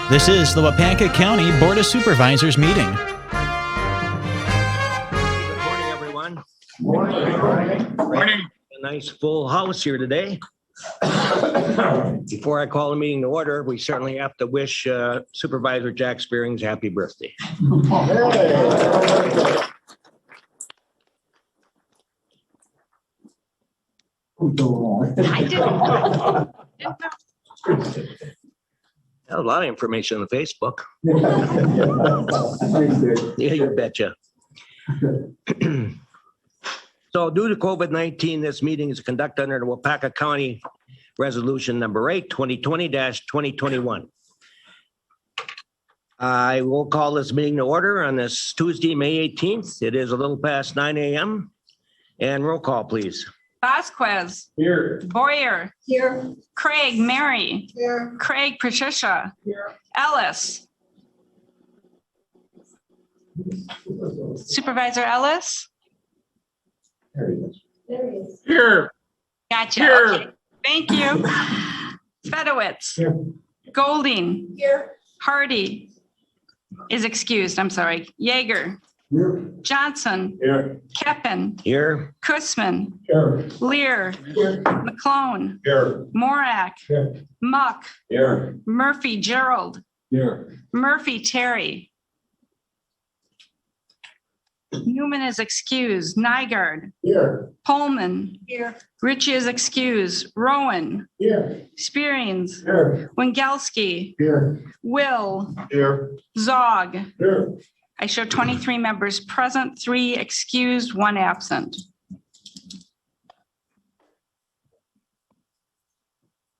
This is the Waupaca County Board of Supervisors meeting. Good morning, everyone. Morning. A nice full house here today. Before I call the meeting to order, we certainly have to wish Supervisor Jack Spearings happy birthday. I A lot of information on Facebook. Yeah, you betcha. So due to COVID-19, this meeting is conducted under the Waupaca County Resolution Number 8, 2020-2021. I will call this meeting to order on this Tuesday, May 18th. It is a little past 9 a.m. And roll call, please. Vasquez. Here. Boyer. Here. Craig, Mary. Here. Craig, Patricia. Here. Ellis. Supervisor Ellis. There he is. Here. Gotcha. Here. Okay. Thank you. Fedowitz. Here. Golding. Here. Hardy is excused. I'm sorry. Yeager. Here. Johnson. Here. Keppen. Here. Kussman. Here. Lear. Here. McClone. Here. Morak. Here. Muck. Here. Murphy, Gerald. Here. Murphy, Terry. Newman is excused. Nygaard. Here. Pullman. Here. Ritchie is excused. Rowan. Here. Spearings. Here. Wingelski. Here. Will. Here. Zog. Here. I show 23 members present, 3 excused, 1 absent.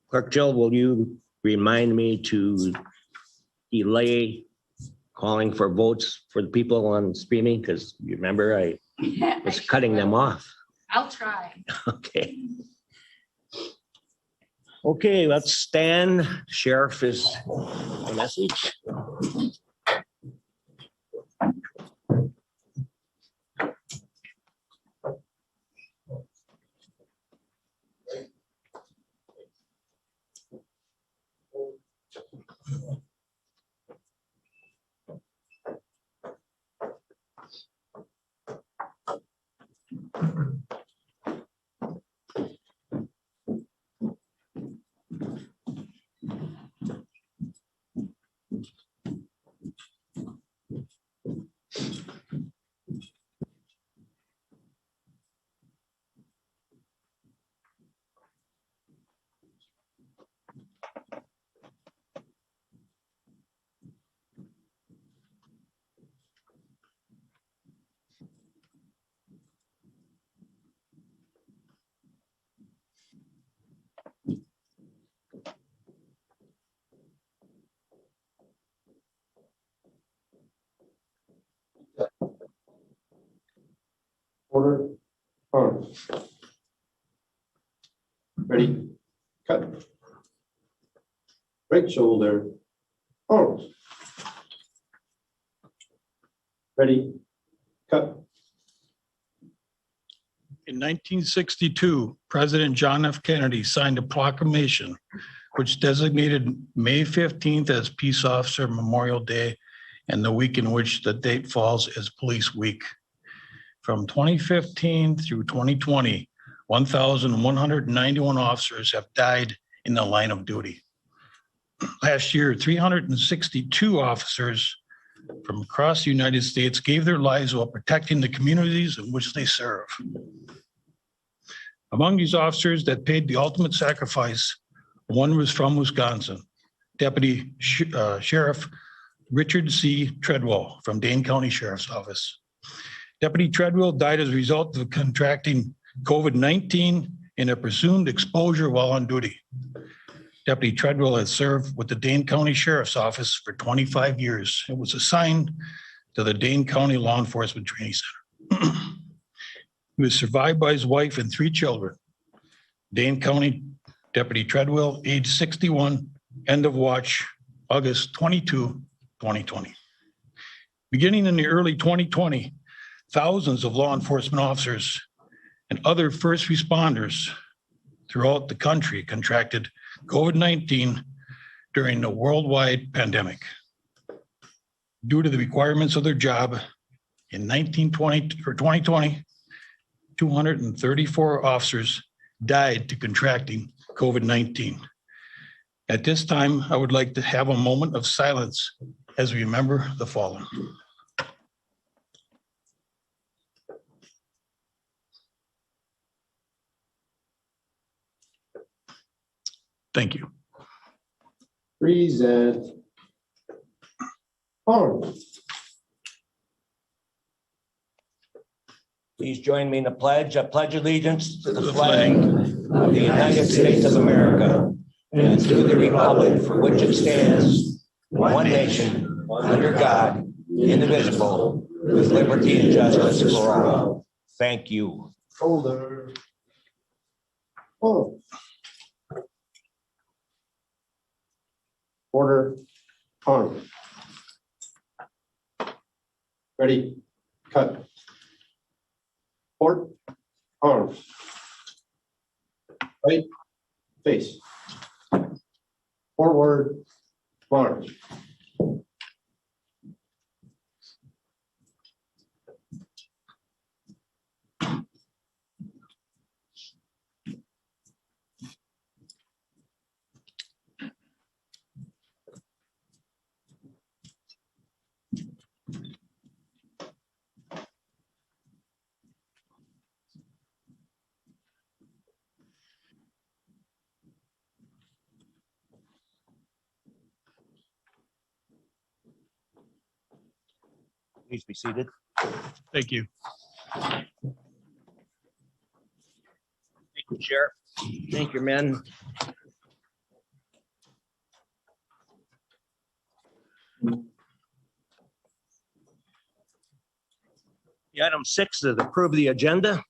Clerk Jill, will you remind me to delay calling for votes for the people on streaming? Because you remember I was cutting them off. I'll try. Okay. Okay, let's stand. Sheriff is a message. Order. Ready. Cut. Right shoulder. Arms. Ready. Cut. In 1962, President John F. Kennedy signed a proclamation which designated May 15th as Peace Officer Memorial Day and the week in which the date falls as Police Week. From 2015 through 2020, 1,191 officers have died in the line of duty. Last year, 362 officers from across the United States gave their lives while protecting the communities in which they serve. Among these officers that paid the ultimate sacrifice, one was from Wisconsin, Deputy Sheriff Richard C. Treadwell from Dane County Sheriff's Office. Deputy Treadwell died as a result of contracting COVID-19 and a presumed exposure while on duty. Deputy Treadwell has served with the Dane County Sheriff's Office for 25 years and was assigned to the Dane County Law Enforcement Training Center. He was survived by his wife and 3 children. Dane County Deputy Treadwell, age 61, end of watch, August 22, 2020. Beginning in the early 2020, thousands of law enforcement officers and other first responders throughout the country contracted COVID-19 during the worldwide pandemic. Due to the requirements of their job in 2020, 234 officers died to contracting COVID-19. At this time, I would like to have a moment of silence as we remember the fallen. Thank you. Present. Arms. Please join me in the pledge. I pledge allegiance to the flag of the United States of America and to the republic for which it stands, one nation, under God, indivisible, with liberty and justice for all. Thank you. Shoulder. Oh. Order. Arm. Ready. Cut. Port. Arms. Right. Face. Forward. March. Please be seated. Thank you. Thank you, Sheriff. Thank you, men. The item 6 is approve the agenda.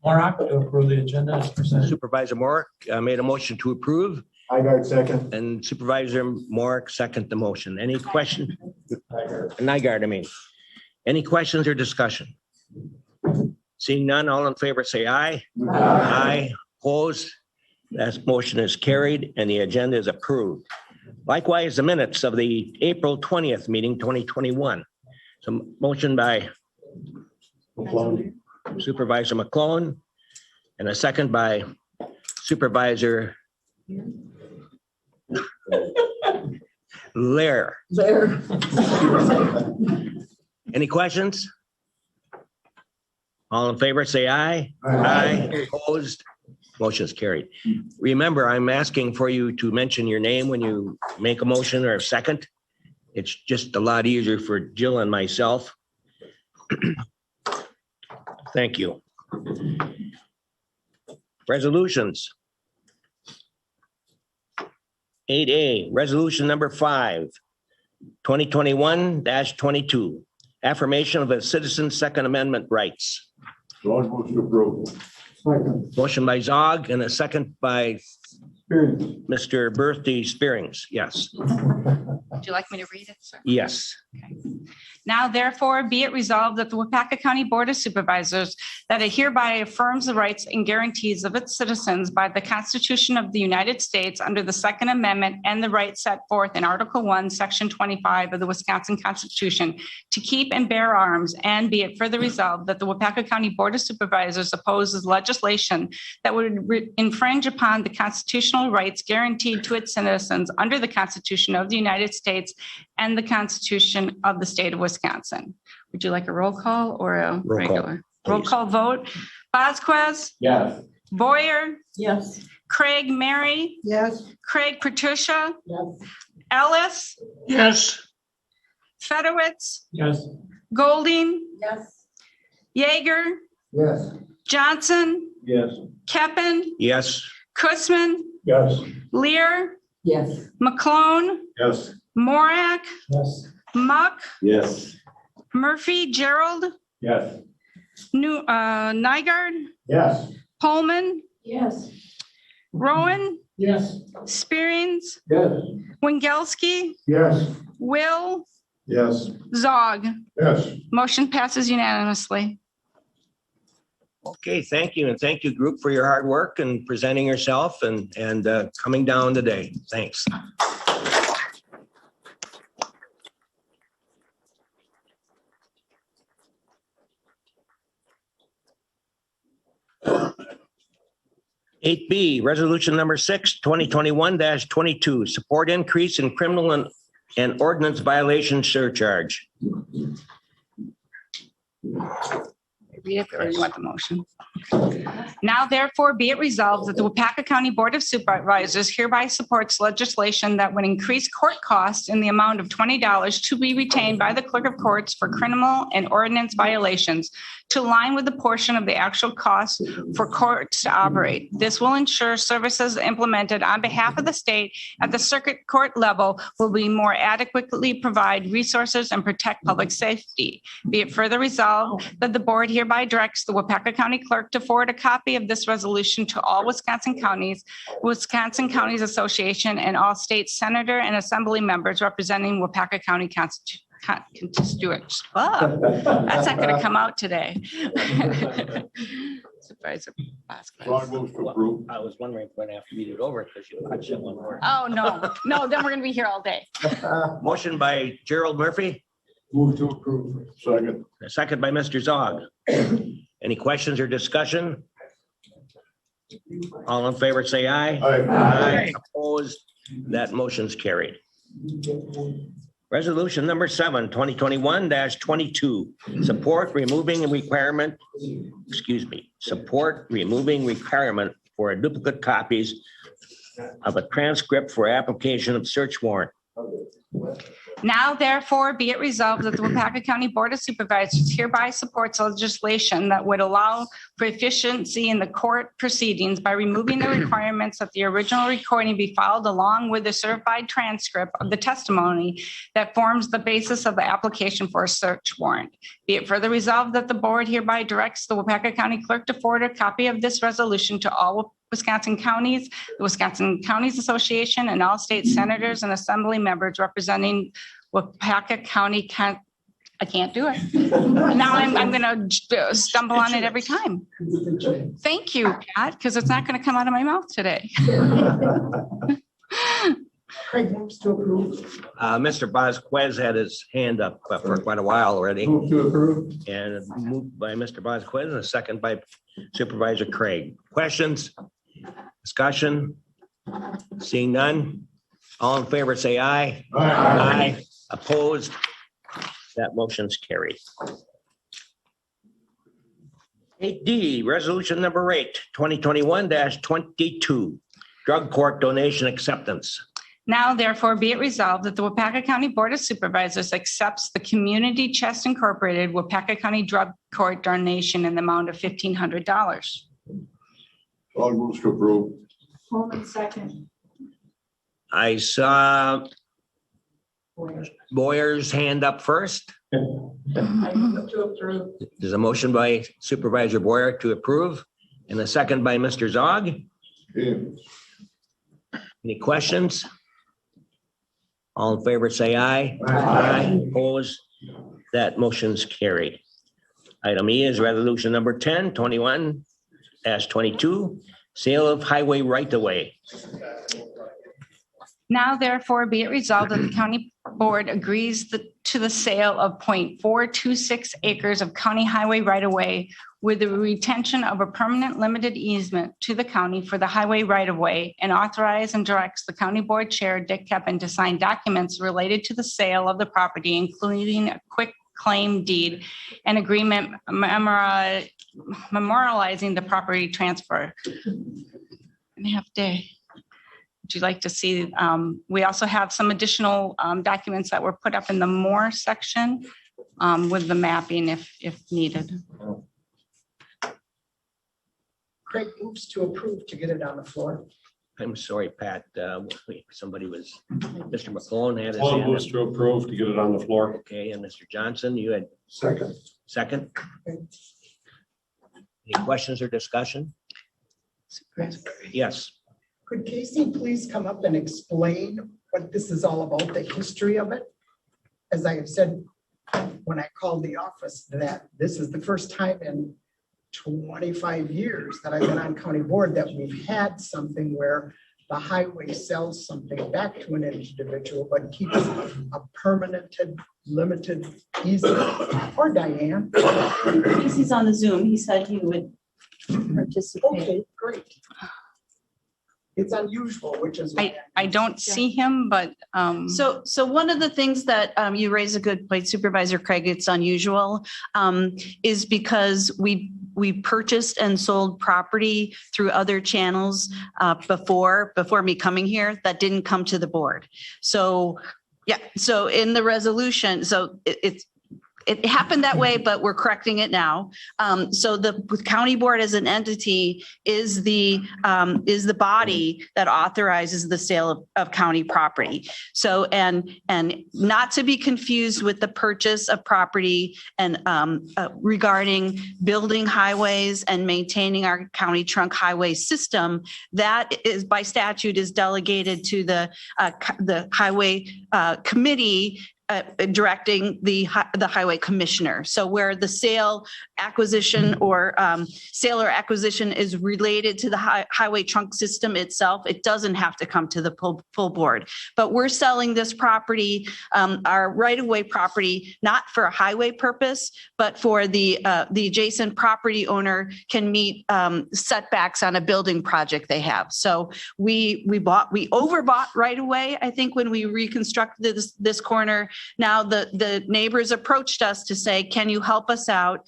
Morak to approve the agenda as presented. Supervisor Morak made a motion to approve, Nygaard second. and Supervisor Morak second the motion. Any question? Nygaard, I mean. Any questions or discussion? Seeing none, all in favor say aye. Aye. Opposed? That motion is carried and the agenda is approved. Likewise, the minutes of the April 20th meeting, 2021. So motion by Supervisor McClone and a second by Supervisor Lair. Any questions? All in favor, say aye. Aye. Opposed? Motion is carried. Remember, I'm asking for you to mention your name when you make a motion or a second. It's just a lot easier for Jill and myself. Thank you. Resolutions. 8A, resolution number 5, 2021-22, affirmation of a citizen's Second Amendment rights. Motion to approve. Second. Motion by Zog and a second by Experience. Mr. Birthday Spearings. Yes. Would you like me to read it, sir? Yes. Now therefore be it resolved that the Waupaca County Board of Supervisors that it hereby affirms the rights and guarantees of its citizens by the Constitution of the United States under the Second Amendment and the rights set forth in Article 1, Section 25 of the Wisconsin Constitution to keep and bear arms, and be it further resolved that the Waupaca County Board of Supervisors opposes legislation that would infringe upon the constitutional rights guaranteed to its citizens under the Constitution of the United States and the Constitution of the State of Wisconsin. Would you like a roll call or a Roll call, regular? Roll please. call vote. Vasquez, Yes. Boyer, Yes. Craig Mary, Yes. Craig Patricia, Yes. Ellis, Yes. Fedowitz, Yes. Golding, Yes. Yeager, Yes. Johnson, Yes. Keppen, Yes. Kussman, Yes. Lear, Yes. McClone, Yes. Morak, Yes. Muck, Yes. Murphy, Gerald, Yes. Nygaard, Yes. Pullman, Yes. Rowan, Yes. Spearings, Yes. Wingelski, Yes. Will, Yes. Zog. Yes. Motion passes unanimously. Okay, thank you. And thank you, group, for your hard work and presenting yourself and coming down today. Thanks. Eight B, resolution number 6, 2021-22, support increase in criminal and ordinance violation surcharge. Read it, or you want the motion? Now therefore be it resolved that the Waupaca County Board of Supervisors hereby supports legislation that would increase court costs in the amount of $20 to be retained by the clerk of courts for criminal and ordinance violations to align with the portion of the actual cost for courts to operate. This will ensure services implemented on behalf of the state at the circuit court level will be more adequately provide resources and protect public safety. Be it further resolved that the board hereby directs the Waupaca County Clerk to forward a copy of this resolution to all Wisconsin counties, Wisconsin Counties Association, and all state senator and assembly members representing Waupaca County constituents. Oh, that's not going to come out today. Supervisor Vasquez. Ron moves to approve. I was wondering if we're going to have to read it over because you watched it one more. Oh, no, then we're going to be here all day. Motion by Gerald Murphy, Move to approve. Second. a second by Mr. Zog. Any questions or discussion? All in favor, say aye. Aye. Opposed? That motion's carried. Resolution number 7, 2021-22, support removing requirement for duplicate copies of a transcript for application of search warrant. Now therefore be it resolved that the Waupaca County Board of Supervisors hereby supports legislation that would allow for efficiency in the court proceedings by removing the requirements that the original recording be filed along with the certified transcript of the testimony that forms the basis of the application for a search warrant. Be it further resolved that the board hereby directs the Waupaca County Clerk to forward a copy of this resolution to all Wisconsin counties, the Wisconsin Counties Association, and all state senators and assembly members representing Waupaca County. I can't do it. Now I'm going to stumble on it every time. Thank you, Pat, because it's not going to come out of my mouth today. Craig moves to approve. Mr. Vasquez had his hand up for quite a while already, Move to approve. and moved by Mr. Vasquez and a second by Supervisor Craig. Questions? Discussion? Seeing none? All in favor, say aye. Aye. Opposed? That motion's carried. 8D, resolution number 8, 2021-22, drug court donation acceptance. Now therefore be it resolved that the Waupaca County Board of Supervisors accepts the Community Chest Incorporated Waupaca County Drug Court donation in the amount of $1,500. Ron moves to approve. Holman second. I saw Boyer's hand up first. I move to approve. There's a motion by Supervisor Boyer to approve and a second by Mr. Zog. Okay. Any questions? All in favor, say aye. Aye. Opposed? That motion's carried. Item E is resolution number 10, 21-22, sale of highway right-of-way. Now therefore be it resolved that the county board agrees to the sale of 0.426 acres of county highway right-of-way with the retention of a permanent limited easement to the county for the highway right-of-way, and authorize and directs the county board chair, Dick Keppen, to sign documents related to the sale of the property, including a quick claim deed and agreement memorializing the property transfer. And a half day. Would you like to see? We also have some additional documents that were put up in the more section with the mapping if needed. Craig moves to approve to get it on the floor. I'm sorry, Pat. Somebody was, Mr. McClone had his Ron hand moves up. to approve to get it on the floor. Okay, and Mr. Johnson, you had Second. second. Any questions or discussion? Yes. Could Casey please come up and explain what this is all about, the history of it? As I have said, when I called the office, that this is the first time in 25 years that I've been on county board that we've had something where the highway sells something back to an individual, but keeps a permanent, limited easement. Or Diane. He's on the Zoom. He said he would participate. Okay, great. It's unusual, which is. I don't see him, but So one of the things that you raise a good point, Supervisor Craig, it's unusual, is because we purchased and sold property through other channels before me coming here that didn't come to the board. So, yeah, so in the resolution, so it happened that way, but we're correcting it now. So the county board as an entity is the body that authorizes the sale of county property. So, and not to be confused with the purchase of property and regarding building highways and maintaining our county trunk highway system, that is by statute is delegated to the highway committee, directing the highway commissioner. So where the sale, acquisition, or sale or acquisition is related to the highway trunk system itself, it doesn't have to come to the full board. But we're selling this property, our right-of-way property, not for a highway purpose, but for the adjacent property owner can meet setbacks on a building project they have. So we overbought right away, I think, when we reconstructed this corner. Now the neighbors approached us to say, can you help us out?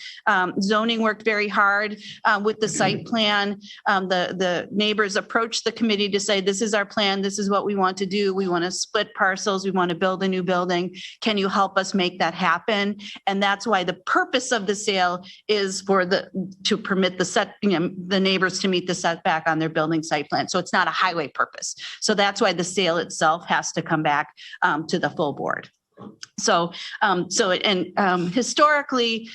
Zoning worked very hard with the site plan. The neighbors approached the committee to say, this is our plan. This is what we want to do. We want to split parcels. We want to build a new building. Can you help us make that happen? And that's why the purpose of the sale is to permit the neighbors to meet the setback on their building site plan. So it's not a highway purpose. So that's why the sale itself has to come back to the full board. So, historically,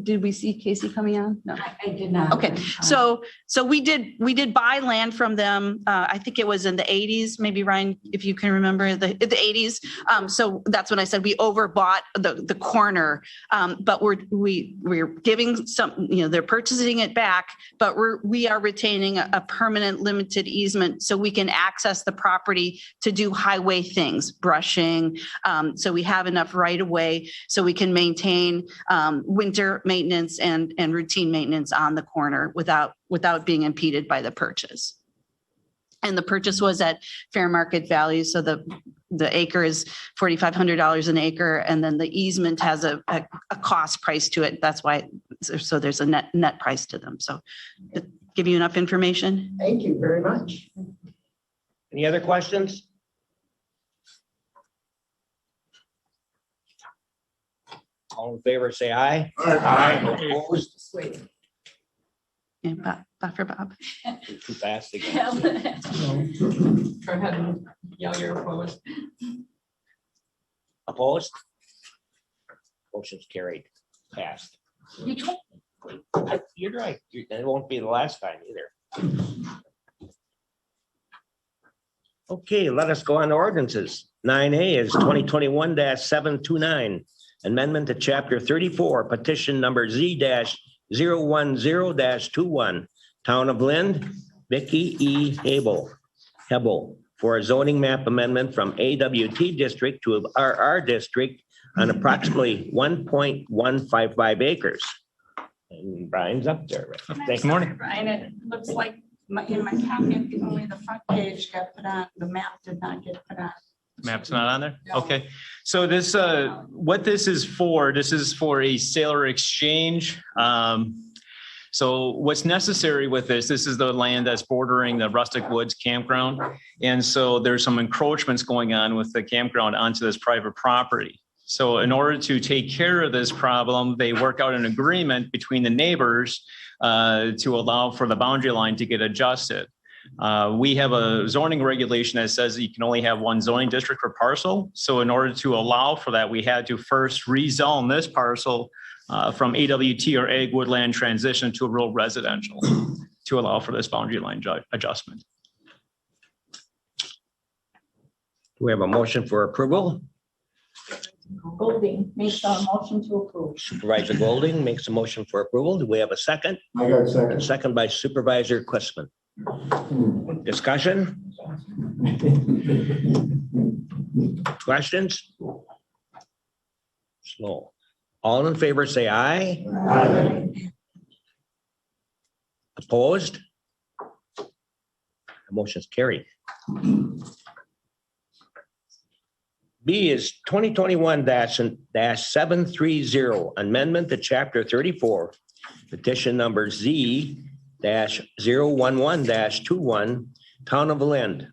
did we see Casey coming on? No, I did not. Okay, so we did buy land from them. I think it was in the 80s, maybe Ryan, if you can remember the 80s. So that's when I said we overbought the corner, but we're giving some, they're purchasing it back, but we are retaining a permanent limited easement so we can access the property to do highway things, brushing. So we have enough right of way so we can maintain winter maintenance and routine maintenance on the corner without being impeded by the purchase. And the purchase was at fair market value. So the acre is $4,500 an acre, and then the easement has a cost price to it. That's why. So there's a net price to them. So to give you enough information. Thank you very much. Any other questions? All in favor, say aye. Aye. Opposed? And Dr. Bob. Too fast again. Go ahead and yell your opposed. Opposed? Motion's carried. Passed. You're right. It won't be the last time either. Okay, let us go on to ordinances. 9A is 2021-729. Amendment to Chapter 34, petition number Z-010-21, Town of Lind, Vicky E. Hebel, for a zoning map amendment from AWT district to RR district on approximately 1.155 acres. And Brian's up there. Good morning. Brian, it looks like in my packet, only the front page got put on. The map did not get put on. Map's not on there? No. Okay. So this, what this is for a sale or exchange. So what's necessary with this is the land that's bordering the Rustic Woods campground. And so there's some encroachments going on with the campground onto this private property. So in order to take care of this problem, they work out an agreement between the neighbors to allow for the boundary line to get adjusted. We have a zoning regulation that says that you can only have one zoning district per parcel. So in order to allow for that, we had to first rezone this parcel from AWT or ag woodland transition to a rural residential to allow for this boundary line adjustment. Do we have a motion for approval? Golding makes a motion to approve. Supervisor Golding makes a motion for approval. Do we have a second? I got A second. second by Supervisor Quistman. Discussion? Questions? Slow. All in favor, say aye. Opposed? The motion's carried. B is 2021-730, amendment to chapter 34, petition number Z-011-21, Town of Lind.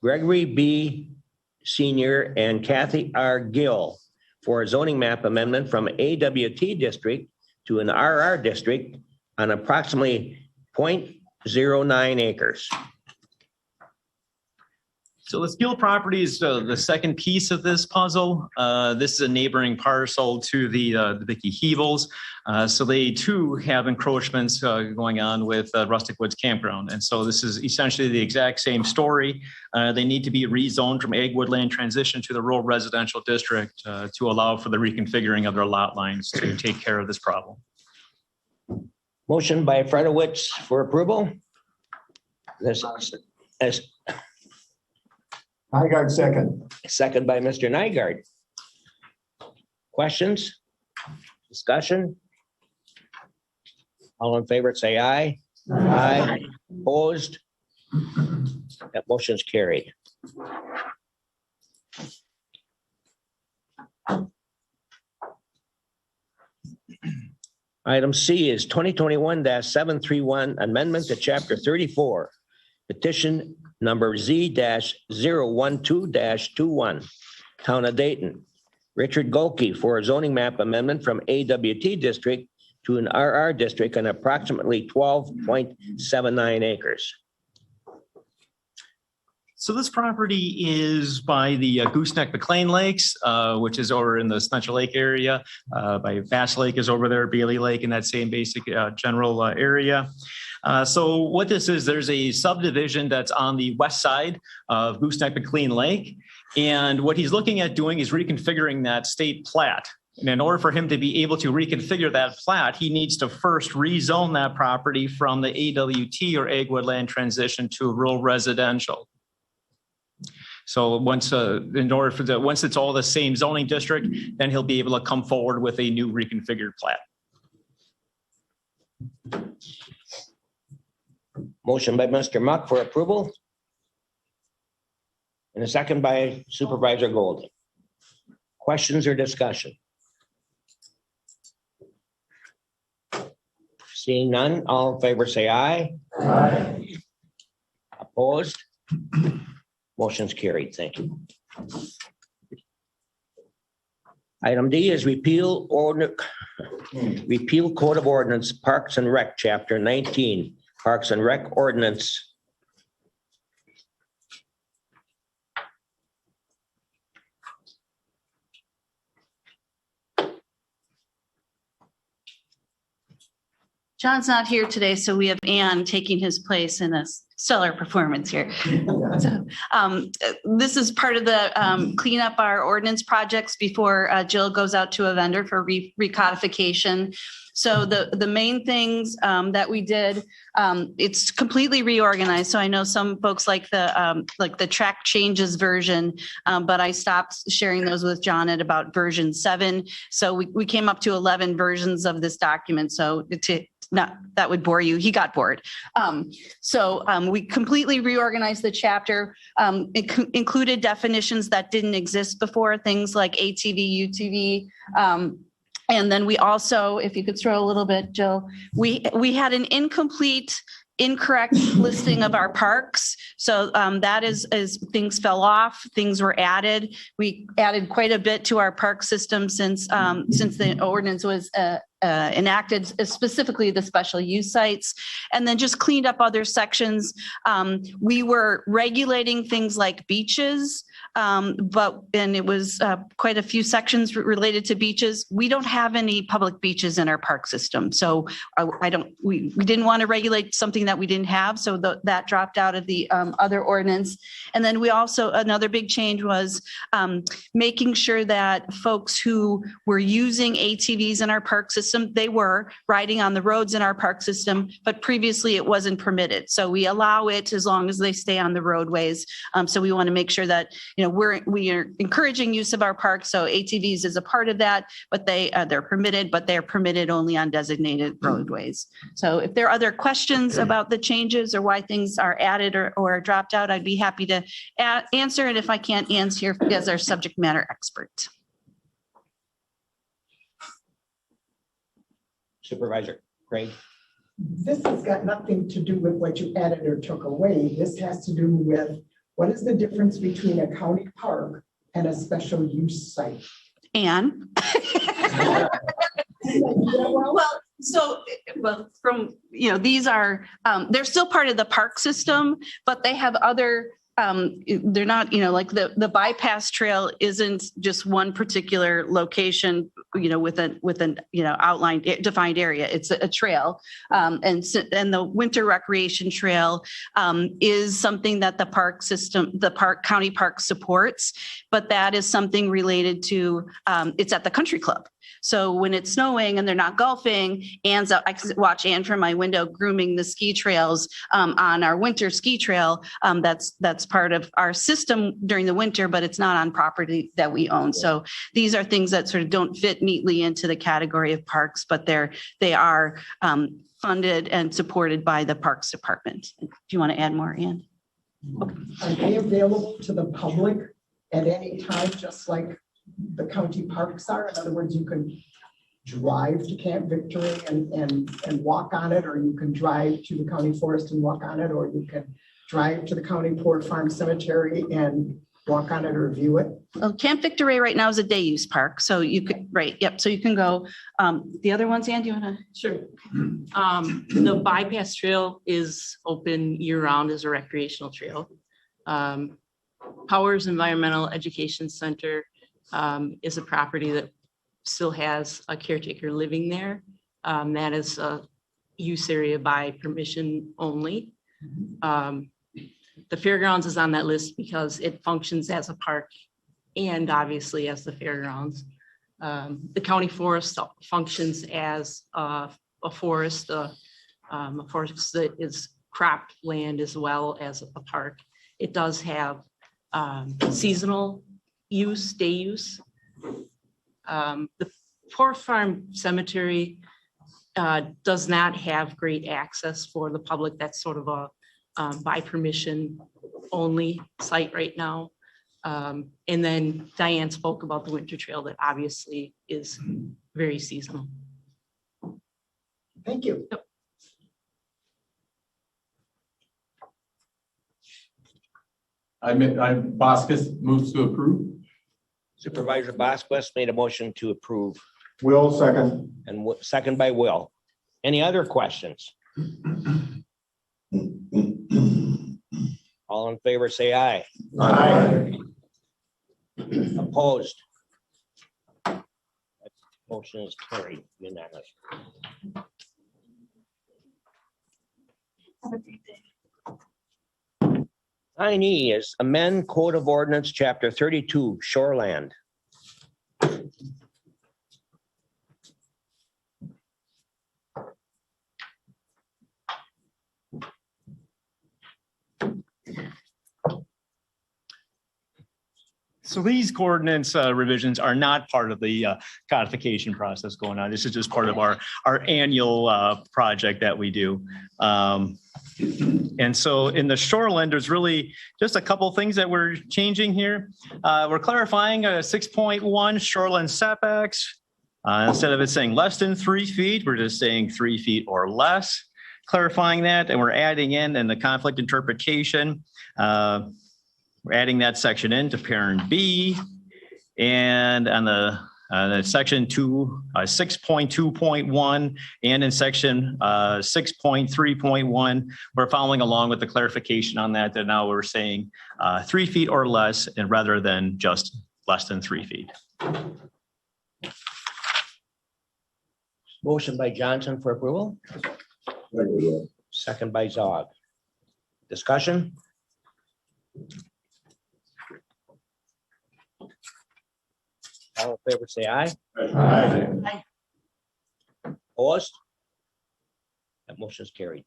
Gregory B. Senior and Kathy R. Gill for a zoning map amendment from AWT district to an RR district on approximately 0.09 acres. So the Gill property is the second piece of this puzzle. This is a neighboring parcel to the Vicky Hebels. So they too have encroachments going on with Rustic Woods Campground. And so this is essentially the exact same story. They need to be rezoned from ag woodland transition to the rural residential district to allow for the reconfiguring of their lot lines to take care of this problem. Motion by Fredowitz for approval. This as Nygaard second. second by Mr. Nygaard. Questions? Discussion? All in favor, say aye. Aye. Opposed? That motion's carried. Item C is 2021-731, amendment to chapter 34, petition number Z-012-21, Town of Dayton. Richard Golke for a zoning map amendment from AWT district to an RR district on approximately 12.79 acres. So this property is by the Gooseneck McLean Lakes, which is over in the Spencer Lake area. By Bass Lake is over there, Bailey Lake in that same basic general area. So what this is, there's a subdivision that's on the west side of Gooseneck McLean Lake. And what he's looking at doing is reconfiguring that state plat. And in order for him to be able to reconfigure that plat, he needs to first rezone that property from the AWT or ag woodland transition to rural residential. So once once it's all the same zoning district, then he'll be able to come forward with a new reconfigured plat. Motion by Mr. Muck for approval. And a second by Supervisor Golding. Questions or discussion? Seeing none, all in favor say aye. Aye. Opposed? Motion's carried. Thank you. Item D is repeal Code of Ordinance, Parks and Rec, Chapter 19, Parks and Rec Ordinance. John's not here today, so we have Ann taking his place in a stellar performance here. So, this is part of the clean up our ordinance projects before Jill goes out to a vendor for recodification. So the main things that we did, it's completely reorganized. So I know some folks like the track changes version, but I stopped sharing those with John at about version 7. So we came up to 11 versions of this document. So that would bore you. He got bored. So we completely reorganized the chapter. It included definitions that didn't exist before, things like ATV, UTV. And then we also, if you could throw a little bit, Jill, we had an incorrect listing of our parks. So that is, as things fell off, things were added. We added quite a bit to our park system since the ordinance was enacted specifically the special use sites, and then just cleaned up other sections. We were regulating things like beaches, and it was quite a few sections related to beaches. We don't have any public beaches in our park system, so we didn't want to regulate something that we didn't have, so that dropped out of the other ordinance. And then we also, another big change was making sure that folks who were using ATVs in our park system, they were riding on the roads in our park system, but previously it wasn't permitted. So we allow it as long as they stay on the roadways. So we want to make sure that, we are encouraging use of our parks. So ATVs is a part of that, but they're permitted, but they're permitted only on designated roadways. So if there are other questions about the changes or why things are added or dropped out, I'd be happy to answer. And if I can't answer as our subject matter expert. Supervisor Craig? This has got nothing to do with what you added or took away. This has to do with what is the difference between a county park and a special use site? Anne? These are, they're still part of the park system, but they have other, they're not, like the bypass trail isn't just one particular location, with an outlined, defined area. It's a trail. And the winter recreation trail is something that the park system, county park supports, but that is something related to, it's at the country club. So when it's snowing and they're not golfing, I can watch Anne from my window grooming the ski trails on our winter ski trail. That's part of our system during the winter, but it's not on property that we own. So these are things that sort of don't fit neatly into the category of parks, but they are funded and supported by the Parks Department. Do you want to add more, Anne? Okay. Are they available to the public at any time, just like the county parks are? In other words, you can drive to Camp Victory and walk on it, or you can drive to the county forest and walk on it, or you can drive to the county Port Farm Cemetery and walk on it or view it. Well, Camp Victory right now is a day use park. So you could, right. Yep. So you can go, the other ones, Ann, do you want to? Sure. The bypass trail is open year round as a recreational trail. Powers Environmental Education Center is a property that still has a caretaker living there. That is a use area by permission only. The fairgrounds is on that list because it functions as a park and obviously as the fairgrounds. The county forest functions as a forest that is cropped land as well as a park. It does have seasonal use, day use. The Port Farm Cemetery does not have great access for the public. That's sort of a by permission only site right now. And then Diane spoke about the winter trail that obviously is very seasonal. Thank you. Yep. Vasquez moves to approve. Supervisor Vasquez made a motion to approve, Will, second. and second by Will. Any other questions? All in favor, say aye. Aye. Opposed? Motion is carried unanimous. Have a great day. 9E is amend Code of Ordinance, Chapter 32, Shoreland. So these coordinates revisions are not part of the codification process going on. This is just part of our annual project that we do. And so in the shoreline, there's really just a couple things that we're changing here. We're clarifying 6.1 shoreline setbacks. Instead of it saying less than 3 feet, we're just saying 3 feet or less, clarifying that. And we're adding in the conflict interpretation. We're adding that section into parent B. And on the That's section 6.2.1 and in section 6.3.1, we're following along with the clarification on that now we're saying 3 feet or less and rather than just less than 3 feet. Motion by Johnson for approval. Second by Zog. Discussion? All in favor, say aye. Aye. Opposed? That motion is carried.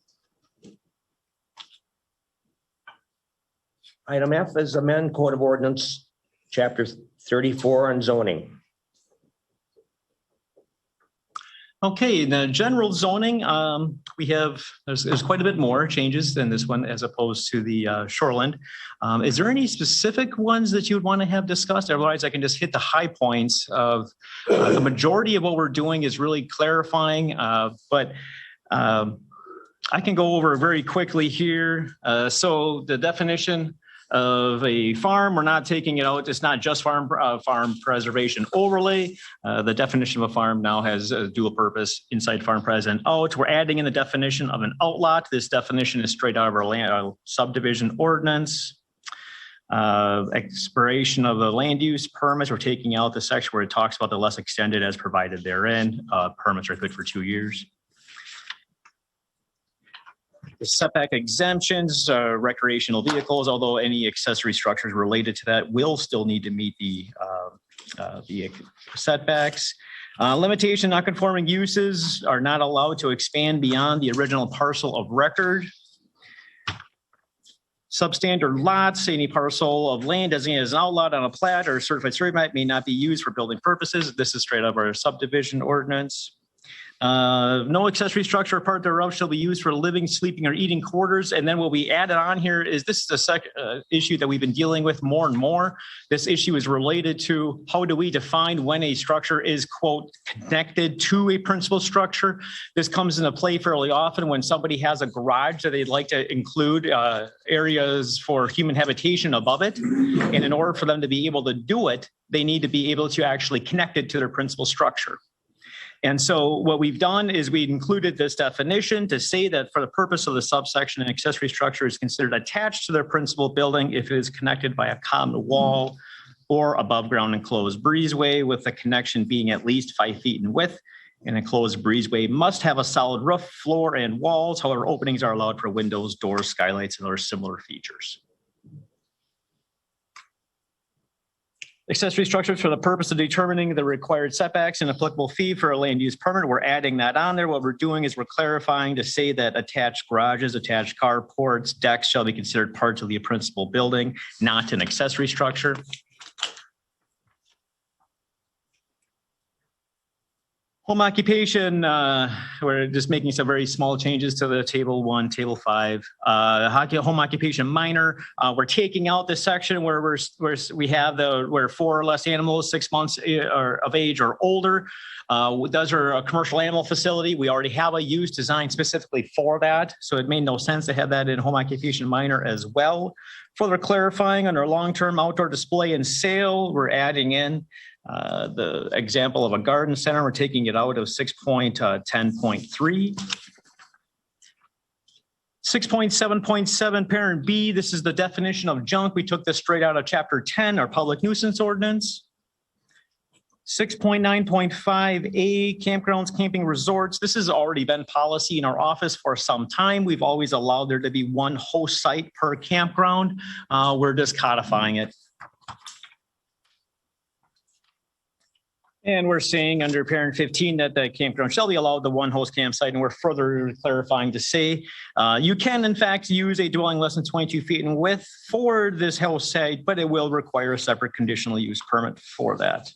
Item F is amend Code of Ordinance, Chapter 34 on zoning. Okay, the general zoning, we have, there's quite a bit more changes than this one as opposed to the Shoreline. Is there any specific ones that you would want to have discussed? Otherwise, I can just hit the high points of the majority of what we're doing is really clarifying, but I can go over very quickly here. So the definition of a farm, we're not taking it out. It's not just farm preservation overlay. The definition of a farm now has a dual purpose, inside farm pres and out. We're adding in the definition of an outlot. This definition is straight out of our subdivision ordinance. Expiration of the land use permits. We're taking out the section where it talks about the less extended as provided therein. Permits are good for 2 years. The setback exemptions, recreational vehicles, although any accessory structures related to that will still need to meet the setbacks. Limitation, non-conforming uses are not allowed to expand beyond the original parcel of record. Substandard lots, any parcel of land designated as an outlot on a plat or certified survey map may not be used for building purposes. This is straight out of our subdivision ordinance. No accessory structure or part thereof shall be used for living, sleeping, or eating quarters. And then what we added on here is this is the second issue that we've been dealing with more and more. This issue is related to how do we define when a structure is, quote, connected to a principal structure. This comes into play fairly often when somebody has a garage that they'd like to include areas for human habitation above it. And in order for them to be able to do it, they need to be able to actually connect it to their principal structure. And so what we've done is we included this definition to say that for the purpose of the subsection, an accessory structure is considered attached to their principal building if it is connected by a common wall or above ground enclosed breezeway, with the connection being at least 5 feet in width. An enclosed breezeway must have a solid roof, floor, and walls. However, openings are allowed for windows, doors, skylights, and other similar features. Accessory structures for the purpose of determining the required setbacks and applicable fee for a land use permit. We're adding that on there. What we're doing is we're clarifying to say that attached garages, attached carports, decks shall be considered parts of the principal building, not an accessory structure. Home occupation, we're just making some very small changes to the table 1, table 5. Home occupation minor, we're taking out this section where we have where 4 or less animals 6 months of age or older. Those are a commercial animal facility. We already have a use designed specifically for that, so it made no sense to have that in home occupation minor as well. Further clarifying, under long-term outdoor display and sale, we're adding in the example of a garden center. We're taking it out of 6.10.3. 6.7.7 parent B, this is the definition of junk. We took this straight out of chapter 10, our public nuisance ordinance. 6.9.5A, campgrounds, camping resorts. This has already been policy in our office for some time. We've always allowed there to be 1 host site per campground. We're just codifying it. And we're saying under parent 15 that the campground shall be allowed the 1 host campsite, and we're further clarifying to say you can in fact use a dwelling less than 22 feet in width for this host site, but it will require a separate conditional use permit for that.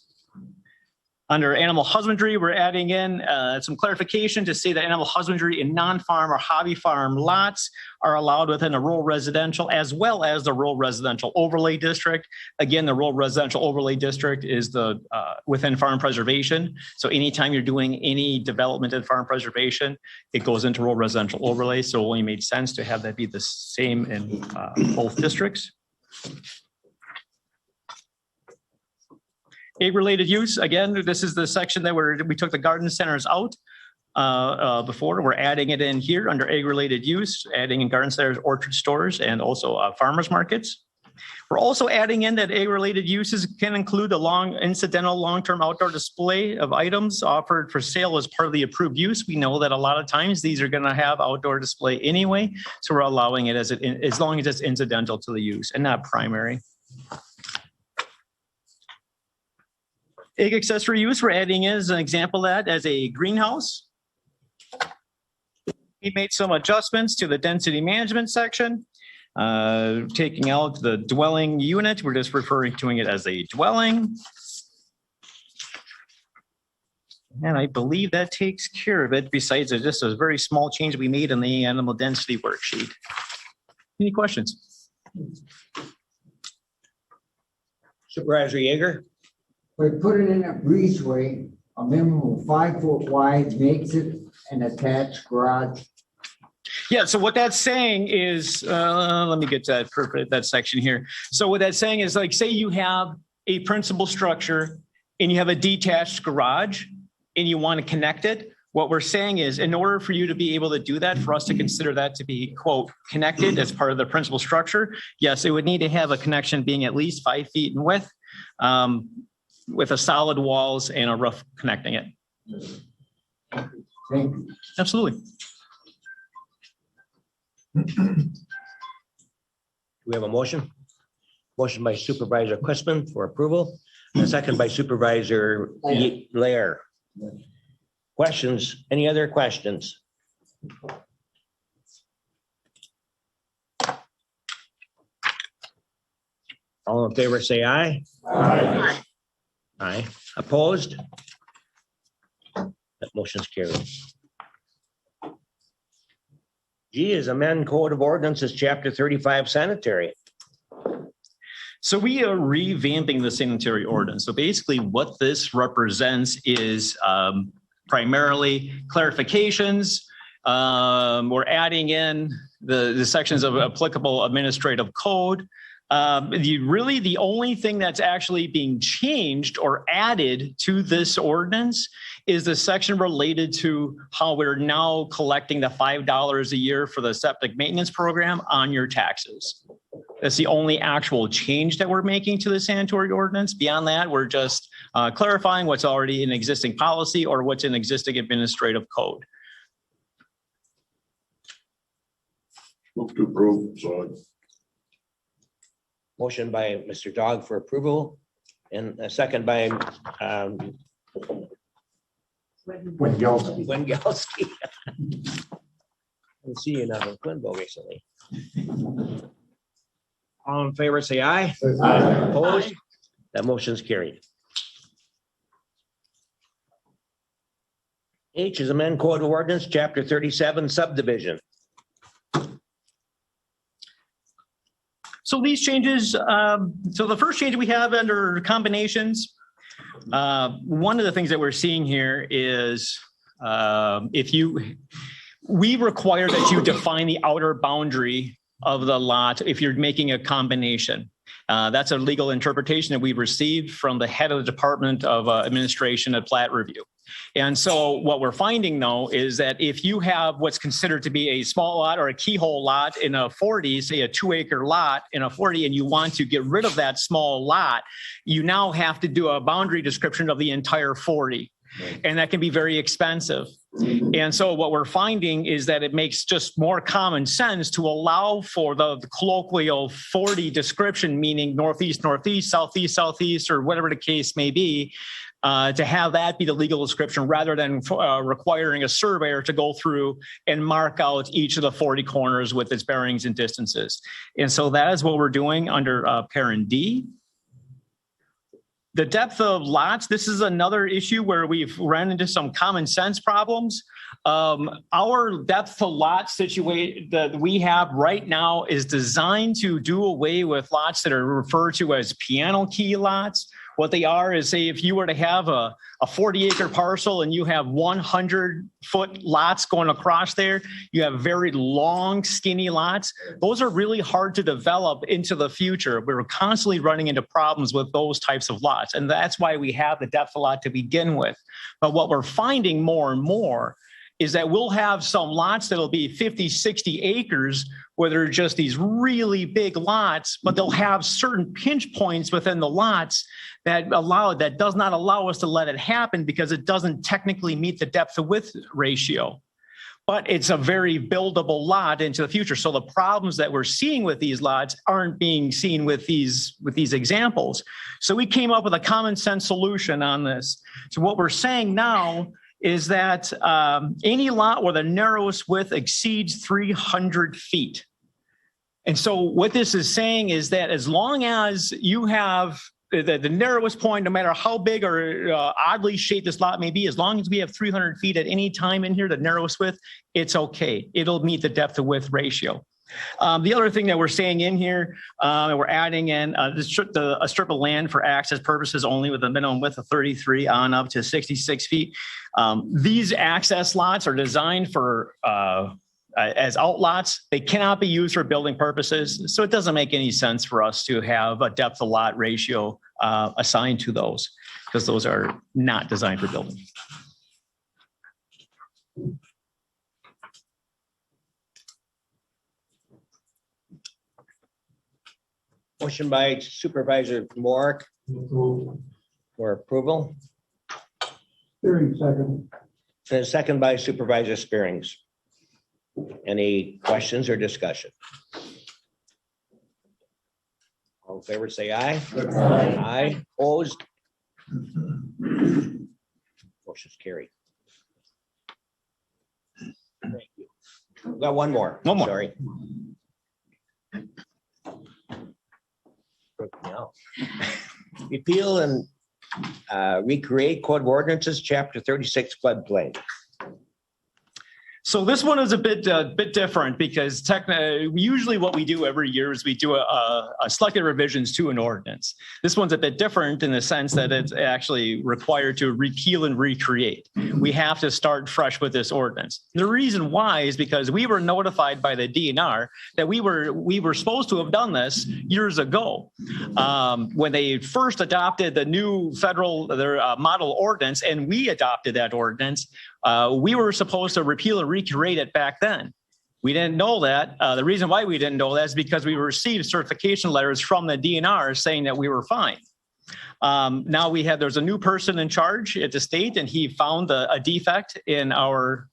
Under animal husbandry, we're adding in some clarification to say that animal husbandry in non-farm or hobby farm lots are allowed within a rural residential as well as the rural residential overlay district. Again, the rural residential overlay district is the within farm preservation. So anytime you're doing any development in farm preservation, it goes into rural residential overlay. So it only made sense to have that be the same in both districts. Ag-related use, again, this is the section that we took the garden centers out before. We're adding it in here under ag-related use, adding in garden centers, orchard stores, and also farmers markets. We're also adding in that ag-related uses can include a incidental long-term outdoor display of items offered for sale as part of the approved use. We know that a lot of times these are going to have outdoor display anyway, so we're allowing it as long as it's incidental to the use and not primary. Ag accessory use, we're adding in as an example of that as a greenhouse. We made some adjustments to the density management section, taking out the dwelling unit. We're just referring to it as a dwelling. And I believe that takes care of it, besides just a very small change we made in the animal density worksheet. Any questions? Supervisor Yeager? By putting in a breezeway, a minimum of 5 foot wide makes it an attached garage. Yeah, so what that's saying is, let me get to that section here. So what that's saying is, like, say you have a principal structure and you have a detached garage and you want to connect it. What we're saying is, in order for you to be able to do that, for us to consider that to be, quote, connected as part of the principal structure, yes, it would need to have a connection being at least 5 feet in width, with a solid walls and a roof connecting it. Thank you. Absolutely. Do we have a motion? Motion by Supervisor Quistman for approval, and a second by Supervisor Lair. Questions? Any other questions? All in favor, say aye. Aye. Aye. Opposed? That motion's carried. G is amend Code of Ordinances, Chapter 35, Sanitary. So we are revamping the sanitary ordinance. So basically what this represents is primarily clarifications. We're adding in the sections of applicable administrative code. Really the only thing that's actually being changed or added to this ordinance is the section related to how we're now collecting the $5 a year for the septic maintenance program on your taxes. That's the only actual change that we're making to the sanitary ordinance. Beyond that, we're just clarifying what's already in existing policy or what's in existing administrative code. Move to approve, so. Motion by Mr. Dog for approval, and a second by Wengelski. I haven't seen you enough in Quinville recently. All in favor, say aye. Aye. Opposed? That motion's carried. H is amend Code of Ordinance, Chapter 37, Subdivision. So these changes, so the first change we have under combinations, one of the things that we're seeing here is we require that you define the outer boundary of the lot if you're making a combination. That's a legal interpretation that we've received from the head of the Department of Administration at Plat Review. And so what we're finding, though, is that if you have what's considered to be a small lot or a keyhole lot in a 40, say a 2-acre lot in a 40, and you want to get rid of that small lot, you now have to do a boundary description of the entire 40. And that can be very expensive. And so what we're finding is that it makes just more common sense to allow for the colloquial 40 description, meaning northeast, northeast, southeast, southeast, or whatever the case may be, to have that be the legal description rather than requiring a surveyor to go through and mark out each of the 40 corners with its bearings and distances. And so that is what we're doing under parent D. The depth of lots, this is another issue where we've run into some common sense problems. Our depth to lot situation that we have right now is designed to do away with lots that are referred to as piano key lots, What they are is, say, if you were to have a 40-acre parcel and you have 100-foot lots going across there, you have very long, skinny lots. Those are really hard to develop into the future. We're constantly running into problems with those types of lots. And that's why we have the depth of lot to begin with. But what we're finding more and more is that we'll have some lots that'll be 50, 60 acres where they're just these really big lots, but they'll have certain pinch points within the lots that does not allow us to let it happen because it doesn't technically meet the depth to width ratio. But it's a very buildable lot into the future. So the problems that we're seeing with these lots aren't being seen with these examples. So we came up with a common sense solution on this. So what we're saying now is that any lot where the narrowest width exceeds 300 feet. And so what this is saying is that as long as you have the narrowest point, no matter how big or oddly shaped this lot may be, as long as we have 300 feet at any time in here, the narrowest width, it's okay. It'll meet the depth to width ratio. The other thing that we're saying in here, we're adding in a strip of land for access purposes only with a minimum width of 33 on up to 66 feet. These access lots are designed for as outlots. They cannot be used for building purposes. So it doesn't make any sense for us to have a depth of lot ratio assigned to those because those are not designed for building. Motion by Supervisor Moore for approval. Hearing second. And second by Supervisor Spearings. Any questions or discussion? All in favor, say aye. Aye. Opposed? Motion's carried. Thank you. We've got one more. One more. Sorry. Repeal and recreate Code of Ordinances, Chapter 36, floodplain. So this one is a bit different because usually what we do every year is we do a selected revisions to an ordinance. This one's a bit different in the sense that it's actually required to repeal and recreate. We have to start fresh with this ordinance. The reason why is because we were notified by the DNR that we were supposed to have done this years ago when they first adopted the new federal model ordinance, and we adopted that ordinance. We were supposed to repeal and recreate it back then. We didn't know that. The reason why we didn't know that is because we received certification letters from the DNR saying that we were fine. Now there's a new person in charge at the state, and he found a defect in our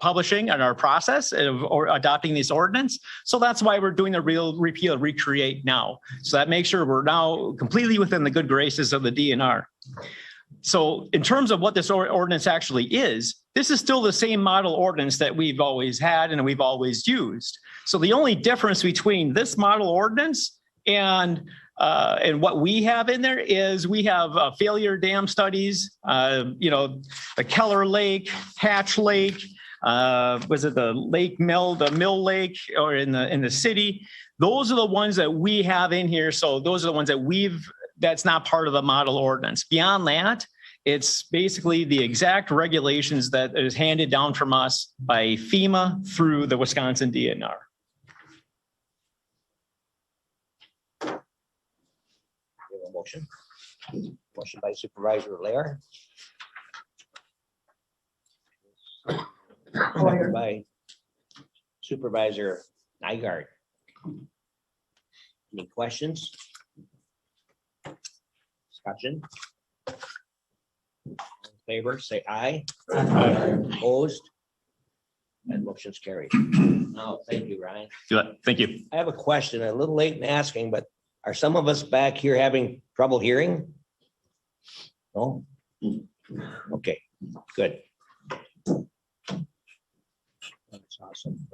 publishing and our process of adopting this ordinance. So that's why we're doing the repeal and recreate now. So that makes sure we're now completely within the good graces of the DNR. So in terms of what this ordinance actually is, this is still the same model ordinance that we've always had and we've always used. So the only difference between this model ordinance and what we have in there is we have failure dam studies, the Keller Lake, Hatch Lake, was it the Mill Lake, or in the city? Those are the ones that we have in here. So those are the ones that that's not part of the model ordinance. Beyond that, it's basically the exact regulations that is handed down from us by FEMA through the Wisconsin DNR. Motion. Motion by Supervisor Lair. Second by Supervisor Nygaard. Any questions? Discussion? In favor, say aye. Aye. Opposed? And motion's carried. No, thank you, Ryan. Thank you. I have a question, a little late in asking, but are some of us back here having trouble hearing? No? Okay, good. That's awesome.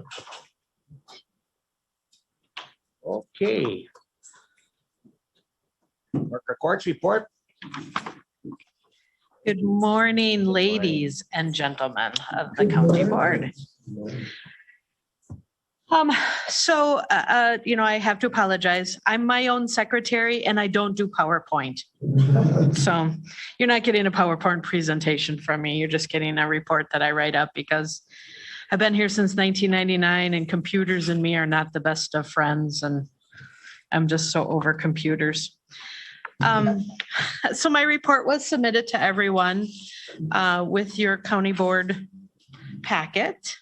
Okay. Worker Courts report. Good morning, ladies and gentlemen of the county board. I have to apologize. I'm my own secretary and I don't do PowerPoint. So you're not getting a PowerPoint presentation from me. You're just getting a report that I write up because I've been here since 1999 and computers and me are not the best of friends. And I'm just so over computers. So my report was submitted to everyone with your county board packet.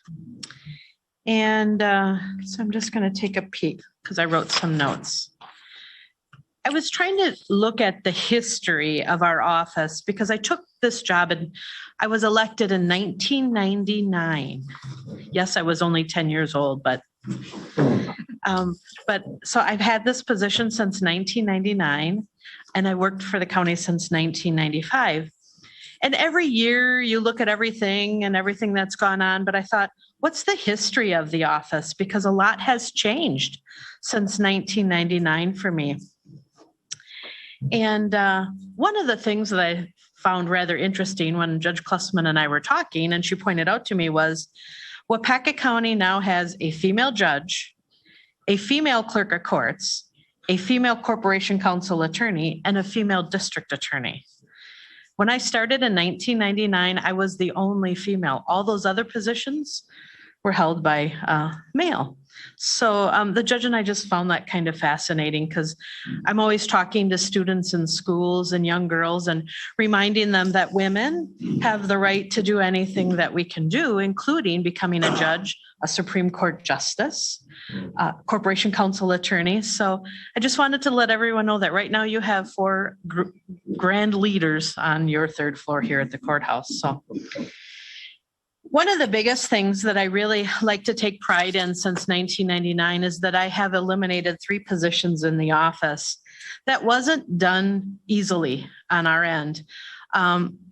And so I'm just going to take a peek because I wrote some notes. I was trying to look at the history of our office because I took this job and I was elected in 1999. Yes, I was only 10 years old, but so I've had this position since 1999 and I worked for the county since 1995. And every year you look at everything and everything that's gone on, but I thought, what's the history of the office? Because a lot has changed since 1999 for me. And one of the things that I found rather interesting when Judge Klussman and I were talking, and she pointed out to me was, Waupaca County now has a female judge, a female clerk of courts, a female corporation counsel attorney, and a female district attorney. When I started in 1999, I was the only female. All those other positions were held by male. So the judge and I just found that kind of fascinating because I'm always talking to students in schools and young girls and reminding them that women have the right to do anything that we can do, including becoming a judge, a Supreme Court justice, corporation counsel attorney. So I just wanted to let everyone know that right now you have 4 grand leaders on your 3rd floor here at the courthouse. So one of the biggest things that I really like to take pride in since 1999 is that I have eliminated 3 positions in the office. That wasn't done easily on our end.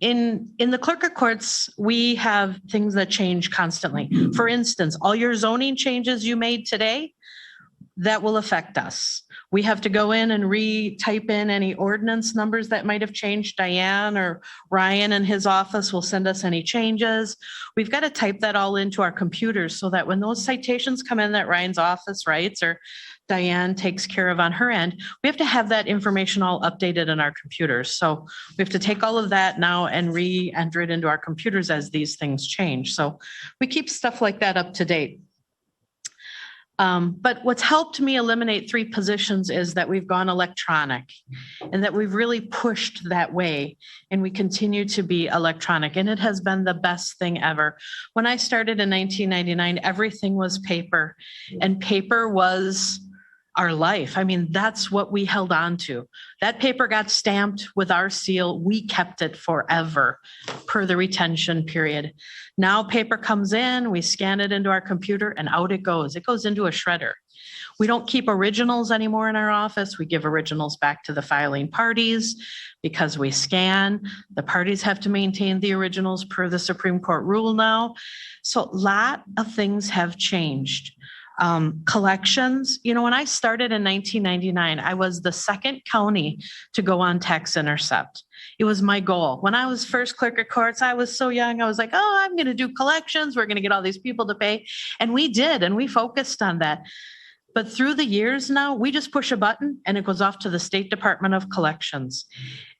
In the clerk of courts, we have things that change constantly. For instance, all your zoning changes you made today, that will affect us. We have to go in and re-type in any ordinance numbers that might have changed. Diane or Ryan in his office will send us any changes. We've got to type that all into our computers so that when those citations come in that Ryan's office writes or Diane takes care of on her end, we have to have that information all updated in our computers. So we have to take all of that now and re-enter it into our computers as these things change. So we keep stuff like that up to date. But what's helped me eliminate 3 positions is that we've gone electronic and that we've really pushed that way and we continue to be electronic and it has been the best thing ever. When I started in 1999, everything was paper and paper was our life. I mean, that's what we held on to. That paper got stamped with our seal. We kept it forever per the retention period. Now paper comes in, we scan it into our computer and out it goes. It goes into a shredder. We don't keep originals anymore in our office. We give originals back to the filing parties because we scan. The parties have to maintain the originals per the Supreme Court rule now. So a lot of things have changed. Collections, when I started in 1999, I was the 2nd county to go on tax intercept. It was my goal. When I was first clerk of courts, I was so young. I was like, oh, I'm going to do collections. We're going to get all these people to pay. And we did, and we focused on that. But through the years now, we just push a button and it goes off to the State Department of Collections.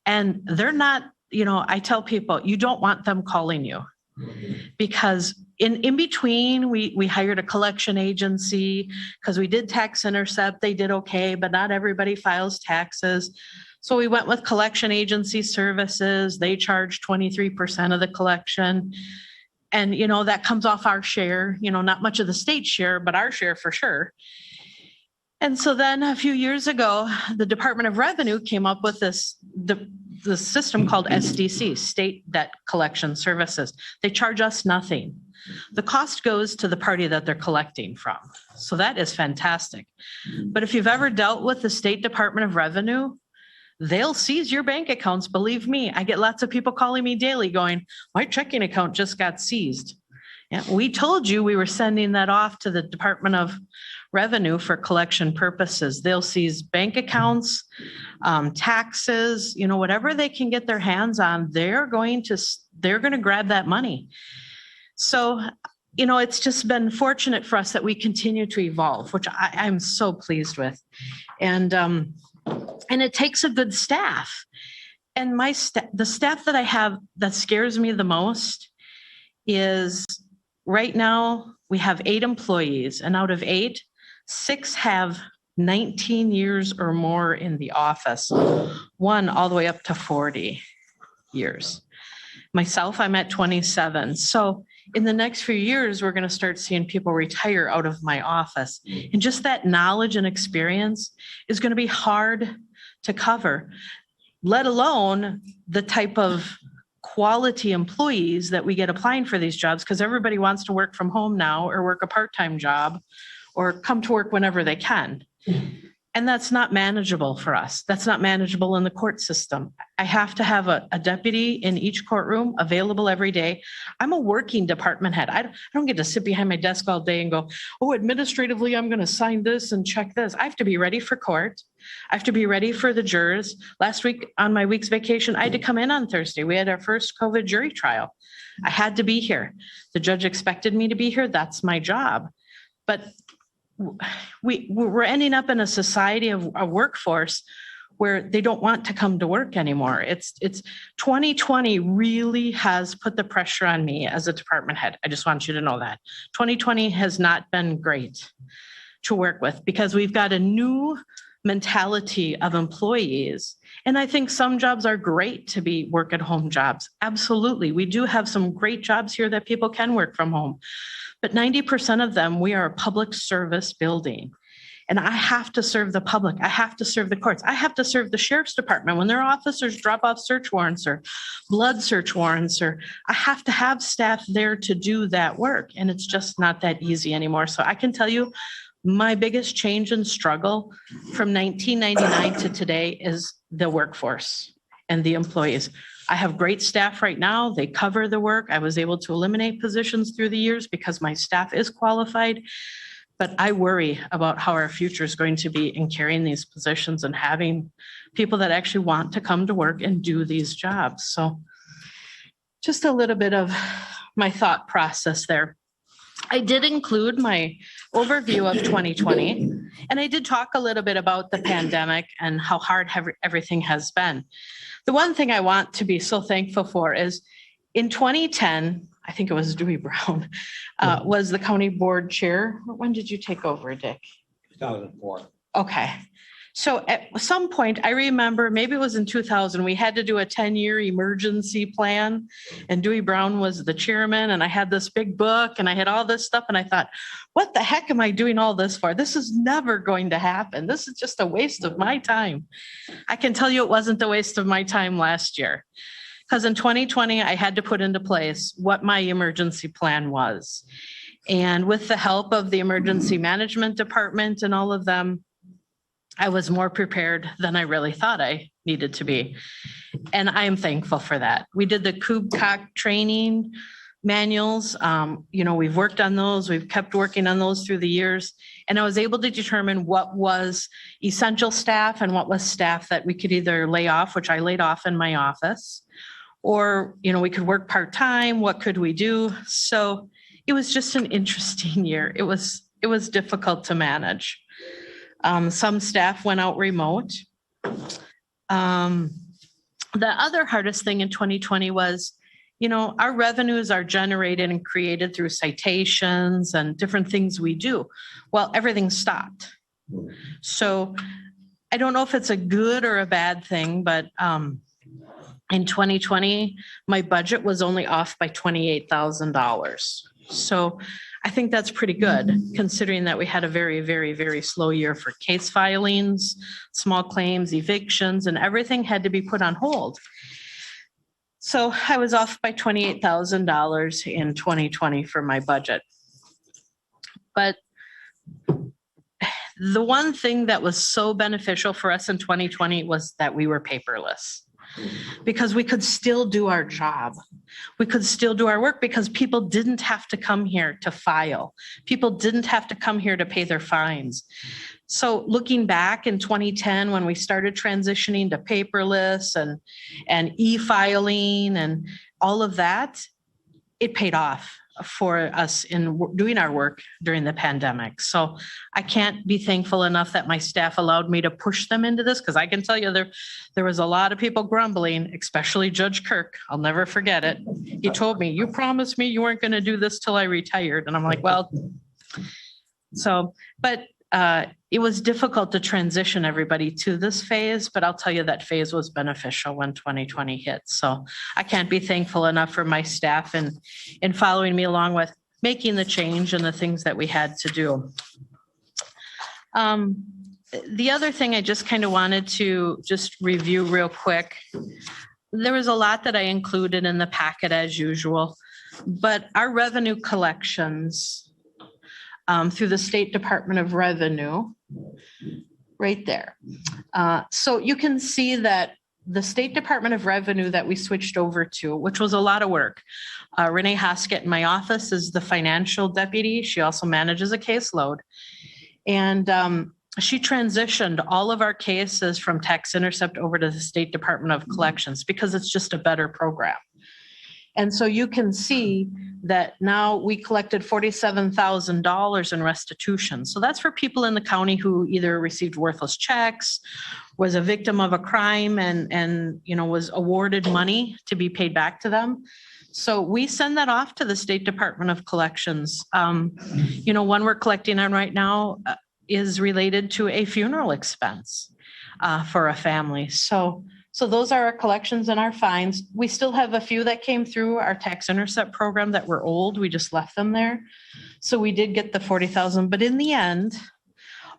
And they're not, I tell people, you don't want them calling you. Because in between, we hired a collection agency because we did tax intercept. They did okay, but not everybody files taxes. So we went with collection agency services. They charge 23% of the collection. And, that comes off our share, not much of the state share, but our share for sure. And so then a few years ago, the Department of Revenue came up with the system called SDC, State Debt Collection Services. They charge us nothing. The cost goes to the party that they're collecting from. So that is fantastic. But if you've ever dealt with the State Department of Revenue, they'll seize your bank accounts. Believe me, I get lots of people calling me daily going, my checking account just got seized. Yeah, we told you we were sending that off to the Department of Revenue for collection purposes. They'll seize bank accounts, taxes, whatever they can get their hands on, they're going to grab that money. So it's just been fortunate for us that we continue to evolve, which I'm so pleased with. And it takes a good staff. And the staff that I have that scares me the most is right now we have 8 employees, and out of 8, 6 have 19 years or more in the office, 1 all the way up to 40 years. Myself, I'm at 27. So in the next few years, we're going to start seeing people retire out of my office. And just that knowledge and experience is going to be hard to cover, let alone the type of quality employees that we get applying for these jobs, because everybody wants to work from home now or work a part-time job or come to work whenever they can. And that's not manageable for us. That's not manageable in the court system. I have to have a deputy in each courtroom available every day. I'm a working department head. I don't get to sit behind my desk all day and go, oh, administratively, I'm going to sign this and check this. I have to be ready for court. I have to be ready for the jurors. Last week on my week's vacation, I had to come in on Thursday. We had our first COVID jury trial. I had to be here. The judge expected me to be here. That's my job. But we're ending up in a society of a workforce where they don't want to come to work anymore. It's 2020 really has put the pressure on me as a department head. I just want you to know that 2020 has not been great to work with because we've got a new mentality of employees. And I think some jobs are great to be work at home jobs. Absolutely. We do have some great jobs here that people can work from home. But 90% of them, we are a public service building. And I have to serve the public. I have to serve the courts. I have to serve the sheriff's department when their officers drop off search warrants or blood search warrants, or I have to have staff there to do that work. And it's just not that easy anymore. So I can tell you my biggest change and struggle from 1999 to today is the workforce and the employees. I have great staff right now. They cover the work. I was able to eliminate positions through the years because my staff is qualified. But I worry about how our future is going to be in carrying these positions and having people that actually want to come to work and do these jobs. So just a little bit of my thought process there. I did include my overview of 2020, and I did talk a little bit about the pandemic and how hard everything has been. The one thing I want to be so thankful for is in 2010, I think it was Dewey Brown, was the county board chair. When did you take over, Dick? 2004. Okay. So at some point, I remember, maybe it was in 2000, we had to do a 10-year emergency plan, and Dewey Brown was the chairman, and I had this big book, and I had all this stuff, and I thought, what the heck am I doing all this for? This is never going to happen. This is just a waste of my time. I can tell you it wasn't a waste of my time last year, because in 2020, I had to put into place what my emergency plan was. And with the help of the emergency management department and all of them, I was more prepared than I really thought I needed to be. And I am thankful for that. We did the KUBCOC training manuals. We've worked on those. We've kept working on those through the years. And I was able to determine what was essential staff and what was staff that we could either lay off, which I laid off in my office, or, we could work part-time. What could we do? So it was just an interesting year. It was difficult to manage. Some staff went out remote. The other hardest thing in 2020 was, our revenues are generated and created through citations and different things we do. Well, everything stopped. So I don't know if it's a good or a bad thing, but in 2020, my budget was only off by $28,000. So I think that's pretty good, considering that we had a very, very, very slow year for case filings, small claims, evictions, and everything had to be put on hold. So I was off by $28,000 in 2020 for my budget. But the one thing that was so beneficial for us in 2020 was that we were paperless. Because we could still do our job. We could still do our work because people didn't have to come here to file. People didn't have to come here to pay their fines. So looking back in 2010, when we started transitioning to paperless and e-filing and all of that, it paid off. for us in doing our work during the pandemic. So I can't be thankful enough that my staff allowed me to push them into this, because I can tell you there was a lot of people grumbling, especially Judge Kirk. I'll never forget it. He told me, "You promised me you weren't going to do this till I retired." And I'm like, well, but it was difficult to transition everybody to this phase, but I'll tell you that phase was beneficial when 2020 hit. So I can't be thankful enough for my staff in following me along with making the change and the things that we had to do. The other thing I just kind of wanted to just review real quick, there was a lot that I included in the packet as usual, but our revenue collections through the State Department of Revenue, right there. So you can see that the State Department of Revenue that we switched over to, which was a lot of work. Renee Hoskett in my office is the financial deputy. She also manages a caseload. And she transitioned all of our cases from Tax Intercept over to the State Department of Collections because it's just a better program. And so you can see that now we collected $47,000 in restitution. So that's for people in the county who either received worthless checks, was a victim of a crime and was awarded money to be paid back to them. So we send that off to the State Department of Collections. One we're collecting on right now is related to a funeral expense for a family. So those are our collections and our fines. We still have a few that came through our Tax Intercept program that were old. We just left them there. So we did get the 40,000, but in the end,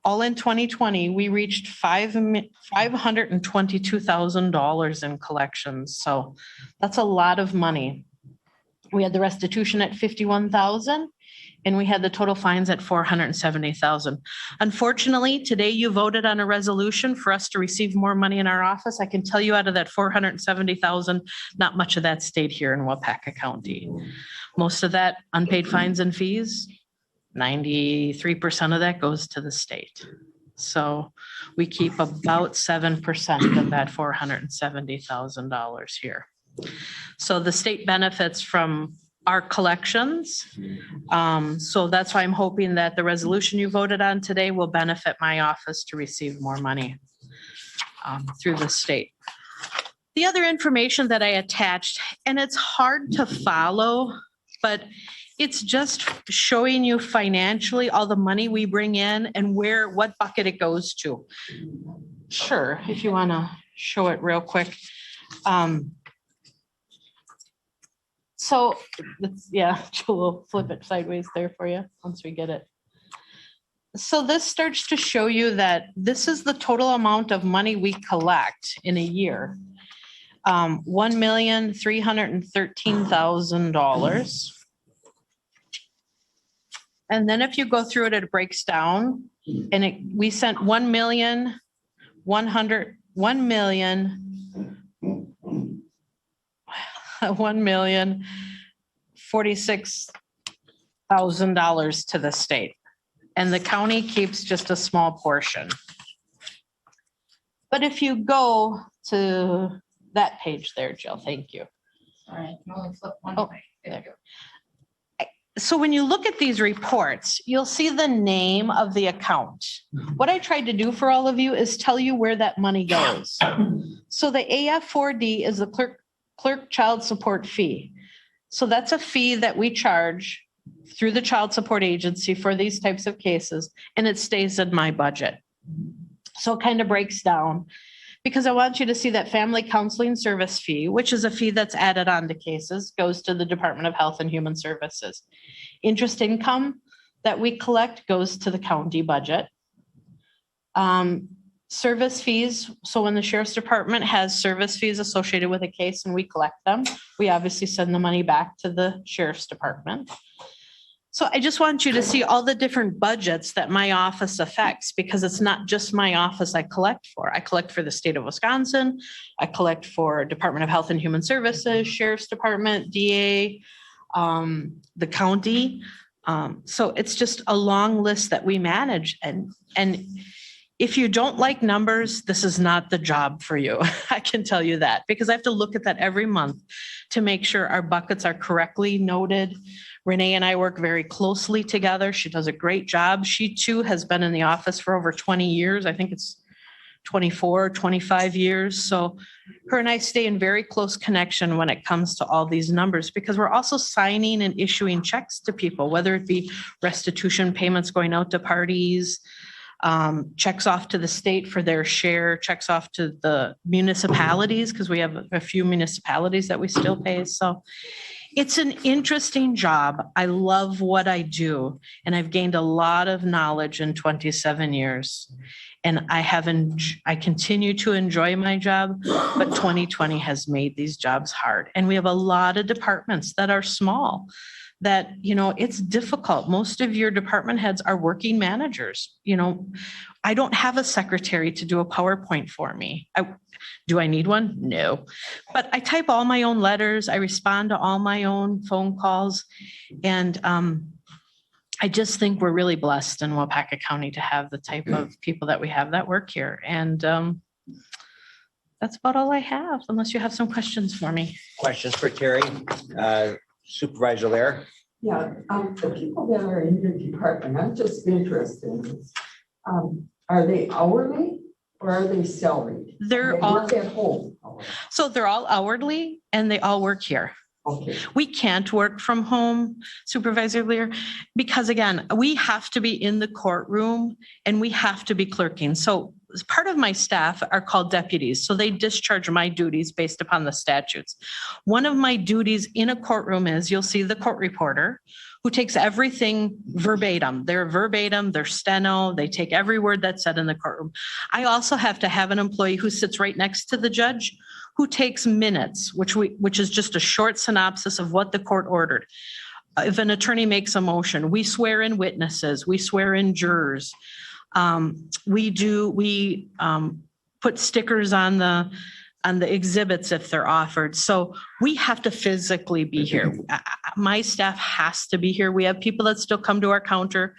all in 2020, we reached $522,000 in collections. So that's a lot of money. We had the restitution at 51,000. And we had the total fines at 470,000. Unfortunately, today you voted on a resolution for us to receive more money in our office. I can tell you out of that 470,000, not much of that stayed here in Waupaca County. Most of that unpaid fines and fees, 93% of that goes to the state. So we keep about 7% of that $470,000 here. So the state benefits from our collections. So that's why I'm hoping that the resolution you voted on today will benefit my office to receive more money through the state. The other information that I attached, and it's hard to follow, but it's just showing you financially all the money we bring in and what bucket it goes to. Sure, if you want to show it real quick. So, we'll flip it sideways there for you once we get it. So this starts to show you that this is the total amount of money we collect in a year. $1,313,000. And then if you go through it, it breaks down and we sent $1,046,000 to the state, and the county keeps just a small portion. But if you go to that page there, Jill, thank you. All right, no, flip one way. There you go. So when you look at these reports, you'll see the name of the account. What I tried to do for all of you is tell you where that money goes. So the AF4D is the clerk child support fee. So that's a fee that we charge through the child support agency for these types of cases, and it stays in my budget. So it kind of breaks down because I want you to see that family counseling service fee, which is a fee that's added on to cases, goes to the Department of Health and Human Services. Interest income that we collect goes to the county budget. Service fees, so when the Sheriff's Department has service fees associated with a case and we collect them, we obviously send the money back to the Sheriff's Department. So I just want you to see all the different budgets that my office affects, because it's not just my office I collect for. I collect for the state of Wisconsin. I collect for Department of Health and Human Services, Sheriff's Department, DA, the county. So it's just a long list that we manage. And If you don't like numbers, this is not the job for you. I can tell you that, because I have to look at that every month to make sure our buckets are correctly noted. Renee and I work very closely together. She does a great job. She too has been in the office for over 20 years. I think it's 24, 25 years. So her and I stay in very close connection when it comes to all these numbers, because we're also signing and issuing checks to people, whether it be restitution payments going out to parties, checks off to the state for their share, checks off to the municipalities, because we have a few municipalities that we still pay. So it's an interesting job. I love what I do, and I've gained a lot of knowledge in 27 years. And I continue to enjoy my job, but 2020 has made these jobs hard. And we have a lot of departments that are small, that, it's difficult. Most of your department heads are working managers. I don't have a secretary to do a PowerPoint for me. Do I need one? No. But I type all my own letters. I respond to all my own phone calls. And I just think we're really blessed in Waupaca County to have the type of people that we have that work here. And that's about all I have, unless you have some questions for me. Questions for Terry? Supervisor Lair? Yeah, the people that are in your department, I'm just interested in this. Are they hourly or are they salaried? They're They all work at home. So they're all hourly and they all work here. Okay. We can't work from home, Supervisor Lear, because again, we have to be in the courtroom and we have to be clerking. So part of my staff are called deputies. So they discharge my duties based upon the statutes. One of my duties in a courtroom is, you'll see the court reporter who takes everything verbatim. They're verbatim, they're steno, they take every word that's said in the courtroom. I also have to have an employee who sits right next to the judge, who takes minutes, which is just a short synopsis of what the court ordered. If an attorney makes a motion, we swear in witnesses, we swear in jurors. We put stickers on the exhibits if they're offered. So we have to physically be here. My staff has to be here. We have people that still come to our counter.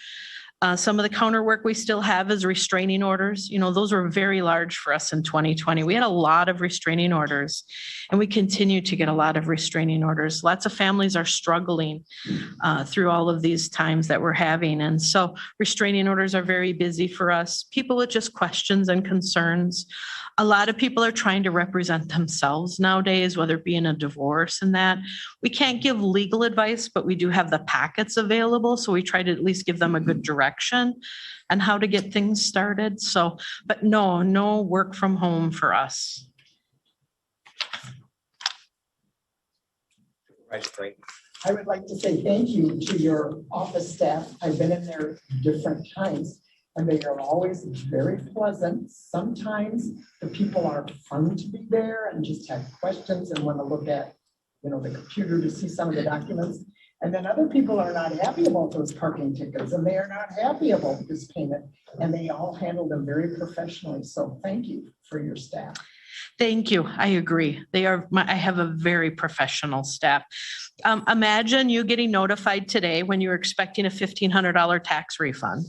Some of the counter work we still have is restraining orders. Those were very large for us in 2020. We had a lot of restraining orders, and we continue to get a lot of restraining orders. Lots of families are struggling through all of these times that we're having. And so restraining orders are very busy for us. People with just questions and concerns. A lot of people are trying to represent themselves nowadays, whether it be in a divorce and that. We can't give legal advice, but we do have the packets available. So we try to at least give them a good direction on how to get things started. So, but no work from home for us. I would like to say thank you to your office staff. I've been in there different times, and they are always very pleasant. Sometimes the people are fun to be there and just have questions and want to look at, the computer to see some of the documents. And then other people are not happy about those parking tickets, and they are not happy about this payment, and they all handle them very professionally. So thank you for your staff. Thank you. I agree. I have a very professional staff. Imagine you getting notified today when you're expecting a $1,500 tax refund.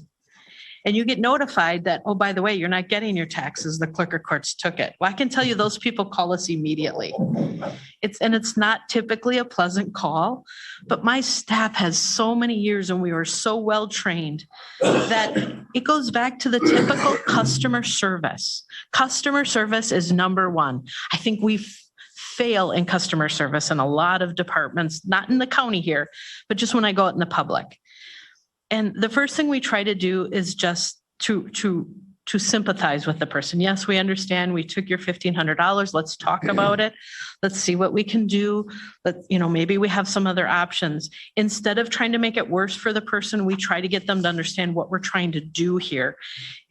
And you get notified that, oh, by the way, you're not getting your taxes. The clerk of courts took it. Well, I can tell you those people call us immediately. It's not typically a pleasant call, but my staff has so many years and we are so well trained that it goes back to the typical customer service. Customer service is number one. I think we fail in customer service in a lot of departments, not in the county here, but just when I go out in the public. And the first thing we try to do is just to sympathize with the person. Yes, we understand we took your $1,500. Let's talk about it. Let's see what we can do. Maybe we have some other options. Instead of trying to make it worse for the person, we try to get them to understand what we're trying to do here.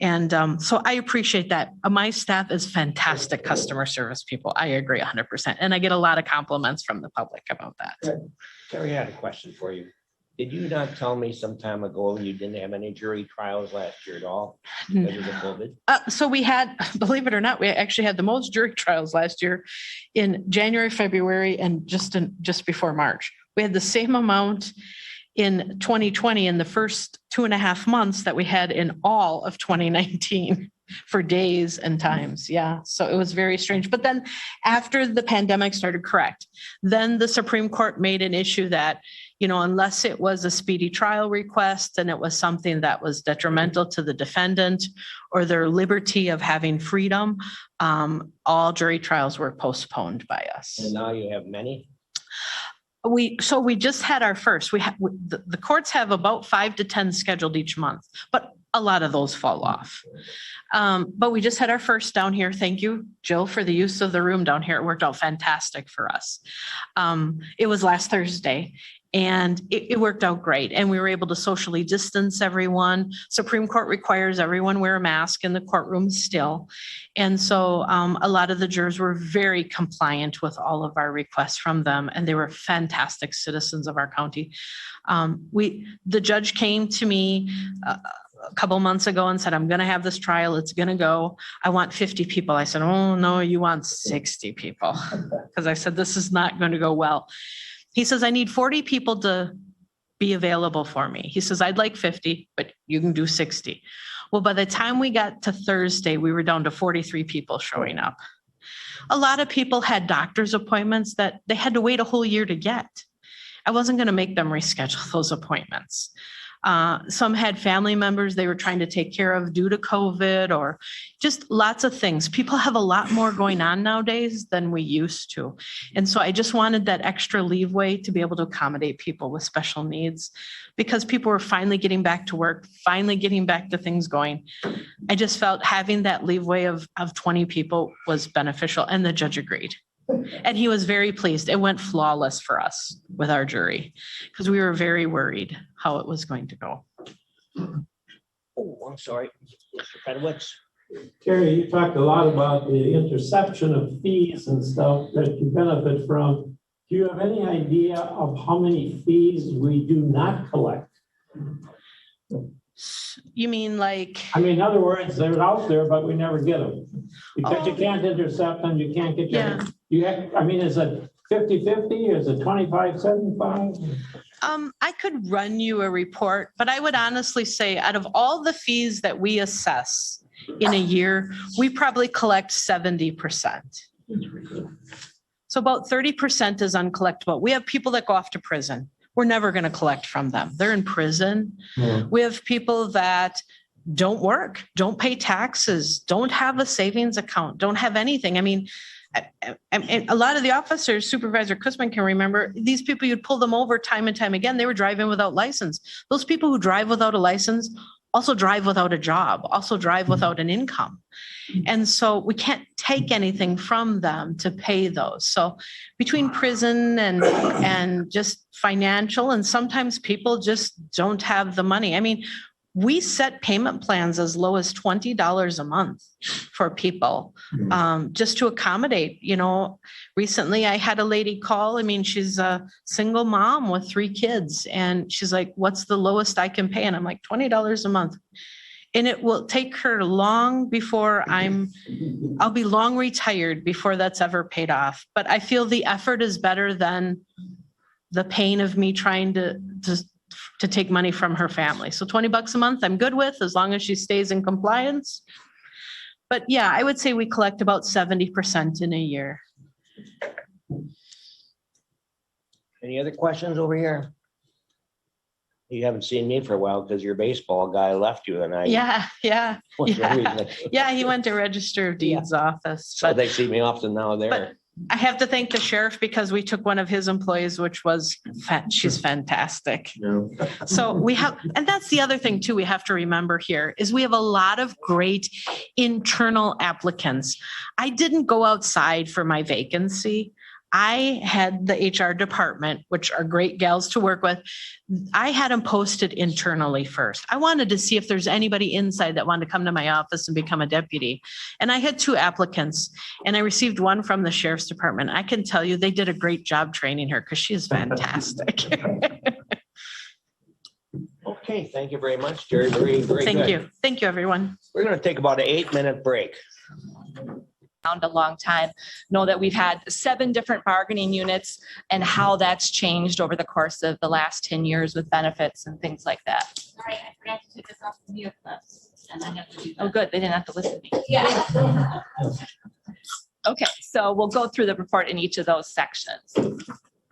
And so I appreciate that. My staff is fantastic customer service people. I agree 100%. And I get a lot of compliments from the public about that. Terry, I had a question for you. Did you not tell me some time ago you didn't have any jury trials last year at all because of the COVID? So we had, believe it or not, we actually had the most jury trials last year in January, February, and just before March. We had the same amount in 2020 in the first 2.5 months that we had in all of 2019. for days and times. Yeah. So it was very strange. But then after the pandemic started, correct, then the Supreme Court made an issue that, you know, unless it was a speedy trial request and it was something that was detrimental to the defendant or their liberty of having freedom, all jury trials were postponed by us. And now you have many? We just had our first. The courts have about 5 to 10 scheduled each month, but a lot of those fall off. But we just had our first down here. Thank you, Jill, for the use of the room down here. It worked out fantastic for us. It was last Thursday. And it worked out great. And we were able to socially distance everyone. Supreme Court requires everyone wear a mask in the courtroom still. And so a lot of the jurors were very compliant with all of our requests from them. And they were fantastic citizens of our county. The judge came to me a couple months ago and said, I'm going to have this trial. It's going to go. I want 50 people. I said, oh, no, you want 60 people. Because I said, this is not going to go well. He says, I need 40 people to be available for me. He says, I'd like 50, but you can do 60. Well, by the time we got to Thursday, we were down to 43 people showing up. A lot of people had doctor's appointments that they had to wait a whole year to get. I wasn't going to make them reschedule those appointments. Some had family members they were trying to take care of due to COVID or just lots of things. People have a lot more going on nowadays than we used to. And so I just wanted that extra leeway to be able to accommodate people with special needs because people were finally getting back to work, finally getting back to things going. I just felt having that leeway of 20 people was beneficial, and the judge agreed. And he was very pleased. It went flawless for us with our jury because we were very worried how it was going to go. Oh, I'm sorry. Mr. Fedowitz. Terry, you talked a lot about the interception of fees and stuff that you benefit from. Do you have any idea of how many fees we do not collect? You mean like? I mean, in other words, they're out there, but we never get them. Because you can't intercept them, you can't get them. I mean, is it 50-50? Is it 25-75? I could run you a report, but I would honestly say out of all the fees that we assess in a year, we probably collect 70%. So about 30% is uncollectible. We have people that go off to prison. We're never going to collect from them. They're in prison. We have people that don't work, don't pay taxes, don't have a savings account, don't have anything. I mean, a lot of the officers, Supervisor Kussman can remember, these people, you'd pull them over time and time again. They were driving without license. Those people who drive without a license also drive without a job, also drive without an income. And so we can't take anything from them to pay those. So between prison and just financial, and sometimes people just don't have the money. I mean, we set payment plans as low as $20 a month for people, just to accommodate. You know, recently I had a lady call. I mean, she's a single mom with 3 kids, and she's like, what's the lowest I can pay? And I'm like, $20 a month. And it will take her long before I'll be long retired before that's ever paid off. But I feel the effort is better than the pain of me trying to take money from her family. So $20 a month, I'm good with, as long as she stays in compliance. But yeah, I would say we collect about 70% in a year. Any other questions over here? You haven't seen me for a while because your baseball guy left you and I. Yeah. Yeah, he went to Register of Deeds office. So they see me often now there. But I have to thank the sheriff because we took one of his employees, which was, she's fantastic. So we have, and that's the other thing too, we have to remember here is we have a lot of great internal applicants. I didn't go outside for my vacancy. I had the HR department, which are great gals to work with. I had them posted internally first. I wanted to see if there's anybody inside that wanted to come to my office and become a deputy. And I had 2 applicants, and I received one from the sheriff's department. I can tell you they did a great job training her because she is fantastic. Okay, thank you very much, Jerry. Very Thank good. you. Thank you, everyone. We're going to take about an 8-minute break. A long time, know that we've had 7 different bargaining units and how that's changed over the course of the last 10 years with benefits and things like that. All right, I forgot to take this off the mute list. Oh, good. They didn't have to listen to me. Yeah. Okay, so we'll go through the report in each of those sections.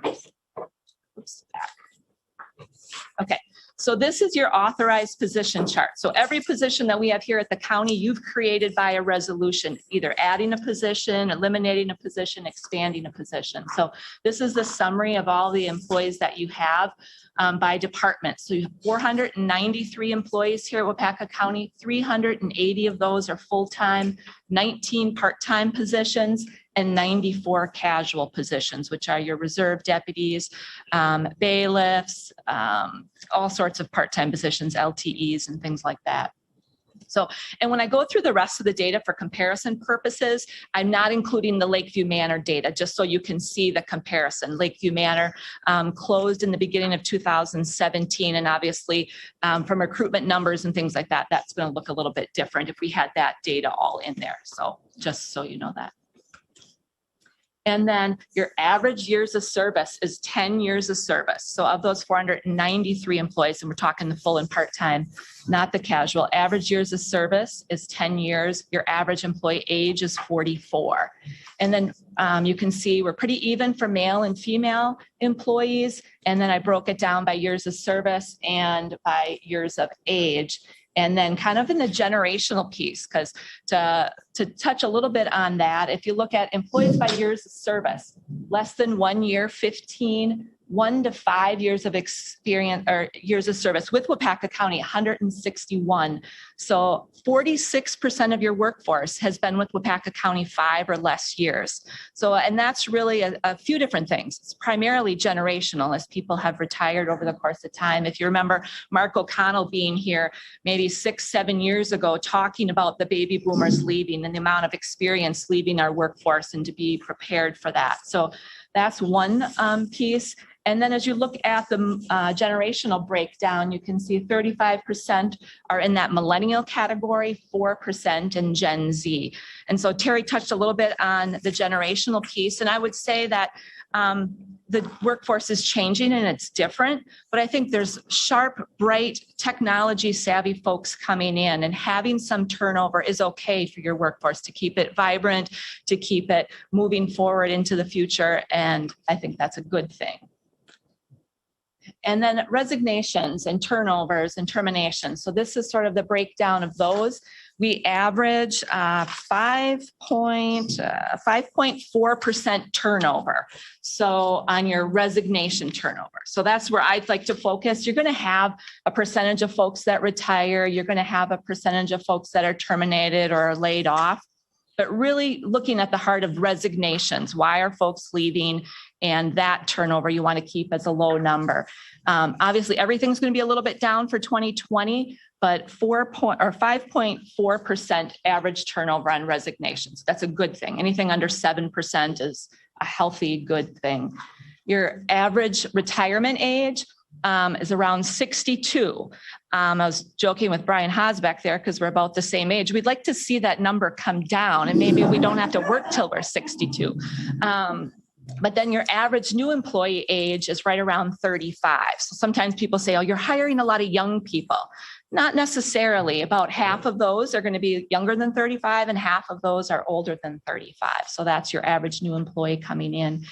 Oops, back. Okay, so this is your authorized position chart. So every position that we have here at the county, you've created by a resolution, either adding a position, eliminating a position, expanding a position. So this is the summary of all the employees that you have by department. So you have 493 employees here at Waupaca County. 380 of those are full-time, 19 part-time positions, and 94 casual positions, which are your reserve deputies, bailiffs, all sorts of part-time positions, LTEs and things like that. So, and when I go through the rest of the data for comparison purposes, I'm not including the Lakeview Manor data, just so you can see the comparison. Lakeview Manor closed in the beginning of 2017, and obviously from recruitment numbers and things like that, that's going to look a little bit different if we had that data all in there. So just so you know that. And then your average years of service is 10 years of service. So of those 493 employees, and we're talking the full and part-time, not the casual, average years of service is 10 years. Your average employee age is 44. And then you can see we're pretty even for male and female employees. And then I broke it down by years of service and by years of age. And then kind of in the generational piece, because to touch a little bit on that, if you look at employees by years of service, less than 1 year, 15, 1 to 5 years of experience or years of service with Waupaca County, 161. So 46% of your workforce has been with Waupaca County 5 or less years. So, and that's really a few different things. It's primarily generational as people have retired over the course of time. If you remember Mark O'Connell being here maybe 6, 7 years ago, talking about the baby boomers leaving and the amount of experience leaving our workforce and to be prepared for that. So that's one piece. And then as you look at the generational breakdown, you can see 35% are in that millennial category, 4% in Gen Z. And so Terry touched a little bit on the generational piece. And I would say that the workforce is changing and it's different, but I think there's sharp, bright, technology savvy folks coming in, and having some turnover is okay for your workforce to keep it vibrant, to keep it moving forward into the future. And I think that's a good thing. And then resignations and turnovers and terminations. So this is sort of the breakdown of those. We average 5.4% turnover. So on your resignation turnover. So that's where I'd like to focus. You're going to have a percentage of folks that retire. You're going to have a percentage of folks that are terminated or are laid off. But really looking at the heart of resignations. Why are folks leaving? And that turnover you want to keep as a low number. Obviously, everything's going to be a little bit down for 2020, but 5.4% average turnover on resignations. That's a good thing. Anything under 7% is a healthy, good thing. Your average retirement age is around 62. I was joking with Brian Hosbeck there because we're about the same age. We'd like to see that number come down, and maybe we don't have to work till we're 62. But then your average new employee age is right around 35. So sometimes people say, oh, you're hiring a lot of young people. Not necessarily. About half of those are going to be younger than 35 and half of those are older than 35. So that's your average new employee coming in.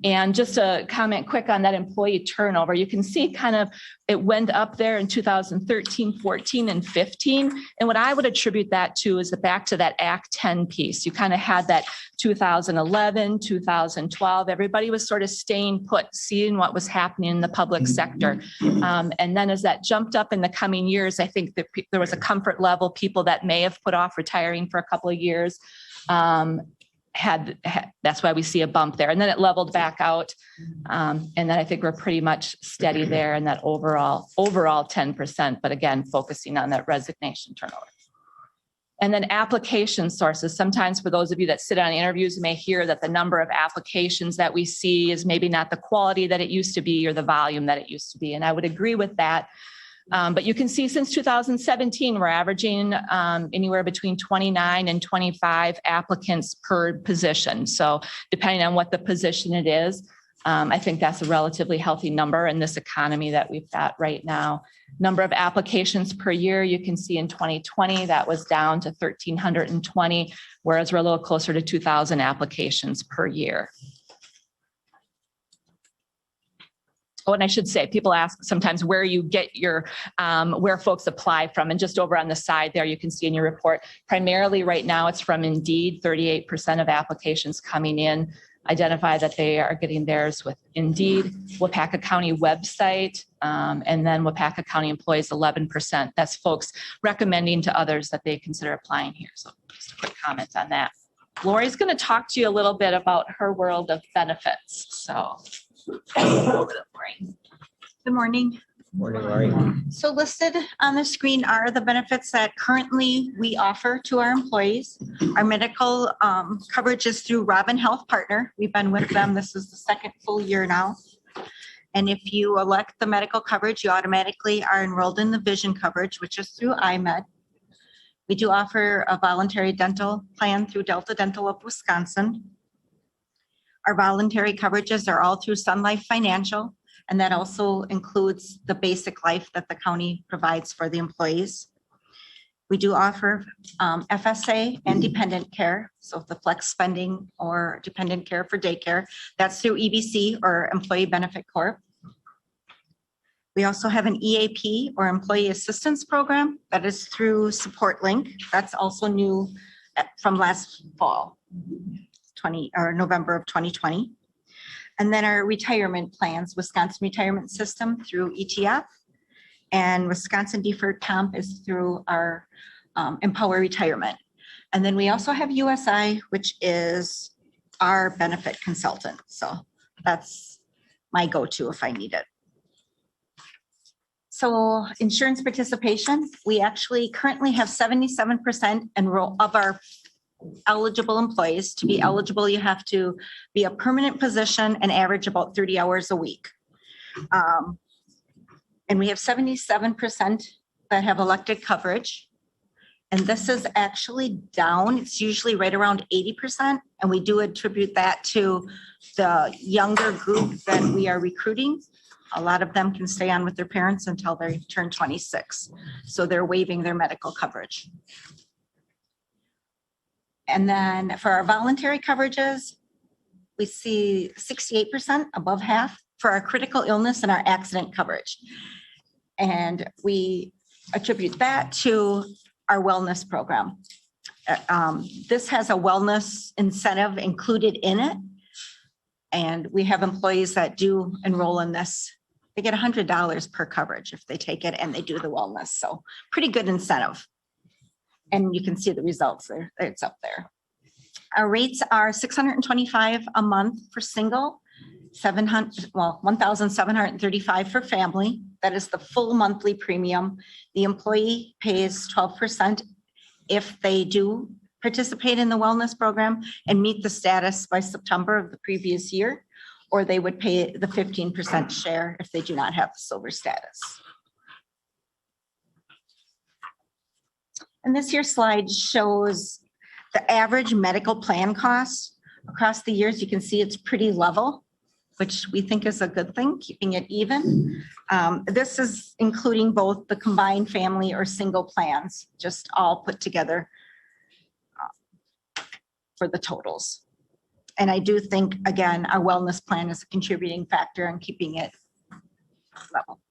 And just to comment quick on that employee turnover, you can see kind of it went up there in 2013, 14, and 15. And what I would attribute that to is back to that Act 10 piece. You kind of had that 2011, 2012, everybody was sort of staying put, seeing what was happening in the public sector. And then as that jumped up in the coming years, I think that there was a comfort level, people that may have put off retiring for a couple of years, that's why we see a bump there. And then it leveled back out. And then I think we're pretty much steady there in that overall 10%, but again, focusing on that resignation turnover. And then application sources. Sometimes for those of you that sit on interviews, you may hear that the number of applications that we see is maybe not the quality that it used to be or the volume that it used to be. And I would agree with that. But you can see since 2017, we're averaging anywhere between 29 and 25 applicants per position. So depending on what the position it is, I think that's a relatively healthy number in this economy that we've got right now. Number of applications per year, you can see in 2020, that was down to 1,320, whereas we're a little closer to 2,000 applications per year. Oh, and I should say, people ask sometimes where you get your, where folks apply from. And just over on the side there, you can see in your report, primarily right now it's from Indeed. 38% of applications coming in identify that they are getting theirs with Indeed. Waupaca County website, and then Waupaca County employees, 11%. That's folks recommending to others that they consider applying here. So just a quick comment on that. Lori's going to talk to you a little bit about her world of benefits. So. Good morning. Morning, Laurie. So listed on the screen are the benefits that currently we offer to our employees. Our medical coverage is through Robin Health Partner. We've been with them. This is the second full year now. And if you elect the medical coverage, you automatically are enrolled in the vision coverage, which is through IMED. We do offer a voluntary dental plan through Delta Dental of Wisconsin. Our voluntary coverages are all through Sun Life Financial, and that also includes the basic life that the county provides for the employees. We do offer FSA and dependent care, so the flex spending or dependent care for daycare, that's through EBC or Employee Benefit Corp. We also have an EAP or Employee Assistance Program that is through Support Link. That's also new from last fall. November of 2020. And then our retirement plans, Wisconsin Retirement System through ETF, and Wisconsin Deferred Comp is through our Empower Retirement. And then we also have USI, which is our benefit consultant. So that's my go-to if I need it. So insurance participation, we actually currently have 77% of our eligible employees. To be eligible, you have to be a permanent position and average about 30 hours a week. And we have 77% that have elected coverage. And this is actually down. It's usually right around 80%. And we do attribute that to the younger group that we are recruiting. A lot of them can stay on with their parents until they turn 26. So they're waiving their medical coverage. And then for our voluntary coverages, we see 68%, above half, for our critical illness and our accident coverage. And we attribute that to our wellness program. This has a wellness incentive included in it. And we have employees that do enroll in this. They get $100 per coverage if they take it and they do the wellness. So pretty good incentive. And you can see the results there. It's up there. Our rates are $625 a month for single, $1,735 for family. That is the full monthly premium. The employee pays 12% if they do participate in the wellness program and meet the status by September of the previous year, or they would pay the 15% share if they do not have the silver status. And this here slide shows the average medical plan costs across the years. You can see it's pretty level, which we think is a good thing, keeping it even. This is including both the combined family or single plans, just all put together for the totals. And I do think, again, our wellness plan is a contributing factor in keeping it level.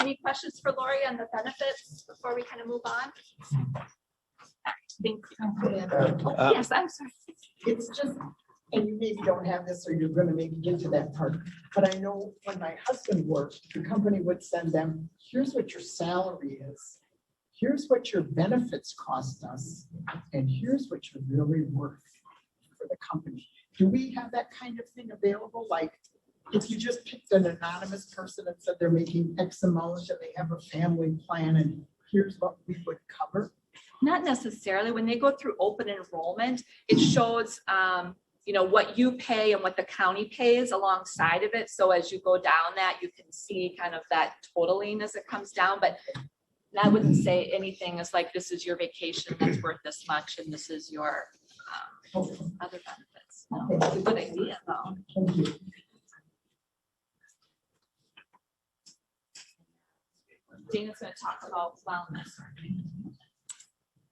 Any questions for Lori on the benefits before we kind of move on? Thank you. Yes, I'm sorry. It's just, and you maybe don't have this, or you're going to maybe get to that part, but I know when my husband worked, the company would send them, here's what your salary is, here's what your benefits cost us, and here's what you're really worth for the company. Do we have that kind of thing available? Like, if you just picked an anonymous person and said they're making X amount and they have a family plan and here's what we would cover? Not necessarily. When they go through open enrollment, it shows what you pay and what the county pays alongside of it. So as you go down that, you can see kind of that totaling as it comes down. But I wouldn't say anything is like, this is your vacation that's worth this much and this is your other benefits. It's a good idea, though. Thank you. Dana's gonna talk about wellness.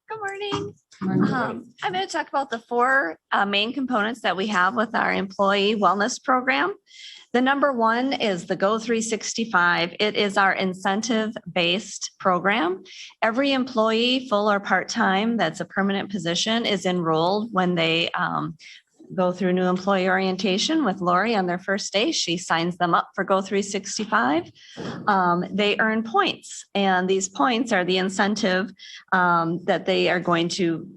Good morning. I'm going to talk about the four main components that we have with our employee wellness program. The number one is the Go 365. It is our incentive-based program. Every employee, full or part-time, that's a permanent position, is enrolled when they go through new employee orientation with Lori on their first day. She signs them up for Go 365. They earn points, and these points are the incentive that they are going to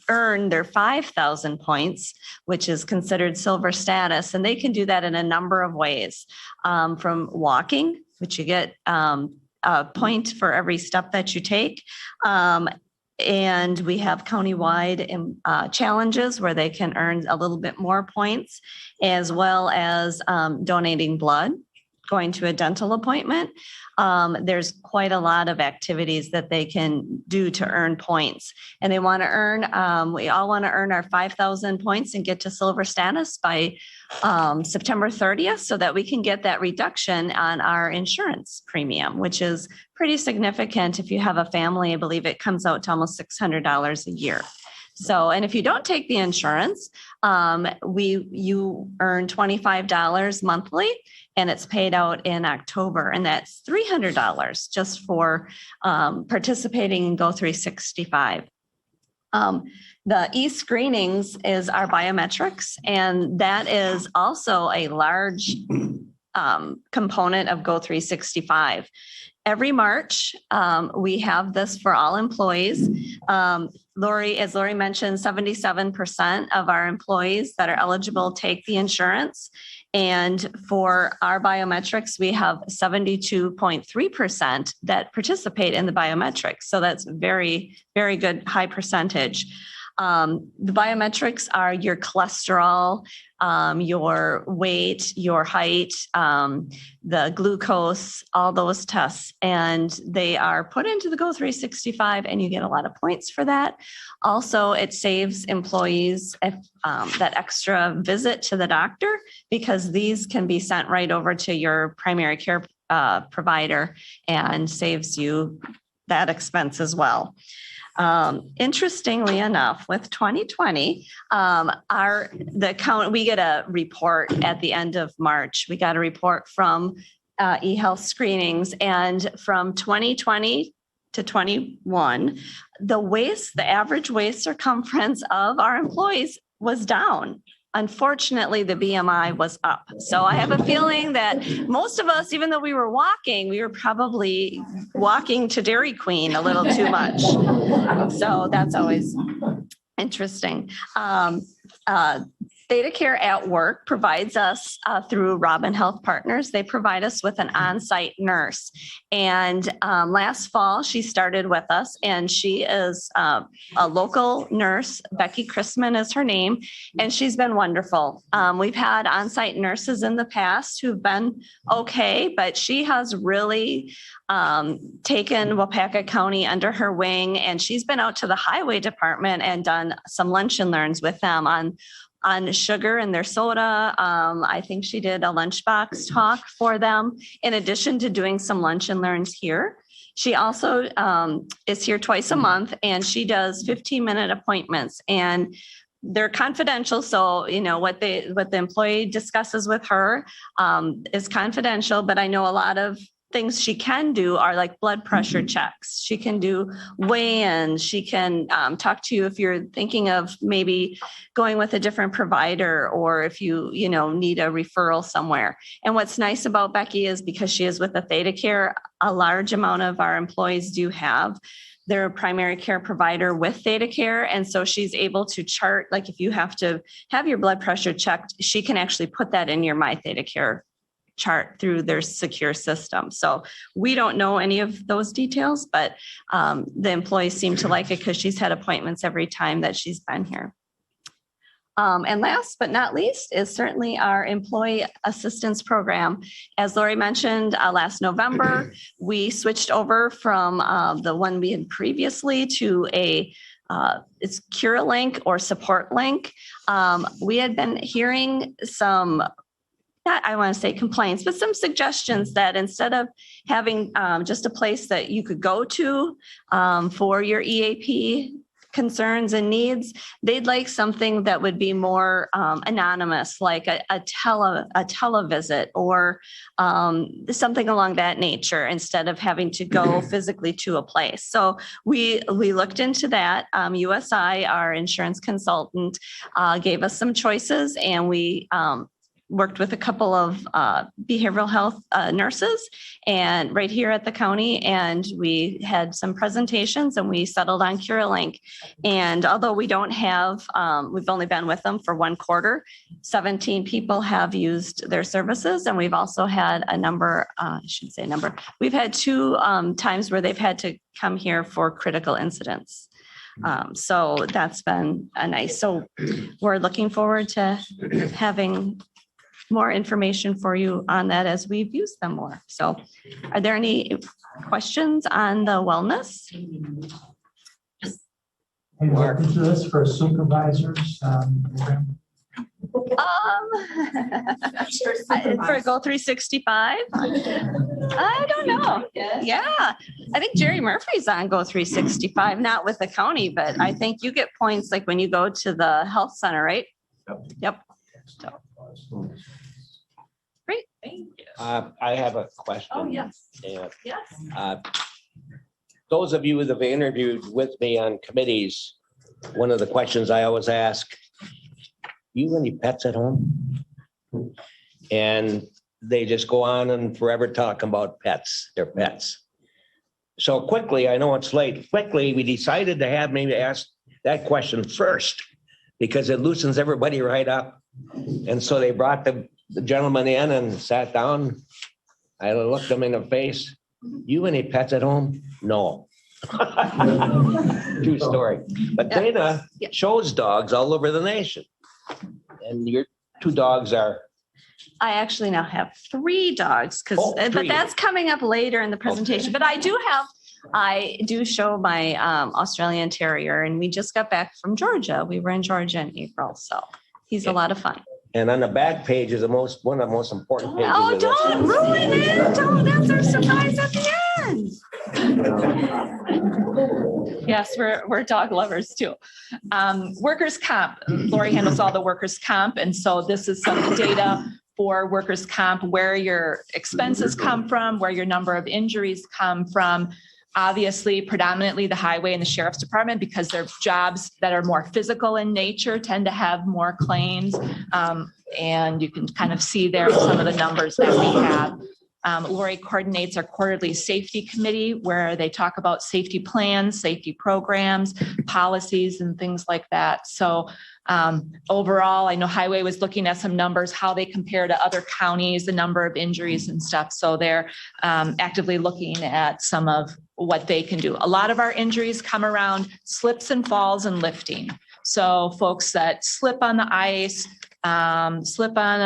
earn their 5,000 points, which is considered silver status. And they can do that in a number of ways, from walking, which you get a point for every step that you take. And we have countywide challenges where they can earn a little bit more points, as well as donating blood, going to a dental appointment. There's quite a lot of activities that they can do to earn points. And they want to earn, we all want to earn our 5,000 points and get to silver status by September 30th, so that we can get that reduction on our insurance premium, which is pretty significant. If you have a family, I believe it comes out to almost $600 a year. So, and if you don't take the insurance, you earn $25 monthly, and it's paid out in October, and that's $300 just for participating in Go 365. The e-screenings is our biometrics, and that is also a large component of Go 365. Every March, we have this for all employees. Lori, as Lori mentioned, 77% of our employees that are eligible take the insurance. And for our biometrics, we have 72.3% that participate in the biometrics. So that's very, very good, high percentage. The biometrics are your cholesterol, your weight, your height, the glucose, all those tests, and they are put into the Go 365, and you get a lot of points for that. Also, it saves employees that extra visit to the doctor, because these can be sent right over to your primary care provider and saves you that expense as well. Interestingly enough, with 2020, we get a report at the end of March. We got a report from eHealth screenings, and from 2020 to 21, the average waist circumference of our employees was down. Unfortunately, the BMI was up. So I have a feeling that most of us, even though we were walking, we were probably walking to Dairy Queen a little too much. So that's always interesting. Theta Care at Work provides us through Robin Health Partners. They provide us with an on-site nurse. And last fall, she started with us, and she is a local nurse. Becky Chrisman is her name, and she's been wonderful. We've had on-site nurses in the past who've been okay, but she has really taken Waupaca County under her wing, and she's been out to the highway department and done some lunch and learns with them on sugar in their soda. I think she did a lunchbox talk for them, in addition to doing some lunch and learns here. She also is here twice a month, and she does 15-minute appointments, and they're confidential. So, what the employee discusses with her is confidential, but I know a lot of things she can do are like blood pressure checks. She can do weigh-ins. She can talk to you if you're thinking of maybe going with a different provider, or if you need a referral somewhere. And what's nice about Becky is, because she is with the Theta Care, a large amount of our employees do have their primary care provider with Theta Care. And so she's able to chart, like if you have to have your blood pressure checked, she can actually put that in your My Theta Care chart through their secure system. So we don't know any of those details, but the employees seem to like it because she's had appointments every time that she's been here. And last but not least is certainly our employee assistance program. As Lori mentioned, last November, we switched over from the one we had previously to a it's CureLink or SupportLink. We had been hearing some, not I want to say complaints, but some suggestions that instead of having just a place that you could go to for your EAP concerns and needs, they'd like something that would be more anonymous, like a televisit or something along that nature, instead of having to go physically to a place. So we looked into that. USI, our insurance consultant, gave us some choices, and we worked with a couple of behavioral health nurses and right here at the county, and we had some presentations and we settled on CureLink. And although we don't have, we've only been with them for 1 quarter, 17 people have used their services. And we've also had a number, I shouldn't say number, we've had 2 times where they've had to come here for critical incidents. So that's been a nice, so we're looking forward to having more information for you on that as we've used them more. So are there any questions on the wellness? Hey, welcome to this for supervisors. For Go 365? I don't know. Yeah, I think Jerry Murphy's on Go 365, not with the county, but I think you get points like when you go to the health center, right? Yep. So. Great, thank you. I have a question. Oh, yes. And, Yes. those of you that have interviewed with me on committees, one of the questions I always ask, you any pets at home? And they just go on and forever talking about pets, their pets. So quickly, I know it's late, quickly, we decided to have maybe ask that question first because it loosens everybody right up. And so they brought the gentleman in and sat down. I looked them in the face. You any pets at home? No. True story. But Dana shows dogs all over the nation. And your 2 dogs are? I actually now have 3 dogs, but that's coming up later in the presentation. But I do show my Australian Terrier, and we just got back from Georgia. We were in Georgia in April, so he's a lot of fun. And on the back page is one of the most important pages. Oh, don't ruin it. Don't, that's our surprise at the end. Yes, we're dog lovers too. Workers' comp, Lori handles all the workers' comp. And so this is some data for workers' comp, where your expenses come from, where your number of injuries come from. Obviously, predominantly the highway and the sheriff's department, because they're jobs that are more physical in nature, tend to have more claims. And you can kind of see there some of the numbers that we have. Lori coordinates our quarterly safety committee, where they talk about safety plans, safety programs, policies, and things like that. So overall, I know Highway was looking at some numbers, how they compare to other counties, the number of injuries and stuff. So they're actively looking at some of what they can do. A lot of our injuries come around slips and falls and lifting. So folks that slip on the ice, slip on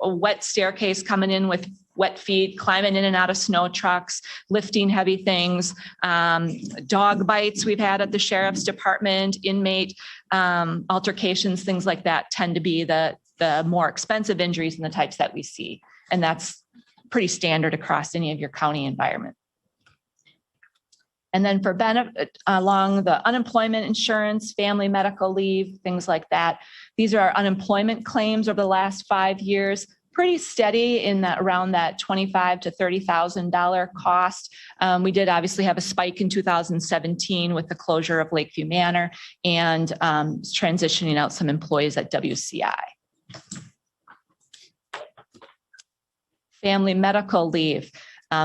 a wet staircase coming in with wet feet, climbing in and out of snow trucks, lifting heavy things, dog bites we've had at the sheriff's department, inmate altercations, things like that tend to be the more expensive injuries and the types that we see. And that's pretty standard across any of your county environment. And then for benefit along the unemployment insurance, family medical leave, things like that. These are our unemployment claims over the last 5 years. Pretty steady in that around that $25,000 to $30,000 cost. We did obviously have a spike in 2017 with the closure of Lakeview Manor and transitioning out some employees at WCI. Family medical leave.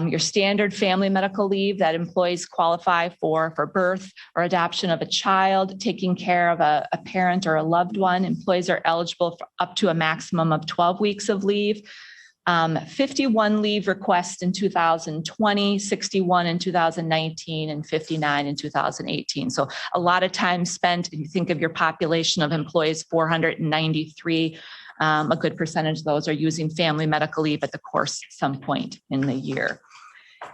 Your standard family medical leave that employees qualify for birth or adoption of a child, taking care of a parent or a loved one. Employees are eligible for up to a maximum of 12 weeks of leave. 51 leave requests in 2020, 61 in 2019, and 59 in 2018. So a lot of time spent. If you think of your population of employees, 493. A good percentage of those are using family medical leave at the course at some point in the year.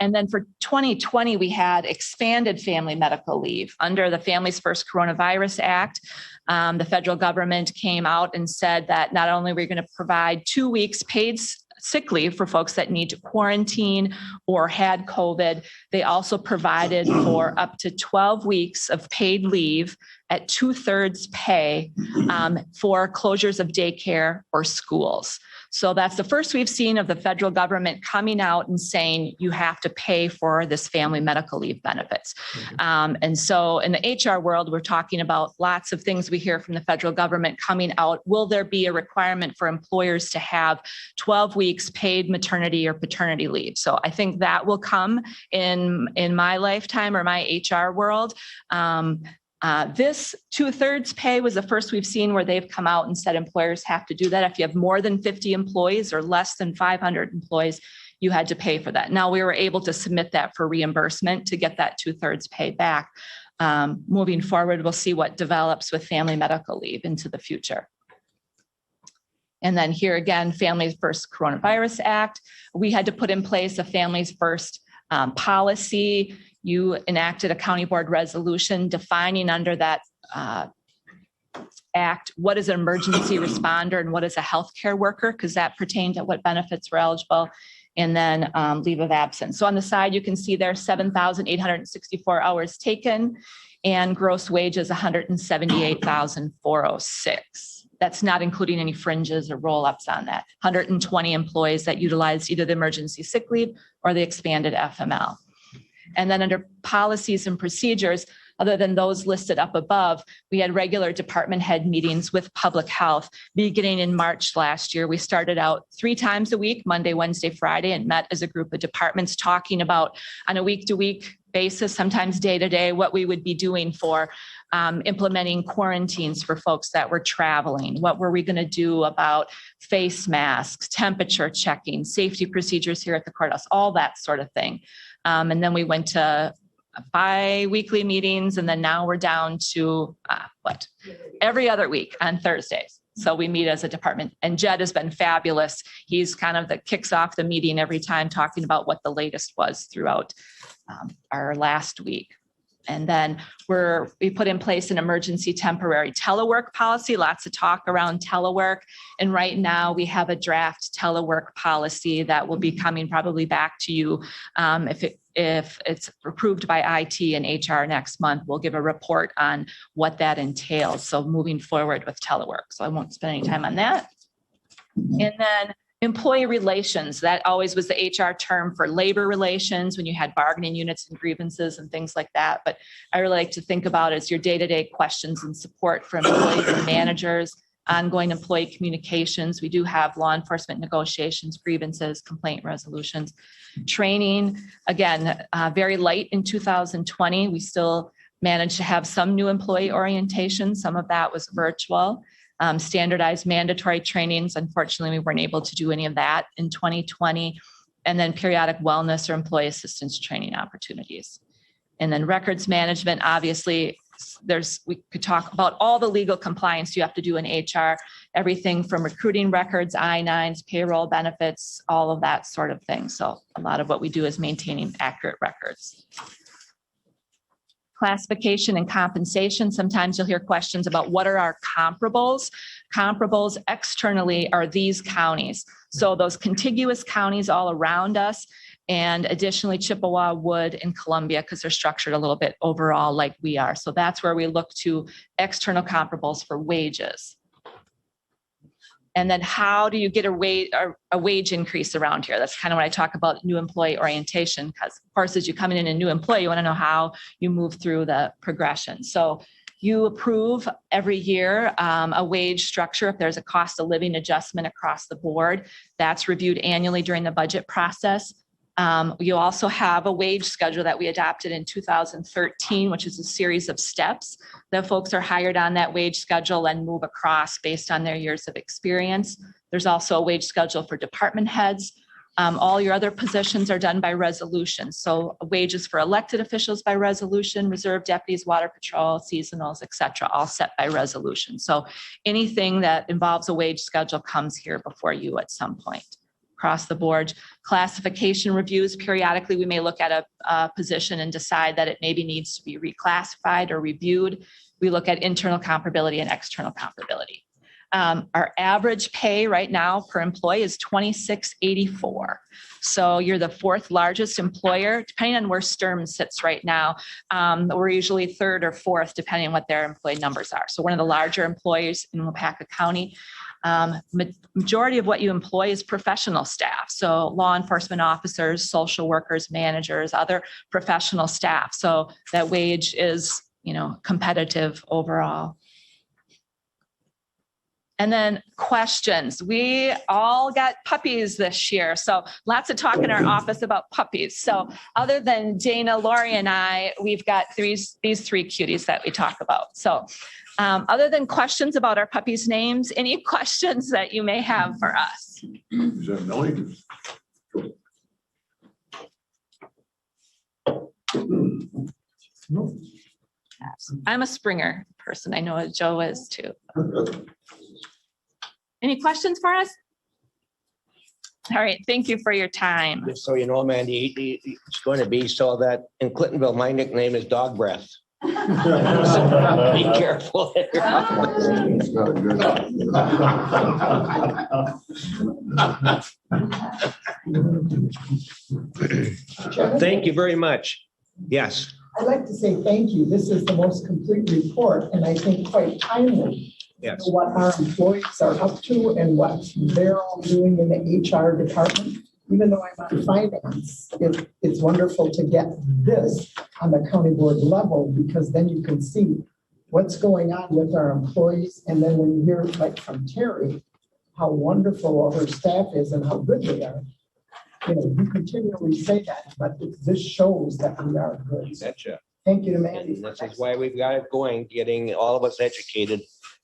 And then for 2020, we had expanded family medical leave under the Families First Coronavirus Act. The federal government came out and said that not only we're going to provide 2 weeks paid sick leave for folks that need to quarantine or had COVID, they also provided for up to 12 weeks of paid leave at 2/3 pay for closures of daycare or schools. So that's the first we've seen of the federal government coming out and saying you have to pay for this family medical leave benefits. And so in the HR world, we're talking about lots of things we hear from the federal government coming out. Will there be a requirement for employers to have 12 weeks paid maternity or paternity leave? So I think that will come in my lifetime or my HR world. This 2/3 pay was the first we've seen where they've come out and said employers have to do that. If you have more than 50 employees or less than 500 employees, you had to pay for that. Now we were able to submit that for reimbursement to get that 2/3 pay back. Moving forward, we'll see what develops with family medical leave into the future. And then here again, Families First Coronavirus Act, we had to put in place a Families First policy. You enacted a county board resolution defining under that act what is an emergency responder and what is a healthcare worker, because that pertained to what benefits were eligible, and then leave of absence. So on the side, you can see there 7,864 hours taken and gross wages 178,406. That's not including any fringes or roll-ups on that. 120 employees that utilized either the emergency sick leave or the expanded FML. And then under policies and procedures, other than those listed up above, we had regular department head meetings with public health beginning in March last year. We started out 3 times a week, Monday, Wednesday, Friday, and met as a group of departments talking about on a week-to-week basis, sometimes day-to-day, what we would be doing for implementing quarantines for folks that were traveling. What were we going to do about face masks, temperature checking, safety procedures here at the courthouse, all that sort of thing. And then we went to bi-weekly meetings, and then now we're down to every other week on Thursdays. So we meet as a department, and Jed has been fabulous. He's kind of the kicks off the meeting every time, talking about what the latest was throughout our last week. And then we put in place an emergency temporary telework policy, lots of talk around telework. And right now we have a draft telework policy that will be coming probably back to you. If it's approved by IT and HR next month, we'll give a report on what that entails. So moving forward with telework. So I won't spend any time on that. And then employee relations, that always was the HR term for labor relations when you had bargaining units and grievances and things like that. But I really like to think about it as your day-to-day questions and support for employees and managers, ongoing employee communications. We do have law enforcement negotiations, grievances, complaint resolutions, training. Again, very light in 2020. We still managed to have some new employee orientation. Some of that was virtual. Standardized mandatory trainings. Unfortunately, we weren't able to do any of that in 2020. And then periodic wellness or employee assistance training opportunities. And then records management, obviously, we could talk about all the legal compliance you have to do in HR, everything from recruiting records, I-9s, payroll benefits, all of that sort of thing. So a lot of what we do is maintaining accurate records. Classification and compensation. Sometimes you'll hear questions about what are our comparables. Comparables externally are these counties. So those contiguous counties all around us, and additionally Chippewa, Wood, and Columbia, because they're structured a little bit overall like we are. So that's where we look to external comparables for wages. And then how do you get a wage increase around here? That's kind of when I talk about new employee orientation, because of course, as you come in a new employee, you want to know how you move through the progression. So you approve every year a wage structure. If there's a cost of living adjustment across the board, that's reviewed annually during the budget process. You also have a wage schedule that we adopted in 2013, which is a series of steps that folks are hired on that wage schedule and move across based on their years of experience. There's also a wage schedule for department heads. All your other positions are done by resolution. So wages for elected officials by resolution, reserve deputies, water patrol, seasonals, et cetera, all set by resolution. So anything that involves a wage schedule comes here before you at some point. across the board. Classification reviews, periodically, we may look at a position and decide that it maybe needs to be reclassified or reviewed. We look at internal comparability and external comparability. Our average pay right now per employee is $26.84. So you're the fourth largest employer, depending on where Sturm sits right now. We're usually third or fourth, depending on what their employee numbers are. So one of the larger employers in Waupaca County. Majority of what you employ is professional staff. So law enforcement officers, social workers, managers, other professional staff. So that wage is, competitive overall. And then questions. We all got puppies this year. So lots of talk in our office about puppies. So other than Dana, Lori, and I, we've got these three cuties that we talk about. So other than questions about our puppies' names, any questions that you may have for us? Is that Melly? No. I'm a Springer person. I know Joe is too. Any questions for us? All right, thank you for your time. Just so you know, Mandy, it's going to be so that in Clintonville, my nickname is Dog Breath. Be careful. Thank you very much. Yes. I'd like to say thank you. This is the most complete report, and I think quite timely. Yes. What our employees are up to and what they're all doing in the HR department. Even though I'm on finance, it's wonderful to get this on the county board level, because then you can see what's going on with our employees. And then when you hear like from Terry, how wonderful all her staff is and how good they are. You continually say that, but this shows that we are good. Betcha. Thank you to Mandy. And this is why we've got it going, getting all of us educated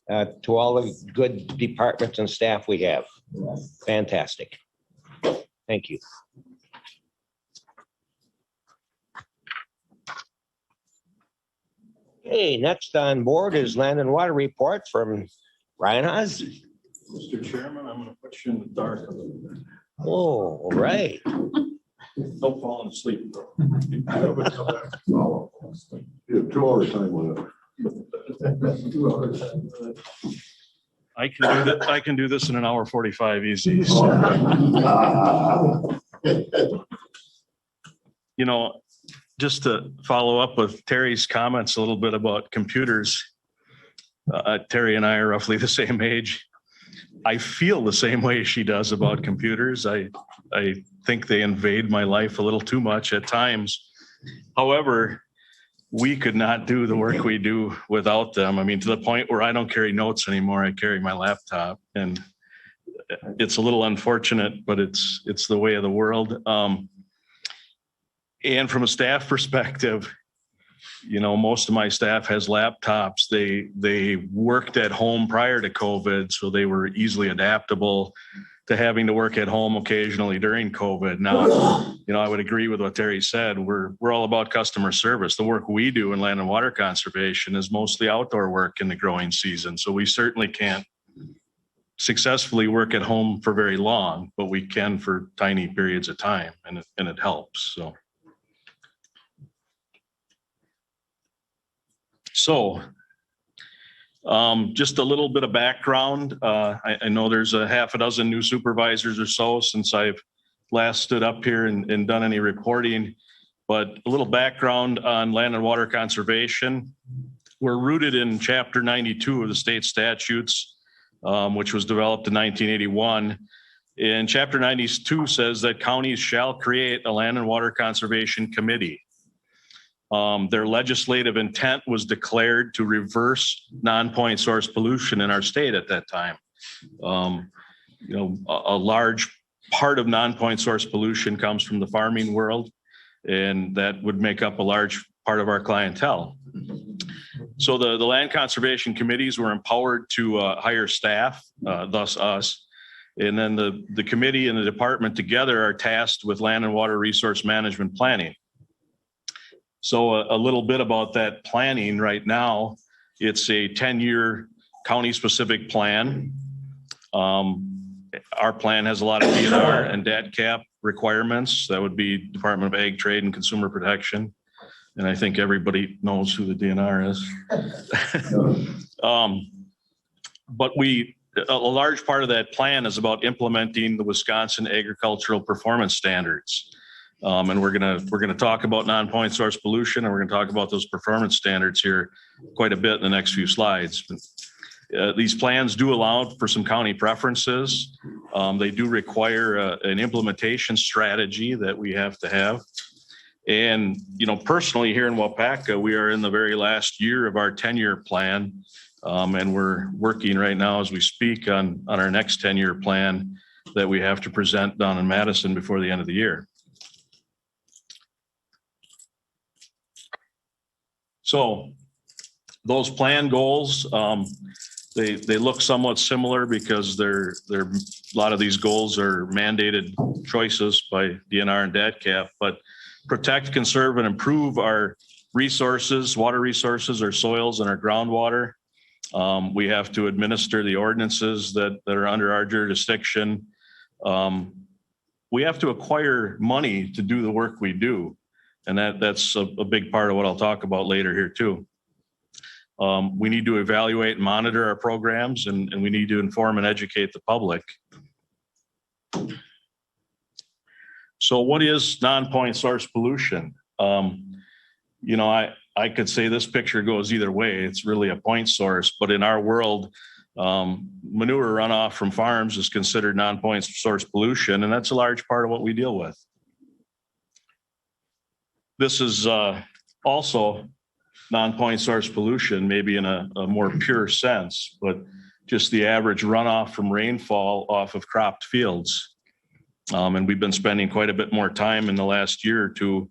to all the good departments and staff we have. Yes. Fantastic. Thank you. Okay, next on board is land and water report from Ryan Haas. Mr. Chairman, I'm going to put you in the dark a little bit. Oh, all right. No falling asleep. You have 2 hours time on it. 2 hours. I can do this in an hour 45 easy. So. Just to follow up with Terry's comments a little bit about computers. Terry and I are roughly the same age. I feel the same way she does about computers. I think they invade my life a little too much at times. However, we could not do the work we do without them. I mean, to the point where I don't carry notes anymore. I carry my laptop, and it's a little unfortunate, but it's the way of the world. And from a staff perspective, most of my staff has laptops. They worked at home prior to COVID, so they were easily adaptable to having to work at home occasionally during COVID. Now, I would agree with what Terry said. We're all about customer service. The work we do in land and water conservation is mostly outdoor work in the growing season. So we certainly can't successfully work at home for very long, but we can for tiny periods of time, and it helps. So just a little bit of background. I know there's a half a dozen new supervisors or so since I've last stood up here and done any reporting, but a little background on land and water conservation. We're rooted in Chapter 92 of the state statutes, which was developed in 1981. And Chapter 92 says that counties shall create a land and water conservation committee. Their legislative intent was declared to reverse non-point source pollution in our state at that time. A large part of non-point source pollution comes from the farming world, and that would make up a large part of our clientele. So the land conservation committees were empowered to hire staff, thus us. And then the committee and the department together are tasked with land and water resource management planning. So a little bit about that planning right now. It's a 10-year county-specific plan. Our plan has a lot of DNR and DAT cap requirements. That would be Department of Ag, Trade and Consumer Protection. And I think everybody knows who the DNR is. But a large part of that plan is about implementing the Wisconsin Agricultural Performance Standards. And we're gonna talk about non-point source pollution, and we're gonna talk about those performance standards here quite a bit in the next few slides. These plans do allow for some county preferences. They do require an implementation strategy that we have to have. And, personally here in Waupaca, we are in the very last year of our 10-year plan. And we're working right now as we speak on our next 10-year plan that we have to present down in Madison before the end of the year. So those plan goals, they look somewhat similar because a lot of these goals are mandated choices by DNR and DATCAP, but protect, conserve, and improve our resources, water resources, our soils, and our groundwater. We have to administer the ordinances that are under our jurisdiction. We have to acquire money to do the work we do. And that's a big part of what I'll talk about later here too. We need to evaluate and monitor our programs, and we need to inform and educate the public. So what is non-point source pollution? I could say this picture goes either way. It's really a point source, but in our world, manure runoff from farms is considered non-point source pollution, and that's a large part of what we deal with. This is also non-point source pollution, maybe in a more pure sense, but just the average runoff from rainfall off of cropped fields. And we've been spending quite a bit more time in the last year or two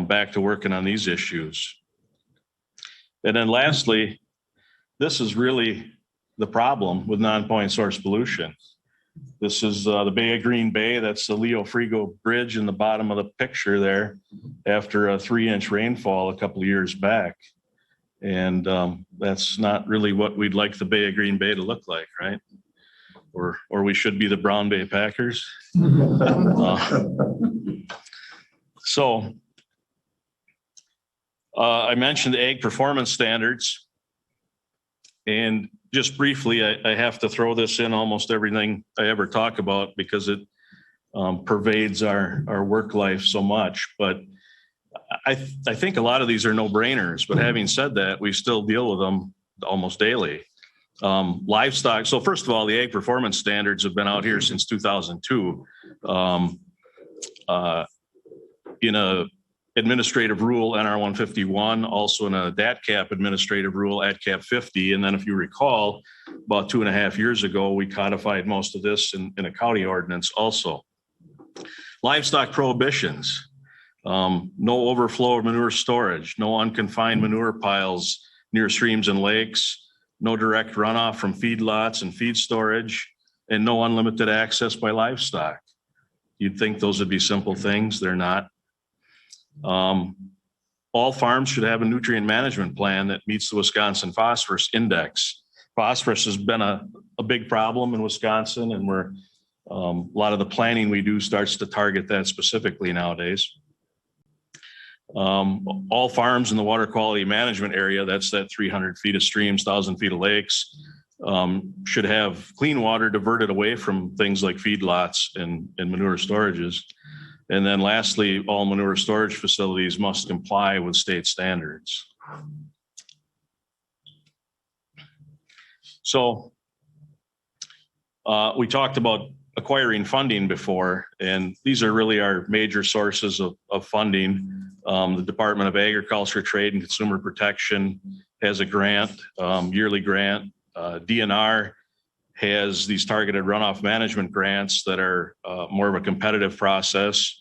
back to working on these issues. And then lastly, this is really the problem with non-point source pollution. This is the Bay of Green Bay. That's the Leo Frigo Bridge in the bottom of the picture there after a 3-inch rainfall a couple of years back. And that's not really what we'd like the Bay of Green Bay to look like, right? Or we should be the Brown Bay Packers. So I mentioned ag performance standards. And just briefly, I have to throw this in almost everything I ever talk about because it pervades our work life so much. But I think a lot of these are no-brainers. But having said that, we still deal with them almost daily. Livestock. So first of all, the ag performance standards have been out here since 2002. In a administrative rule, NR 151, also in a DATCAP administrative rule, ADCAP 50. And then if you recall, about 2.5 years ago, we codified most of this in a county ordinance also. Livestock prohibitions, no overflow of manure storage, no unconfined manure piles near streams and lakes, no direct runoff from feedlots and feed storage, and no unlimited access by livestock. You'd think those would be simple things. They're not. All farms should have a nutrient management plan that meets the Wisconsin Phosphorus Index. Phosphorus has been a big problem in Wisconsin, and a lot of the planning we do starts to target that specifically nowadays. All farms in the water quality management area, that's that 300 feet of streams, 1,000 feet of lakes, should have clean water diverted away from things like feedlots and manure storages. And then lastly, all manure storage facilities must comply with state standards. So we talked about acquiring funding before, and these are really our major sources of funding. The Department of Agriculture, Trade and Consumer Protection has a grant, yearly grant. DNR has these targeted runoff management grants that are more of a competitive process.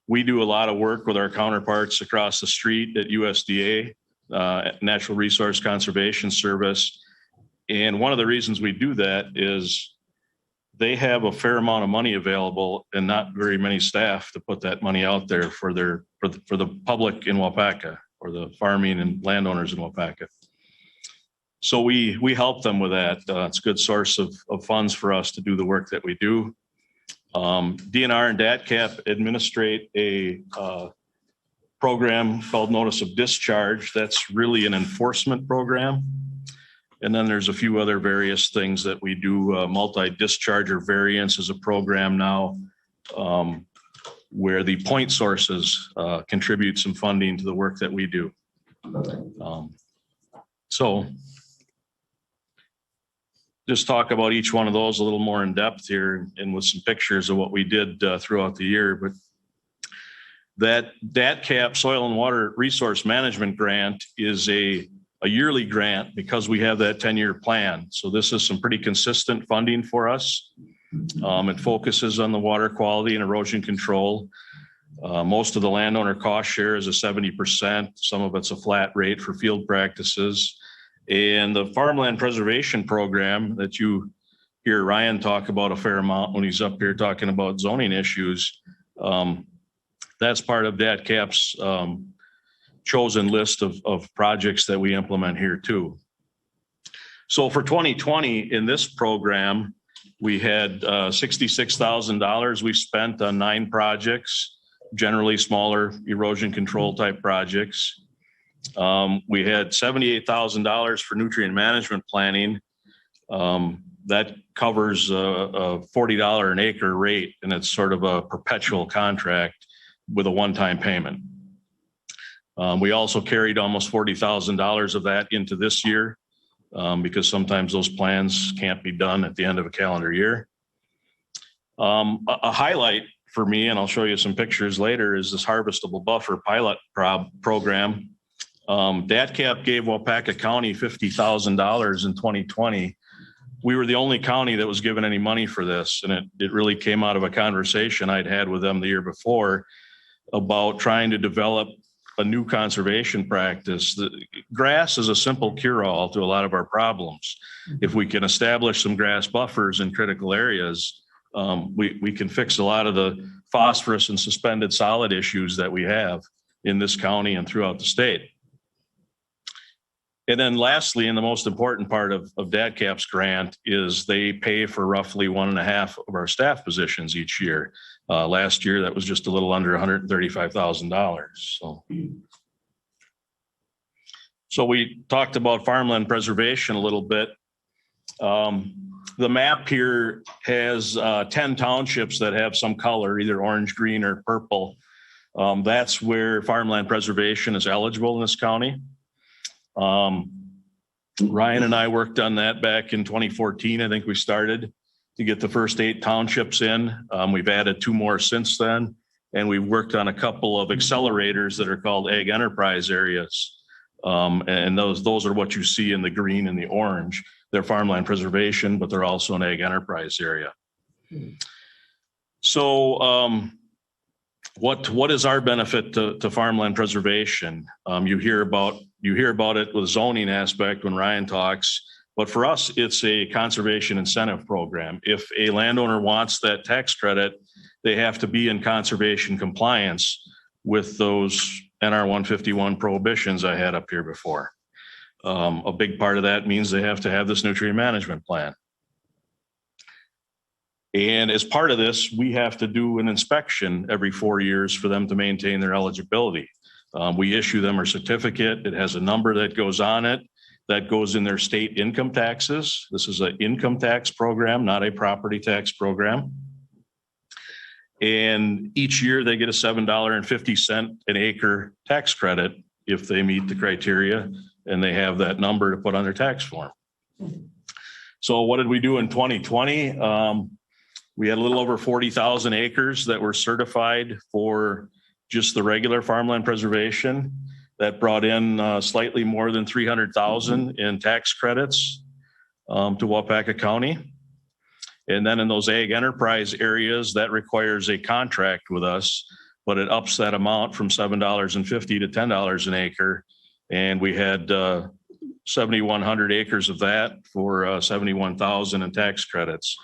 We do a lot of work with our counterparts across the street at USDA, Natural Resource Conservation Service. And one of the reasons we do that is they have a fair amount of money available and not very many staff to put that money out there for the public in Waupaca or the farming and landowners in Waupaca. So we help them with that. It's a good source of funds for us to do the work that we do. DNR and DATCAP administrate a program called Notice of Discharge. That's really an enforcement program. And then there's a few other various things that we do. Multi-discharger variance is a program now where the point sources contribute some funding to the work that we do. So just talk about each one of those a little more in depth here and with some pictures of what we did throughout the year. But that DATCAP Soil and Water Resource Management Grant is a yearly grant because we have that 10-year plan. So this is some pretty consistent funding for us. It focuses on the water quality and erosion control. Most of the landowner cost share is a 70%. Some of it's a flat rate for field practices. And the farmland preservation program that you hear Ryan talk about a fair amount when he's up here talking about zoning issues, that's part of DATCAP's chosen list of projects that we implement here too. So for 2020 in this program, we had $66,000 we spent on 9 projects, generally smaller erosion control type projects. We had $78,000 for nutrient management planning. That covers a $40 an acre rate, and it's sort of a perpetual contract with a one-time payment. We also carried almost $40,000 of that into this year because sometimes those plans can't be done at the end of a calendar year. A highlight for me, and I'll show you some pictures later, is this harvestable buffer pilot program. DATCAP gave Waupaca County $50,000 in 2020. We were the only county that was given any money for this, and it really came out of a conversation I'd had with them the year before about trying to develop a new conservation practice. The grass is a simple cure-all to a lot of our problems. If we can establish some grass buffers in critical areas, we can fix a lot of the phosphorus and suspended solid issues that we have in this county and throughout the state. And then lastly, and the most important part of DATCAP's grant is they pay for roughly 1.5 of our staff positions each year. Last year, that was just a little under $135,000. So we talked about farmland preservation a little bit. The map here has 10 townships that have some color, either orange, green, or purple. That's where farmland preservation is eligible in this county. Ryan and I worked on that back in 2014. I think we started to get the first 8 townships in. We've added 2 more since then, and we've worked on a couple of accelerators that are called ag enterprise areas. And those are what you see in the green and the orange. They're farmland preservation, but they're also an ag enterprise area. So what is our benefit to farmland preservation? You hear about it with zoning aspect when Ryan talks, but for us, it's a conservation incentive program. If a landowner wants that tax credit, they have to be in conservation compliance with those NR 151 prohibitions I had up here before. A big part of that means they have to have this nutrient management plan. And as part of this, we have to do an inspection every 4 years for them to maintain their eligibility. We issue them a certificate. It has a number that goes on it that goes in their state income taxes. This is an income tax program, not a property tax program. And each year they get a $7.50 an acre tax credit if they meet the criteria and they have that number to put on their tax form. So what did we do in 2020? We had a little over 40,000 acres that were certified for just the regular farmland preservation. That brought in slightly more than 300,000 in tax credits to Waupaca County. And then in those ag enterprise areas, that requires a contract with us, but it ups that amount from $7.50 to $10 an acre. And we had 7,100 acres of that for 71,000 in tax credits.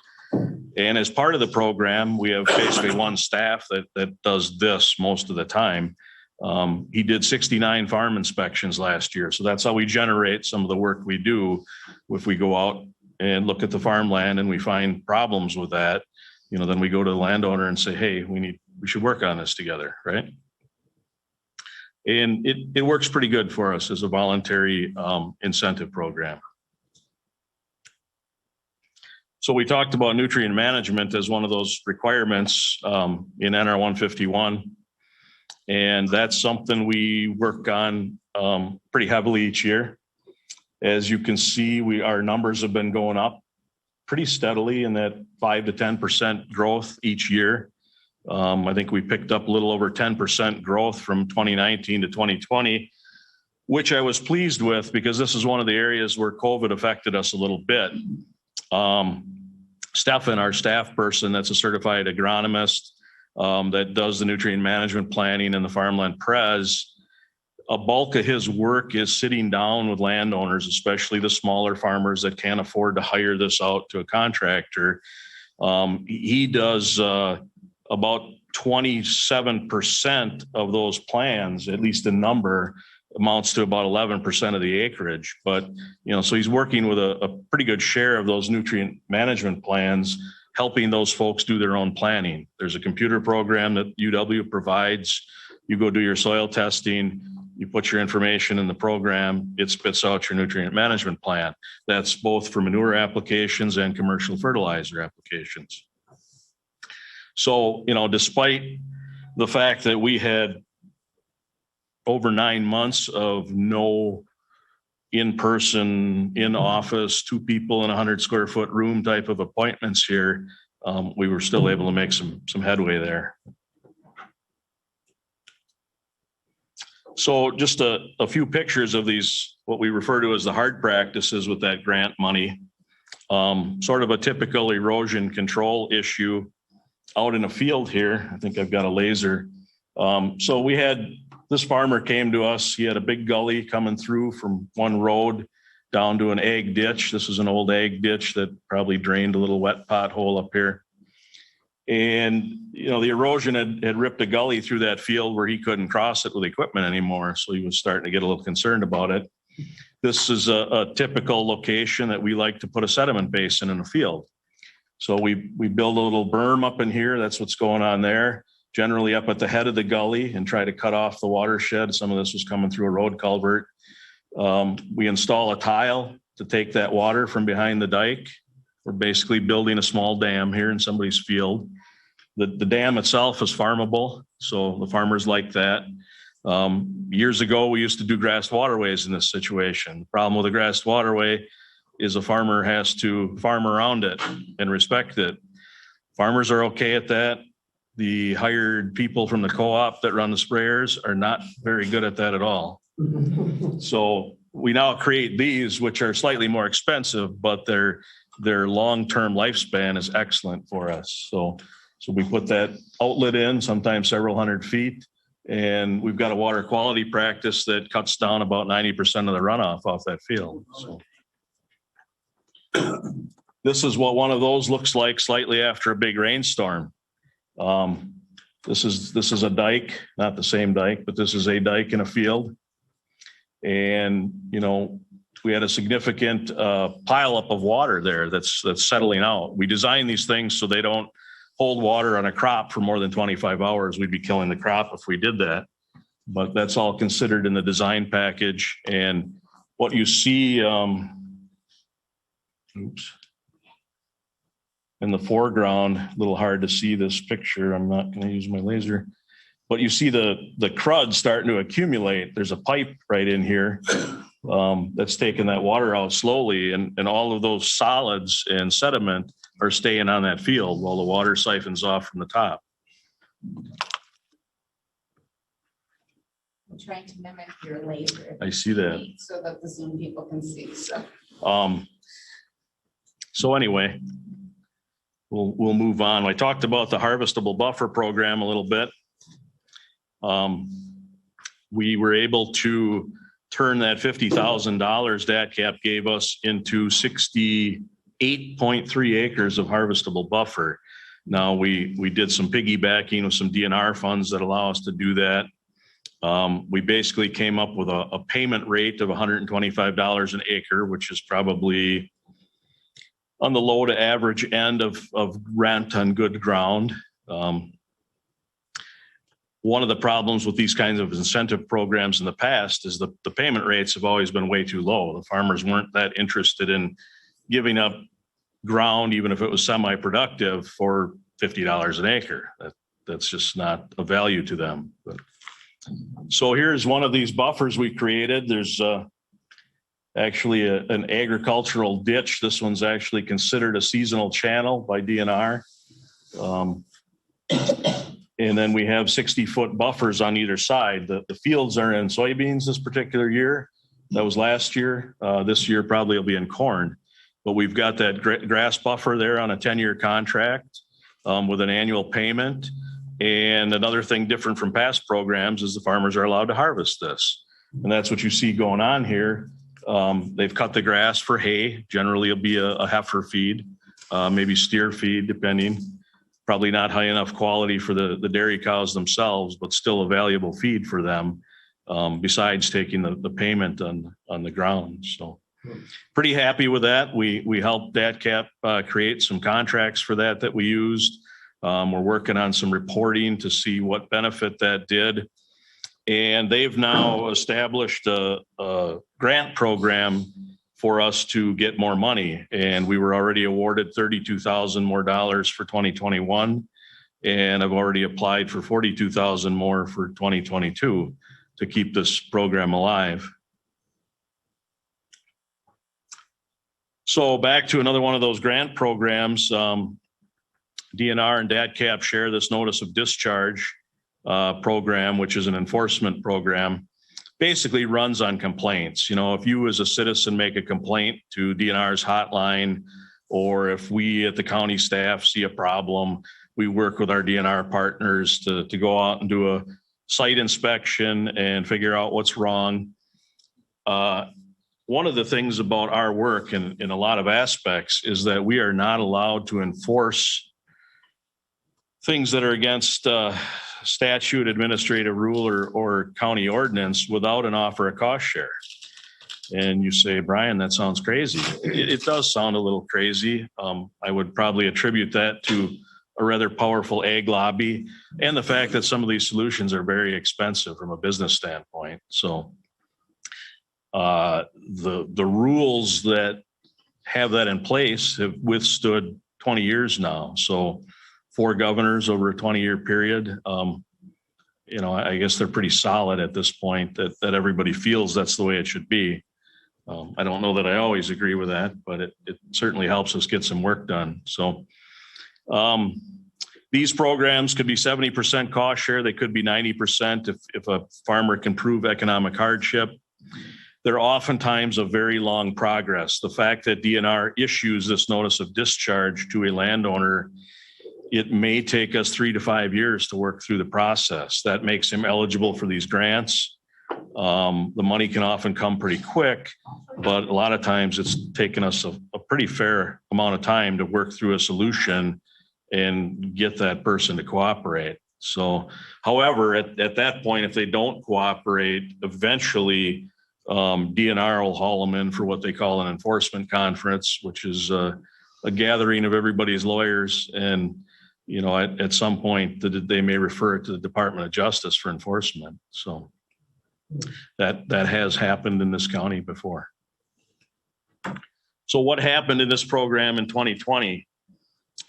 And as part of the program, we have basically one staff that does this most of the time. He did 69 farm inspections last year. So that's how we generate some of the work we do. If we go out and look at the farmland and we find problems with that, then we go to the landowner and say, hey, we should work on this together, right? And it works pretty good for us as a voluntary incentive program. So we talked about nutrient management as one of those requirements in NR 151. And that's something we work on pretty heavily each year. As you can see, our numbers have been going up pretty steadily in that 5 to 10% growth each year. I think we picked up a little over 10% growth from 2019 to 2020, which I was pleased with because this is one of the areas where COVID affected us a little bit. Stefan, our staff person, that's a certified agronomist that does the nutrient management planning and the farmland pres, a bulk of his work is sitting down with landowners, especially the smaller farmers that can't afford to hire this out to a contractor. He does about 27% of those plans, at least the number, amounts to about 11% of the acreage. But, so he's working with a pretty good share of those nutrient management plans, helping those folks do their own planning. There's a computer program that UW provides. You go do your soil testing, you put your information in the program, it spits out your nutrient management plan. That's both for manure applications and commercial fertilizer applications. So, despite the fact that we had over 9 months of no in-person, in-office, 2 people in a 100-square-foot room type of appointments here, we were still able to make some headway there. So just a few pictures of these, what we refer to as the hard practices with that grant money. Sort of a typical erosion control issue out in a field here. I think I've got a laser. So we had, this farmer came to us, he had a big gully coming through from one road down to an ag ditch. This is an old ag ditch that probably drained a little wet pothole up here. And, the erosion had ripped a gully through that field where he couldn't cross it with equipment anymore. So he was starting to get a little concerned about it. This is a typical location that we like to put a sediment basin in a field. So we build a little berm up in here. That's what's going on there. Generally up at the head of the gully and try to cut off the watershed. Some of this was coming through a road culvert. We install a tile to take that water from behind the dike. We're basically building a small dam here in somebody's field. The dam itself is farmable, so the farmers like that. Years ago, we used to do grassed waterways in this situation. The problem with a grassed waterway is a farmer has to farm around it and respect it. Farmers are okay at that. The hired people from the co-op that run the sprayers are not very good at that at all. So we now create these, which are slightly more expensive, but their long-term lifespan is excellent for us. So we put that outlet in, sometimes several hundred feet, and we've got a water quality practice that cuts down about 90% of the runoff off that field. So this is what one of those looks like slightly after a big rainstorm. This is a dike, not the same dike, but this is a dike in a field. And, we had a significant pileup of water there that's settling out. We design these things so they don't hold water on a crop for more than 25 hours. We'd be killing the crop if we did that. But that's all considered in the design package. And what you see, in the foreground, a little hard to see this picture. I'm not going to use my laser. But you see the crud starting to accumulate. There's a pipe right in here that's taking that water out slowly. And all of those solids and sediment are staying on that field while the water siphons off from the top. I'm trying to mimic your laser. I see that. So that the Zoom people can see. So anyway, we'll move on. I talked about the harvestable buffer program a little bit. We were able to turn that $50,000 DATCAP gave us into 68.3 acres of harvestable buffer. Now we did some piggybacking with some DNR funds that allow us to do that. We basically came up with a payment rate of $125 an acre, which is probably on the low to average end of rent on good ground. One of the problems with these kinds of incentive programs in the past is the payment rates have always been way too low. The farmers weren't that interested in giving up ground, even if it was semi-productive, for $50 an acre. That's just not a value to them. So here's one of these buffers we created. There's actually an agricultural ditch. This one's actually considered a seasonal channel by DNR. And then we have 60-foot buffers on either side. The fields are in soybeans this particular year. That was last year. This year probably will be in corn. But we've got that grass buffer there on a 10-year contract with an annual payment. And another thing different from past programs is the farmers are allowed to harvest this. And that's what you see going on here. They've cut the grass for hay. Generally, it'll be a heifer feed, maybe steer feed, depending. Probably not high enough quality for the dairy cows themselves, but still a valuable feed for them, besides taking the payment on the ground. So pretty happy with that. We helped DATCAP create some contracts for that we used. We're working on some reporting to see what benefit that did. And they've now established a grant program for us to get more money. And we were already awarded $32,000 more for 2021. And I've already applied for $42,000 more for 2022 to keep this program alive. So back to another one of those grant programs. DNR and DATCAP share this notice of discharge program, which is an enforcement program. Basically runs on complaints. You know, if you as a citizen make a complaint to DNR's hotline, or if we at the county staff see a problem, we work with our DNR partners to go out and do a site inspection and figure out what's wrong. One of the things about our work in a lot of aspects is that we are not allowed to enforce things that are against statute, administrative rule, or county ordinance without an offer of cost share. And you say, Brian, that sounds crazy. It does sound a little crazy. I would probably attribute that to a rather powerful ag lobby and the fact that some of these solutions are very expensive from a business standpoint. So the rules that have that in place have withstood 20 years now. So 4 governors over a 20-year period. You know, I guess they're pretty solid at this point that everybody feels that's the way it should be. I don't know that I always agree with that, but it certainly helps us get some work done. So these programs could be 70% cost share. They could be 90% if a farmer can prove economic hardship. They're oftentimes a very long progress. The fact that DNR issues this notice of discharge to a landowner, it may take us 3 to 5 years to work through the process. That makes him eligible for these grants. The money can often come pretty quick, but a lot of times it's taken us a pretty fair amount of time to work through a solution and get that person to cooperate. So, however, at that point, if they don't cooperate, eventually DNR will haul them in for what they call an enforcement conference, which is a gathering of everybody's lawyers. And you know, at some point they may refer it to the Department of Justice for enforcement. So that has happened in this county before. So what happened in this program in 2020?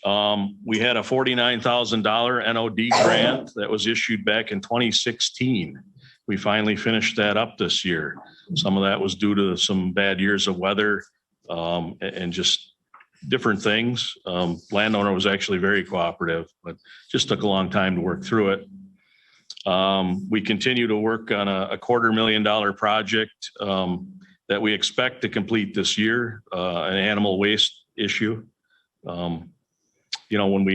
We had a $49,000 NOD grant that was issued back in 2016. We finally finished that up this year. Some of that was due to some bad years of weather and just different things. Landowner was actually very cooperative, but just took a long time to work through it. We continue to work on a $250,000 project that we expect to complete this year, an animal waste issue. You know,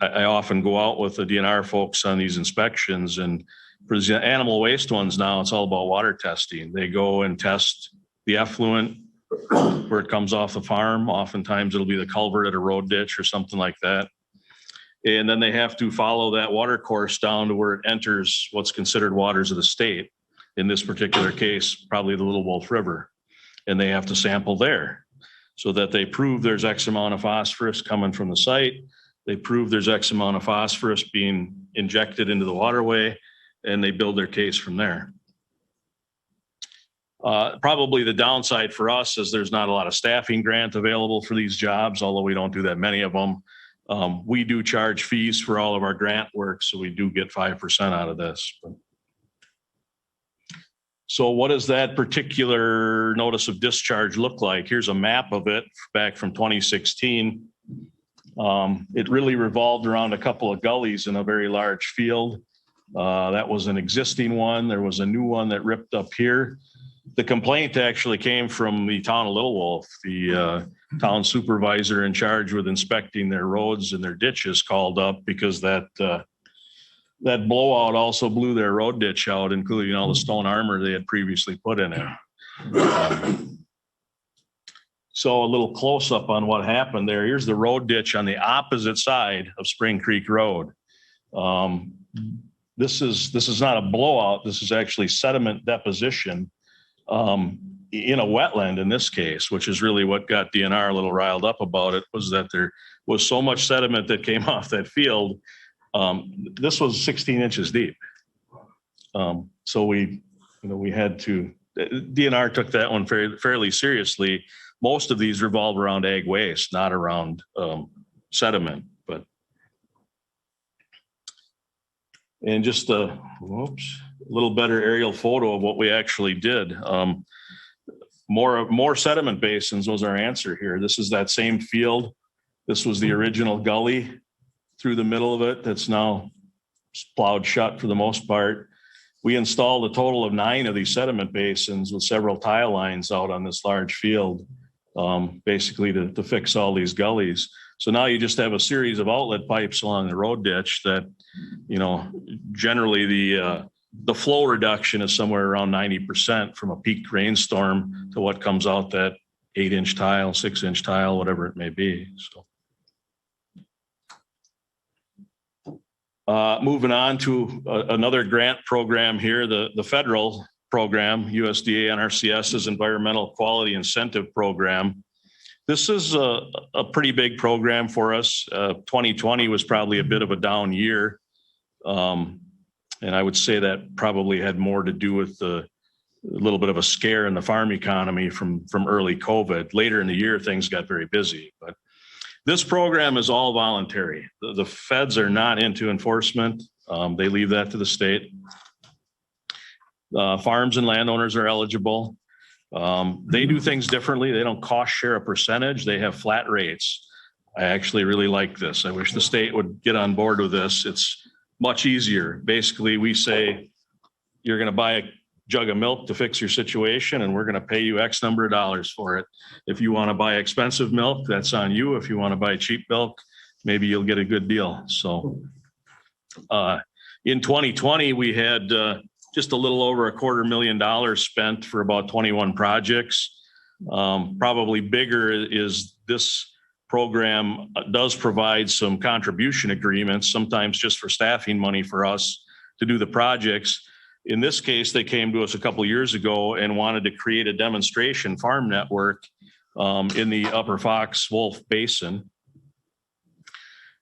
I often go out with the DNR folks on these inspections, and for the animal waste ones now, it's all about water testing. They go and test the effluent where it comes off the farm. Oftentimes it'll be the culvert at a road ditch or something like that. And then they have to follow that water course down to where it enters what's considered waters of the state. In this particular case, probably the Little Wolf River. And they have to sample there so that they prove there's X amount of phosphorus coming from the site. They prove there's X amount of phosphorus being injected into the waterway, and they build their case from there. Probably the downside for us is there's not a lot of staffing grant available for these jobs, although we don't do that many of them. We do charge fees for all of our grant work, so we do get 5% out of this. So what does that particular notice of discharge look like? Here's a map of it back from 2016. It really revolved around a couple of gullies in a very large field. That was an existing one. There was a new one that ripped up here. The complaint actually came from the town of Little Wolf. The town supervisor in charge with inspecting their roads and their ditches called up because that blowout also blew their road ditch out, including all the stone armor they had previously put in it. So a little close up on what happened there. Here's the road ditch on the opposite side of Spring Creek Road. This is not a blowout. This is actually sediment deposition in a wetland in this case, which is really what got DNR a little riled up about it, was that there was so much sediment that came off that field. This was 16 inches deep. So we had to, DNR took that one fairly seriously. Most of these revolve around ag waste, not around sediment, but. And just a little better aerial photo of what we actually did. More sediment basins was our answer here. This is that same field. This was the original gully through the middle of it that's now plowed shut for the most part. We installed a total of 9 of these sediment basins with several tile lines out on this large field, basically to fix all these gullies. So now you just have a series of outlet pipes along the road ditch that, generally the flow reduction is somewhere around 90% from a peak rainstorm to what comes out that 8-inch tile, 6-inch tile, whatever it may be. So. Moving on to another grant program here, the federal program, USDA NRCS's Environmental Quality Incentive Program. This is a pretty big program for us. 2020 was probably a bit of a down year. And I would say that probably had more to do with a little bit of a scare in the farm economy from early COVID. Later in the year, things got very busy, but this program is all voluntary. The feds are not into enforcement. They leave that to the state. Farms and landowners are eligible. They do things differently. They don't cost share a percentage. They have flat rates. I actually really like this. I wish the state would get on board with this. It's much easier. Basically, we say, you're going to buy a jug of milk to fix your situation, and we're going to pay you X number of dollars for it. If you want to buy expensive milk, that's on you. If you want to buy cheap milk, maybe you'll get a good deal. So in 2020, we had just a little over $250,000 spent for about 21 projects. Probably bigger is this program does provide some contribution agreements, sometimes just for staffing money for us to do the projects. In this case, they came to us a couple of years ago and wanted to create a demonstration farm network in the Upper Fox Wolf Basin.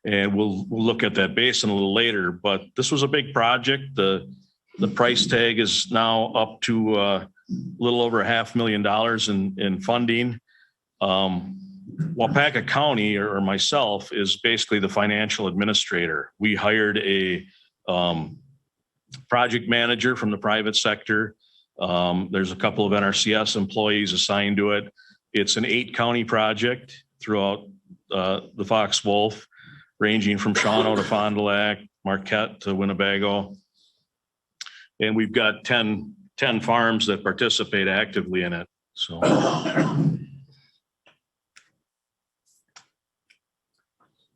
And we'll look at that basin a little later, but this was a big project. The price tag is now up to a little over $500,000 in funding. Waupaca County, or myself, is basically the financial administrator. We hired a project manager from the private sector. There's a couple of NRCS employees assigned to it. It's an 8-county project throughout the Fox Wolf, ranging from Shawano to Fond du Lac, Marquette to Winnebago. And we've got 10 farms that participate actively in it. So.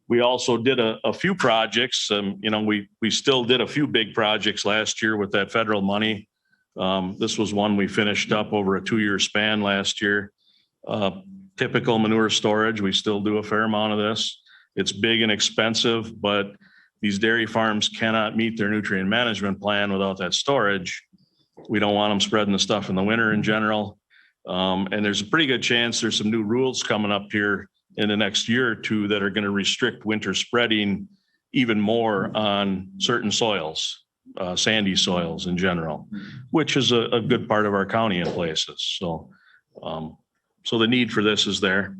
We also did a few projects. We still did a few big projects last year with that federal money. This was one we finished up over a 2-year span last year. Typical manure storage, we still do a fair amount of this. It's big and expensive, but these dairy farms cannot meet their nutrient management plan without that storage. We don't want them spreading the stuff in the winter in general. And there's a pretty good chance there's some new rules coming up here in the next year or two that are going to restrict winter spreading even more on certain soils, sandy soils in general, which is a good part of our county in places. So, so the need for this is there.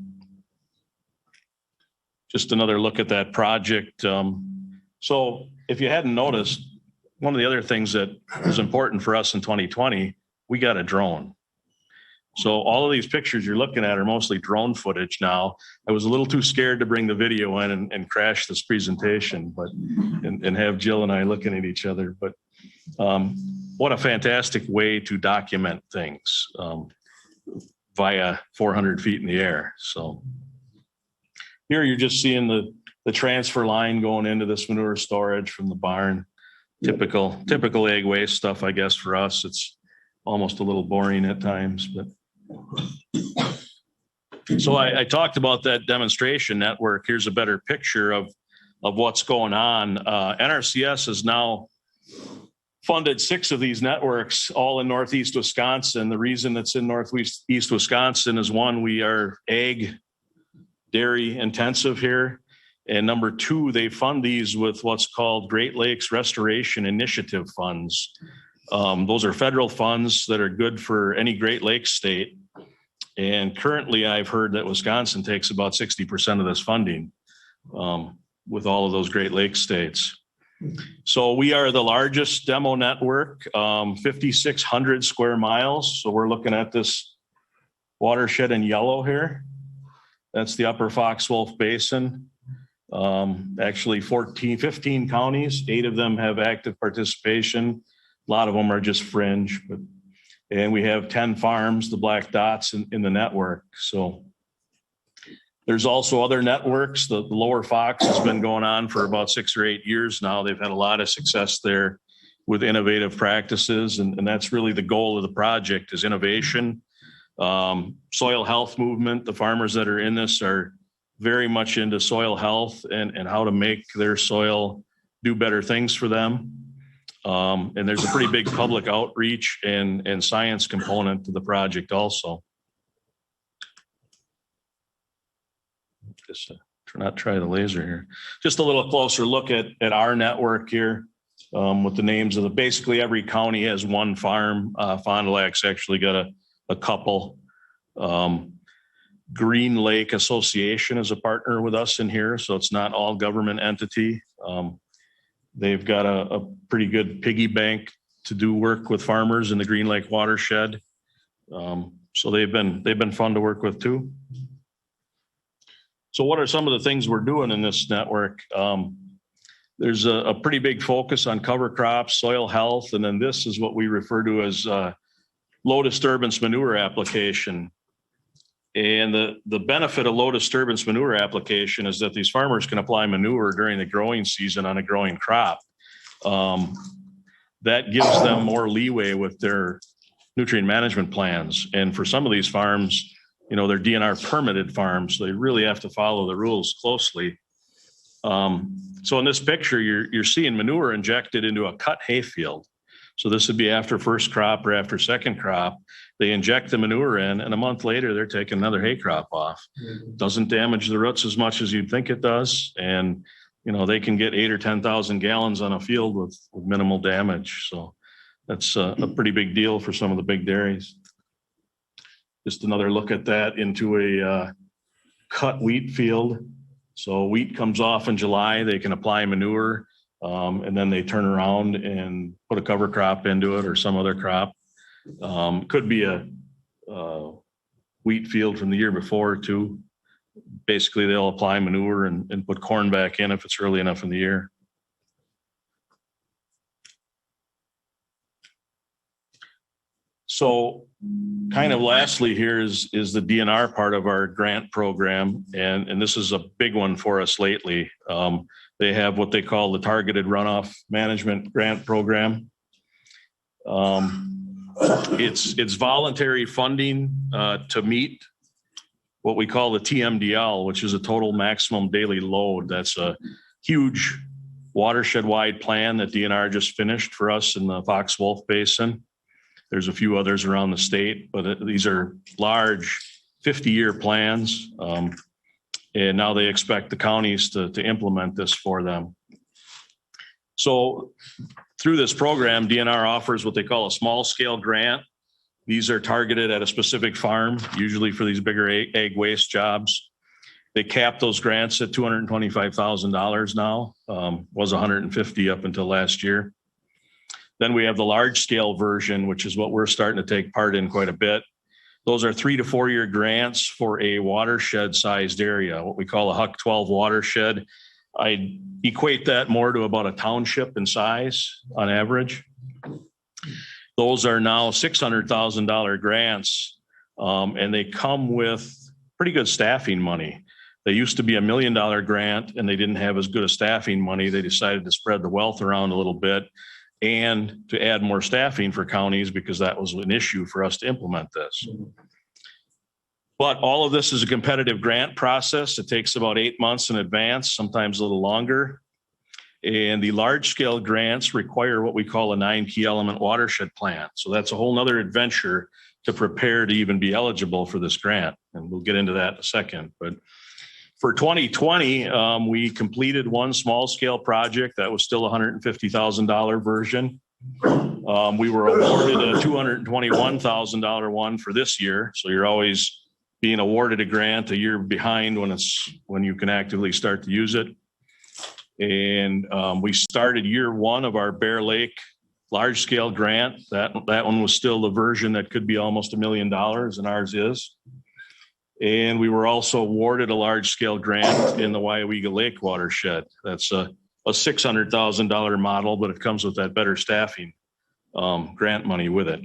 Just another look at that project. So if you hadn't noticed, one of the other things that was important for us in 2020, we got a drone. So all of these pictures you're looking at are mostly drone footage now. I was a little too scared to bring the video in and crash this presentation, but and have Jill and I looking at each other. But what a fantastic way to document things via 400 feet in the air. So here you're just seeing the transfer line going into this manure storage from the barn. Typical egg waste stuff, I guess, for us. It's almost a little boring at times, but. So I talked about that demonstration network. Here's a better picture of what's going on. NRCS has now funded 6 of these networks, all in Northeast Wisconsin. The reason it's in Northeast Wisconsin is, one, we are ag, dairy intensive here. And number 2, they fund these with what's called Great Lakes Restoration Initiative funds. Those are federal funds that are good for any Great Lakes state. And currently I've heard that Wisconsin takes about 60% of this funding with all of those Great Lakes states. So we are the largest demo network, 5,600 square miles. So we're looking at this watershed in yellow here. That's the Upper Fox Wolf Basin. Actually 15 counties, 8 of them have active participation. A lot of them are just fringe, and we have 10 farms, the black dots in the network. So there's also other networks. The Lower Fox has been going on for about 6 or 8 years now. They've had a lot of success there with innovative practices. And that's really the goal of the project, is innovation. Soil health movement. The farmers that are in this are very much into soil health and how to make their soil do better things for them. And there's a pretty big public outreach and science component to the project also. Just try the laser here. Just a little closer look at our network here with the names of basically every county has one farm. Fond du Lac's actually got a couple. Green Lake Association is a partner with us in here, so it's not all government entity. They've got a pretty good piggy bank to do work with farmers in the Green Lake watershed. So they've been fun to work with too. So what are some of the things we're doing in this network? There's a pretty big focus on cover crops, soil health, and then this is what we refer to as low disturbance manure application. And the benefit of low disturbance manure application is that these farmers can apply manure during the growing season on a growing crop. That gives them more leeway with their nutrient management plans. And for some of these farms, you know, they're DNR permitted farms, so they really have to follow the rules closely. So in this picture, you're seeing manure injected into a cut hay field. So this would be after first crop or after second crop. They inject the manure in, and a month later, they're taking another hay crop off. Doesn't damage the roots as much as you'd think it does. And, you know, they can get 8,000 or 10,000 gallons on a field with minimal damage. So that's a pretty big deal for some of the big dairies. Just another look at that into a cut wheat field. So wheat comes off in July, they can apply manure, and then they turn around and put a cover crop into it or some other crop. Could be a wheat field from the year before too. Basically, they'll apply manure and put corn back in if it's early enough in the year. So kind of lastly here is the DNR part of our grant program. And this is a big one for us lately. They have what they call the Targeted Runoff Management Grant Program. It's voluntary funding to meet what we call the TMDL, which is a total maximum daily load. That's a huge watershed-wide plan that DNR just finished for us in the Fox Wolf Basin. There's a few others around the state, but these are large 50-year plans. And now they expect the counties to implement this for them. So through this program, DNR offers what they call a small scale grant. These are targeted at a specific farm, usually for these bigger ag waste jobs. They cap those grants at $225,000 now, was $150,000 up until last year. Then we have the large scale version, which is what we're starting to take part in quite a bit. Those are 3 to 4 year grants for a watershed sized area, what we call a Huck 12 watershed. I equate that more to about a township in size on average. Those are now $600,000 grants, and they come with pretty good staffing money. They used to be $1 million grant, and they didn't have as good a staffing money. They decided to spread the wealth around a little bit and to add more staffing for counties because that was an issue for us to implement this. But all of this is a competitive grant process. It takes about 8 months in advance, sometimes a little longer. And the large scale grants require what we call a 9 key element watershed plan. So that's a whole nother adventure to prepare to even be eligible for this grant. And we'll get into that in a second. But for 2020, we completed one small scale project that was still a $150,000 version. We were awarded a $221,000 one for this year. So you're always being awarded a grant a year behind when you can actively start to use it. And we started year one of our Bear Lake large scale grant. That one was still the version that could be almost $1 million, and ours is. And we were also awarded a large scale grant in the Waupaca Lake watershed. That's a $600,000 model, but it comes with that better staffing grant money with it.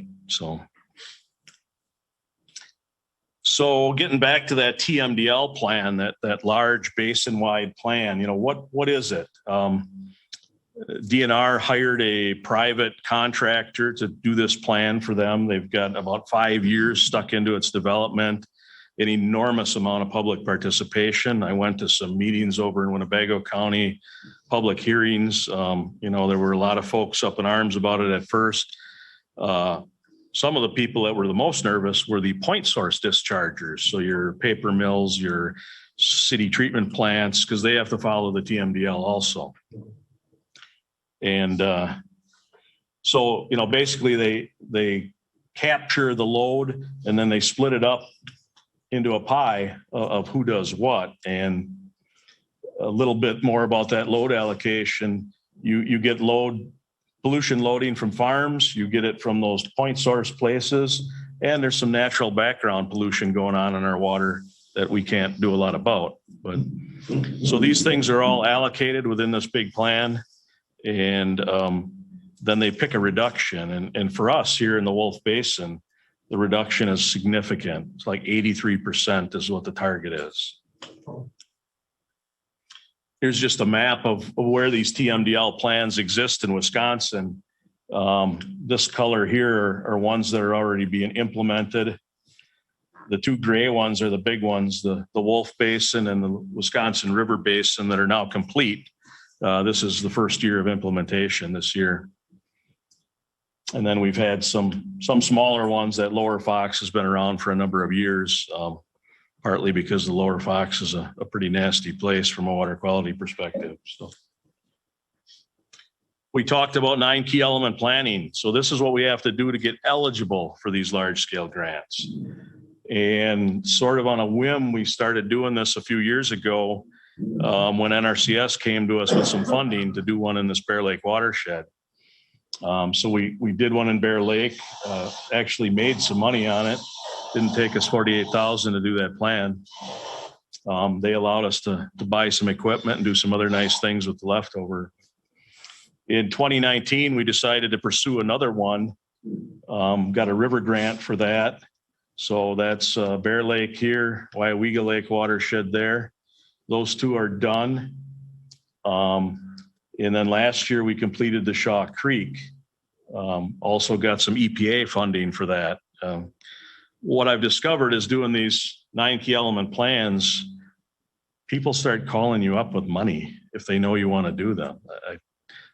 So getting back to that TMDL plan, that large basin-wide plan, what is it? DNR hired a private contractor to do this plan for them. They've got about 5 years stuck into its development, an enormous amount of public participation. I went to some meetings over in Winnebago County, public hearings. There were a lot of folks up in arms about it at first. Some of the people that were the most nervous were the point source dischargers. So your paper mills, your city treatment plants, because they have to follow the TMDL also. And so, basically they capture the load and then they split it up into a pie of who does what. And a little bit more about that load allocation. You get pollution loading from farms, you get it from those point source places, and there's some natural background pollution going on in our water that we can't do a lot about. But so these things are all allocated within this big plan, and then they pick a reduction. And for us here in the Wolf Basin, the reduction is significant. It's like 83% is what the target is. Here's just a map of where these TMDL plans exist in Wisconsin. This color here are ones that are already being implemented. The two gray ones are the big ones, the Wolf Basin and the Wisconsin River Basin, that are now complete. This is the first year of implementation this year. And then we've had some smaller ones. That Lower Fox has been around for a number of years. Partly because the Lower Fox is a pretty nasty place from a water quality perspective. So we talked about 9 key element planning. So this is what we have to do to get eligible for these large scale grants. And sort of on a whim, we started doing this a few years ago when NRCS came to us with some funding to do one in this Bear Lake watershed. So we did one in Bear Lake, actually made some money on it. Didn't take us $48,000 to do that plan. They allowed us to buy some equipment and do some other nice things with the leftover. In 2019, we decided to pursue another one. Got a river grant for that. So that's Bear Lake here, Waupaca Lake watershed there. Those two are done. And then last year we completed the Shaw Creek. Also got some EPA funding for that. what I've discovered is doing these 9 key element plans, people start calling you up with money if they know you want to do them.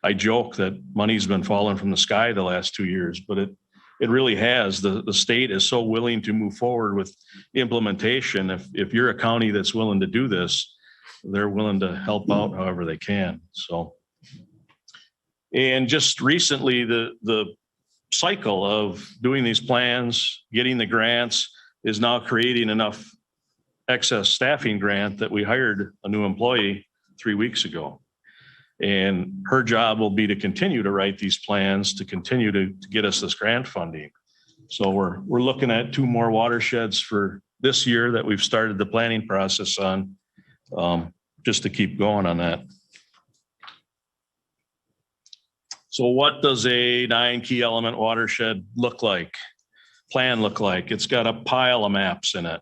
I joke that money's been falling from the sky the last 2 years, but it really has. The state is so willing to move forward with implementation. If you're a county that's willing to do this, they're willing to help out however they can. So, and just recently, the cycle of doing these plans, getting the grants, is now creating enough excess staffing grant that we hired a new employee 3 weeks ago. And her job will be to continue to write these plans, to continue to get us this grant funding. So we're looking at 2 more watersheds for this year that we've started the planning process on, just to keep going on that. So what does a 9 key element watershed look like? Plan look like? It's got a pile of maps in it.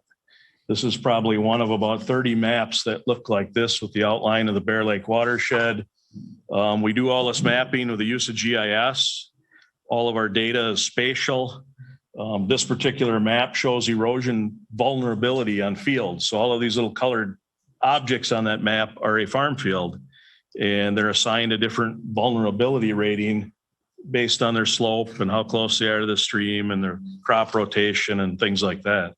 This is probably one of about 30 maps that look like this with the outline of the Bear Lake watershed. We do all this mapping with the use of GIS. All of our data is spatial. This particular map shows erosion vulnerability on fields. So all of these little colored objects on that map are a farm field, and they're assigned a different vulnerability rating based on their slope and how close they are to the stream and their crop rotation and things like that.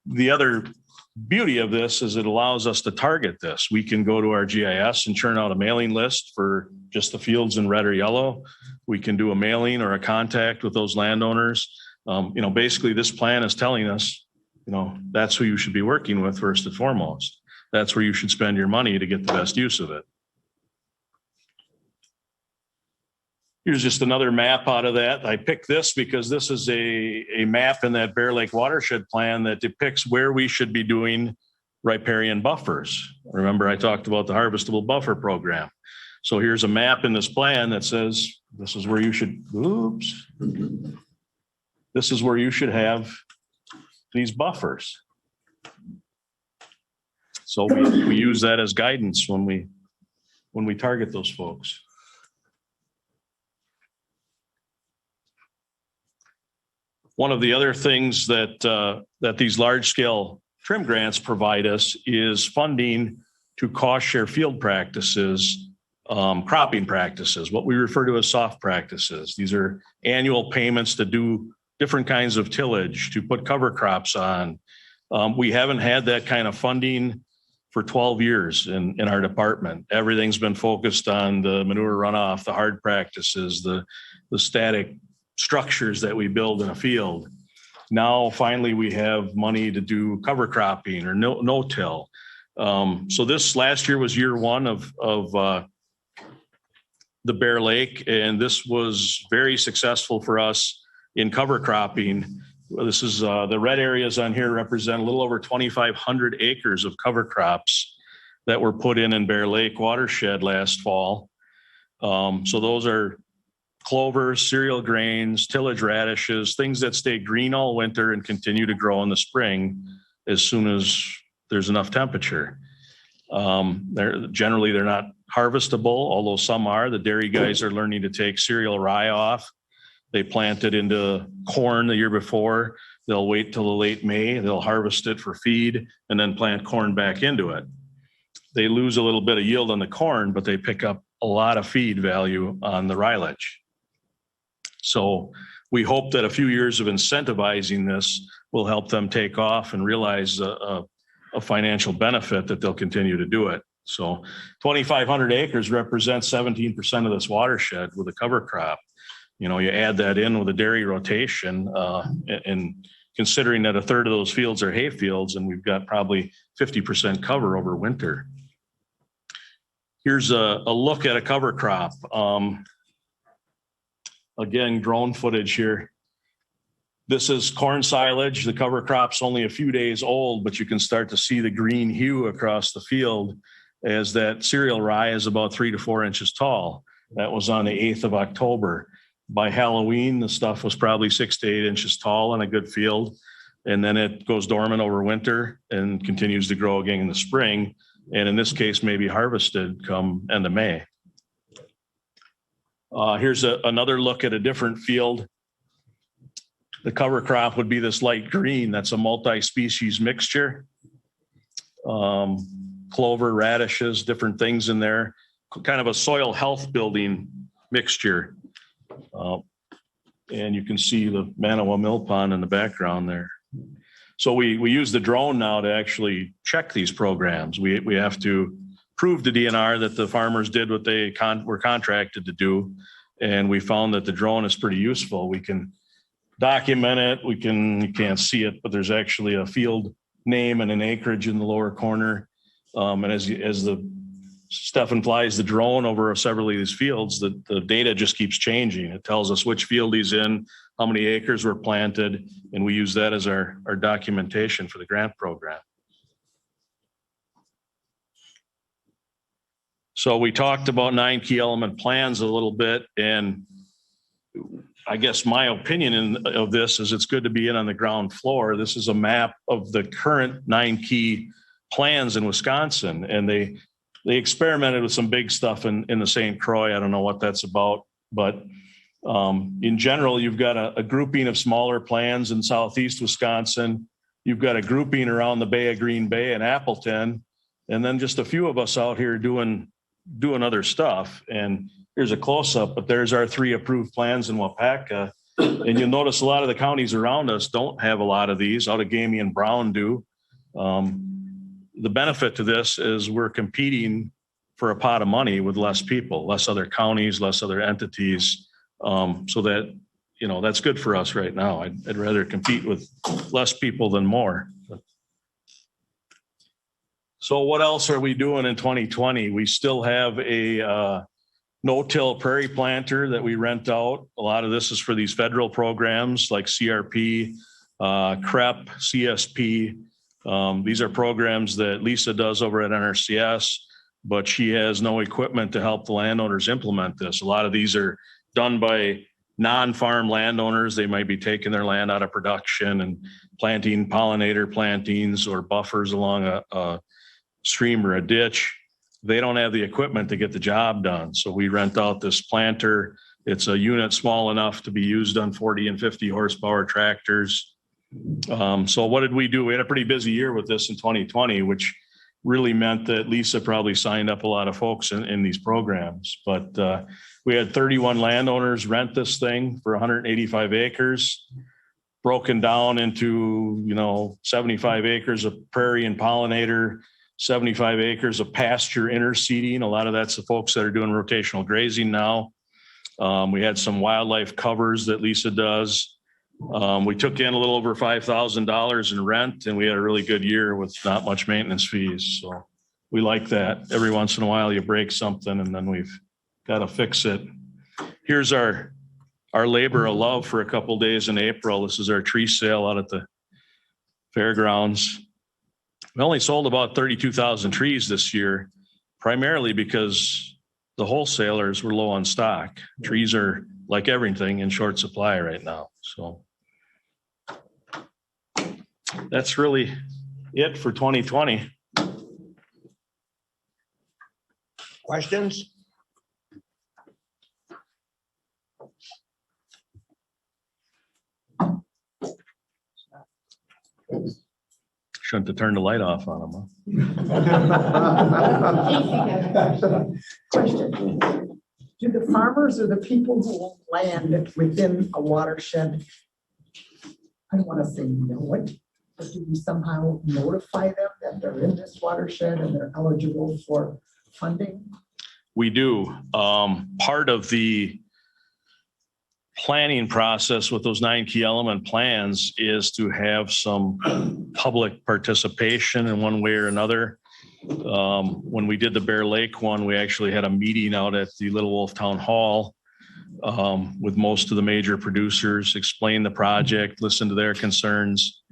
The other beauty of this is it allows us to target this. We can go to our GIS and churn out a mailing list for just the fields in red or yellow. We can do a mailing or a contact with those landowners. Basically this plan is telling us, that's who you should be working with first and foremost. That's where you should spend your money to get the best use of it. Here's just another map out of that. I picked this because this is a map in that Bear Lake watershed plan that depicts where we should be doing riparian buffers. Remember, I talked about the harvestable buffer program. So here's a map in this plan that says this is where you should, this is where you should have these buffers. So we use that as guidance when we target those folks. One of the other things that these large scale trim grants provide us is funding to cost share field practices, cropping practices, what we refer to as soft practices. These are annual payments to do different kinds of tillage, to put cover crops on. We haven't had that kind of funding for 12 years in our department. Everything's been focused on the manure runoff, the hard practices, the static structures that we build in a field. Now, finally, we have money to do cover cropping or no-till. So this last year was year 1 of the Bear Lake, and this was very successful for us in cover cropping. This is the red areas on here represent a little over 2,500 acres of cover crops that were put in Bear Lake watershed last fall. So those are clovers, cereal grains, tillage radishes, things that stay green all winter and continue to grow in the spring as soon as there's enough temperature. They're not harvestable, although some are. The dairy guys are learning to take cereal rye off. They plant it into corn the year before. They'll wait till the late May. They'll harvest it for feed and then plant corn back into it. They lose a little bit of yield on the corn, but they pick up a lot of feed value on the rylage. So we hope that a few years of incentivizing this will help them take off and realize a financial benefit that they'll continue to do it. So 2,500 acres represents 17% of this watershed with a cover crop. You add that in with a dairy rotation, and considering that a third of those fields are hay fields, and we've got probably 50% cover over winter. Here's a look at a cover crop. Again, drone footage here. This is corn silage. The cover crop's only a few days old, but you can start to see the green hue across the field as that cereal rye is about 3 to 4 inches tall. That was on the 8th of October. By Halloween, the stuff was probably 6 to 8 inches tall in a good field. And then it goes dormant over winter and continues to grow again in the spring. And in this case, maybe harvested come end of May. Here's another look at a different field. The cover crop would be this light green. That's a multi-species mixture. Clover, radishes, different things in there, kind of a soil health building mixture. And you can see the Manawa Mill Pond in the background there. So we use the drone now to actually check these programs. We have to prove to DNR that the farmers did what they were contracted to do. And we found that the drone is pretty useful. We can document it. You can't see it, but there's actually a field name and an acreage in the lower corner. And as the Stefan flies the drone over several of these fields, the data just keeps changing. It tells us which field he's in, how many acres were planted, and we use that as our documentation for the grant program. So we talked about 9 key element plans a little bit, and I guess my opinion of this is it's good to be in on the ground floor. This is a map of the current 9 key plans in Wisconsin, and they experimented with some big stuff in the St. Croix. I don't know what that's about, but in general, you've got a grouping of smaller plans in southeast Wisconsin. You've got a grouping around the Bay of Green Bay and Appleton, and then just a few of us out here doing other stuff. And here's a close-up, but there's our 3 approved plans in Waupaca. And you'll notice a lot of the counties around us don't have a lot of these. Outagamie and Brown do. The benefit to this is we're competing for a pot of money with less people, less other counties, less other entities. So that, that's good for us right now. I'd rather compete with less people than more. So what else are we doing in 2020? We still have a no-till prairie planter that we rent out. A lot of this is for these federal programs like CRP, CREP, CSP. These are programs that Lisa does over at NRCS, but she has no equipment to help the landowners implement this. A lot of these are done by non-farm landowners. They might be taking their land out of production and planting pollinator plantings or buffers along a stream or a ditch. They don't have the equipment to get the job done. So we rent out this planter. It's a unit small enough to be used on 40 and 50 horsepower tractors. So what did we do? We had a pretty busy year with this in 2020, which really meant that Lisa probably signed up a lot of folks in these programs. But we had 31 landowners rent this thing for 185 acres, broken down into, 75 acres of prairie and pollinator, 75 acres of pasture interseeding. A lot of that's the folks that are doing rotational grazing now. We had some wildlife covers that Lisa does. We took in a little over $5,000 in rent, and we had a really good year with not much maintenance fees. So we like that. Every once in a while you break something and then we've got to fix it. Here's our labor of love for a couple days in April. This is our tree sale out at the fairgrounds. We only sold about 32,000 trees this year, primarily because the wholesalers were low on stock. Trees are, like everything, in short supply right now. So that's really it for 2020. Questions? Shouldn't have turned the light off on them, Question. Do the farmers or the people who own land within a watershed, I don't want to say know it, but do we somehow notify them that they're in this watershed and they're eligible for funding? We do. Part of the planning process with those 9 key element plans is to have some public participation in one way or another. When we did the Bear Lake one, we actually had a meeting out at the Little Wolf Town Hall with most of the major producers, explain the project, listen to their concerns.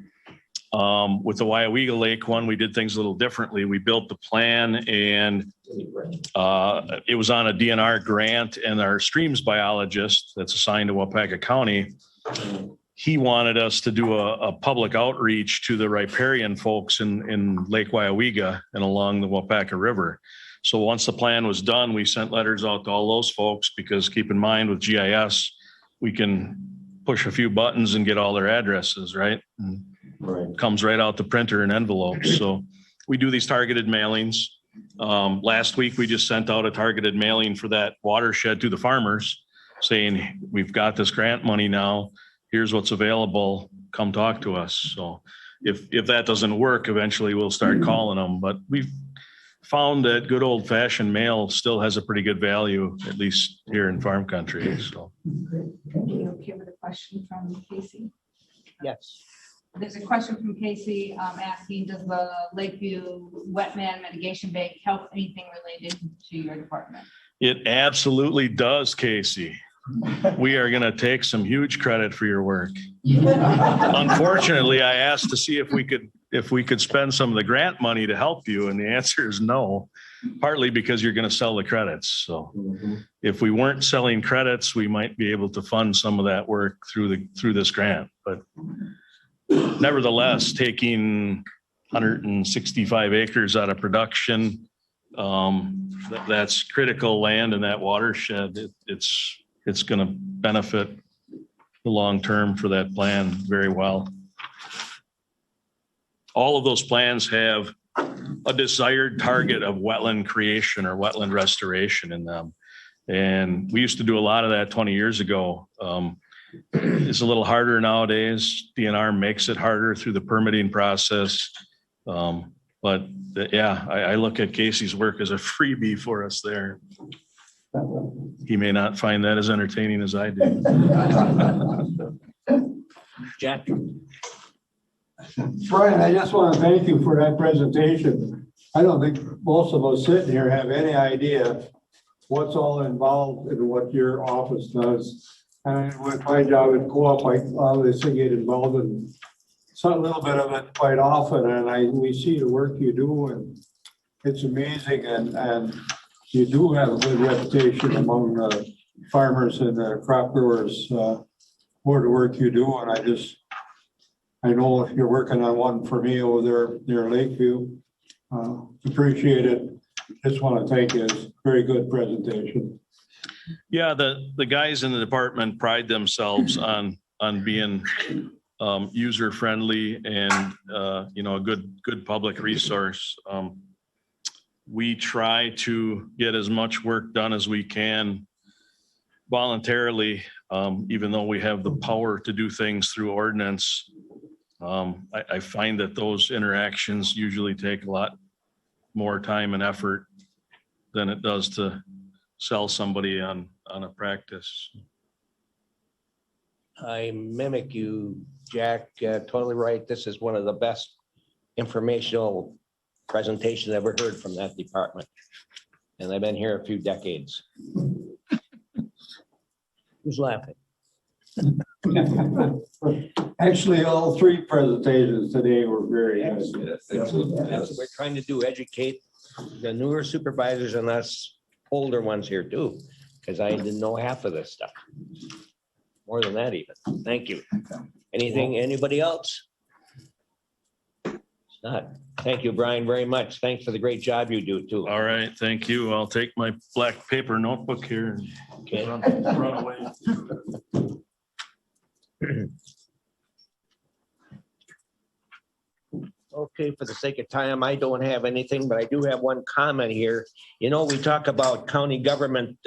With the Waupaca Lake one, we did things a little differently. We built the plan, and it was on a DNR grant, and our streams biologist that's assigned to Waupaca County, he wanted us to do a public outreach to the riparian folks in Lake Waupaca and along the Waupaca River. So once the plan was done, we sent letters out to all those folks, because keep in mind with GIS, we can push a few buttons and get all their addresses, right? Right. Comes right out the printer in envelopes. So we do these targeted mailings. Last week, we just sent out a targeted mailing for that watershed to the farmers saying, we've got this grant money now. Here's what's available. Come talk to us. So if that doesn't work, eventually we'll start calling them. But we've found that good old fashioned mail still has a pretty good value, at least here in farm country. So. Are you okay with a question from Casey? Yes. There's a question from Casey asking, does the Lakeview Wetland Mitigation Bank help anything related to your department? It absolutely does, Casey. We are going to take some huge credit for your work. Unfortunately, I asked to see if we could spend some of the grant money to help you, and the answer is no, partly because you're going to sell the credits. So if we weren't selling credits, we might be able to fund some of that work through this grant. But nevertheless, taking 165 acres out of production, that's critical land in that watershed. It's going to benefit the long term for that plan very well. All of those plans have a desired target of wetland creation or wetland restoration in them. And we used to do a lot of that 20 years ago. It's a little harder nowadays. DNR makes it harder through the permitting process. But yeah, I look at Casey's work as a freebie for us there. He may not find that as entertaining as I do. Jack. Brian, I just want to thank you for that presentation. I don't think most of us sitting here have any idea what's all involved in what your office does. And with my job at Co-op, I obviously get involved in a little bit of it quite often, and we see the work you do, and it's amazing. And you do have a good reputation among the farmers and the crop growers for the work you do. And I know you're working on one for me over there near Lakeview. Appreciate it. Just want to thank you. It's a very good presentation. Yeah, the guys in the department pride themselves on being user friendly and a good public resource. We try to get as much work done as we can voluntarily, even though we have the power to do things through ordinance. I find that those interactions usually take a lot more time and effort than it does to sell somebody on a practice. I mimic you, Jack. Totally right. This is one of the best informational presentations I've ever heard from that department. And I've been here a few decades. Who's laughing? Actually, all three presentations today were very good. That's what we're trying to do, educate the newer supervisors and us older ones here too, because I didn't know half of this stuff. More than that even. Thank you. Anybody else? It's not. Thank you, Brian, very much. Thanks for the great job you do too. All right, thank you. I'll take my black paper notebook here and Okay. run away. Okay, for the sake of time, I don't have anything, but I do have one comment here. You know, we talk about county government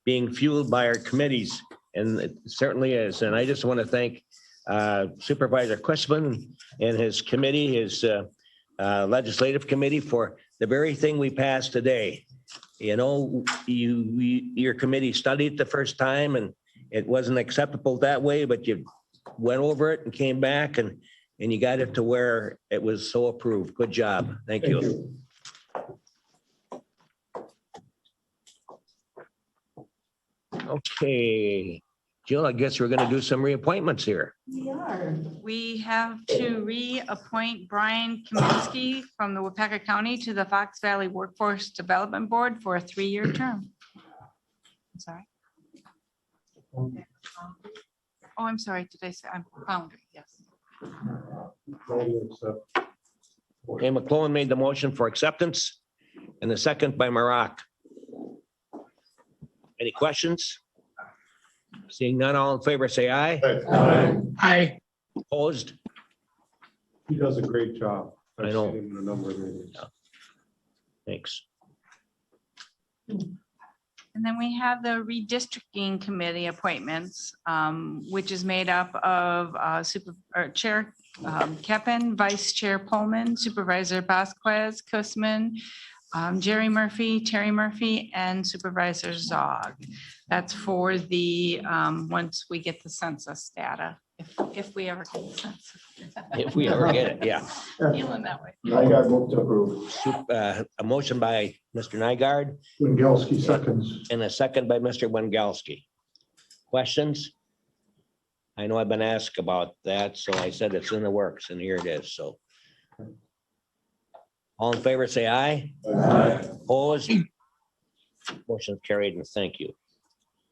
being fueled by our committees, and it certainly is. And I just want to thank Supervisor Quisman and his committee, his legislative committee, for the very thing we passed today. You know, your committee studied the first time and it wasn't acceptable that way, but you went over it and came back and you got it to where it was so approved. Good job. Thank you. Okay, Jill, I guess we're going to do some reappointments here. We are. We have to reappoint Brian Kaminsky from the Waupaca County to the Fox Valley Workforce Development Board for a 3-year term. I'm sorry. Oh, I'm sorry. Did I say I'm founder? Yes. Okay, McClellan made the motion for acceptance and the second by Maroc. Any questions? Seeing none, all in favor, say aye. Aye. Opposed? He does a great job. I know. I've seen him in a number of meetings. Thanks. And then we have the redistricting committee appointments, which is made up of Chair Keppen, Vice Chair Pullman, Supervisor Vasquez, Kussman, Jerry Murphy, Terry Murphy, and Supervisor Zog. That's for the, once we get the census data, if we ever get the census. If we ever get it, yeah. Feeling that way. Nygaard moved to approve. A motion by Mr. Nygaard Wingalski seconds. and a second by Mr. Wingalski. Questions? I know I've been asked about that, so I said it's in the works, and here it is, so. All in favor, say aye. Opposed? Motion carried, and thank you.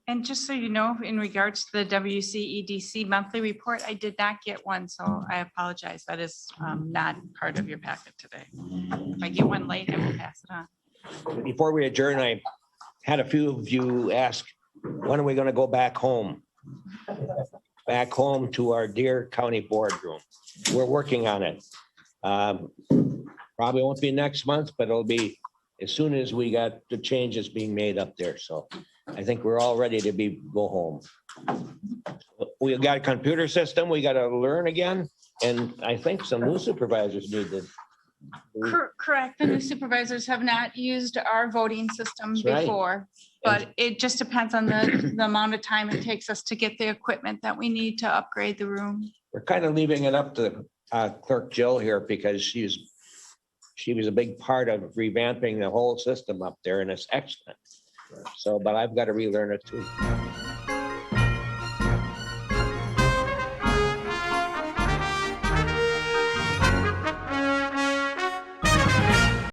And just so you know, in regards to the WCEDC monthly report, I did not get one, so I apologize. That is not part of your packet today. If I get one late, I will pass it on. Before we adjourn, I had a few of you ask, when are we gonna go back home? Back home to our dear county boardroom. We're working on it. Probably won't be next month, but it'll be as soon as we got the changes being made up there. So I think we're all ready to go home. We got a computer system we got to learn again. And I think some new supervisors need to. Correct. The new supervisors have not used our voting system That's right. before, but it just depends on the amount of time it takes us to get the equipment that we need to upgrade the room. We're kind of leaving it up to Clerk Jill here because she was a big part of revamping the whole system up there, and it's excellent. So, but I've got to relearn it too.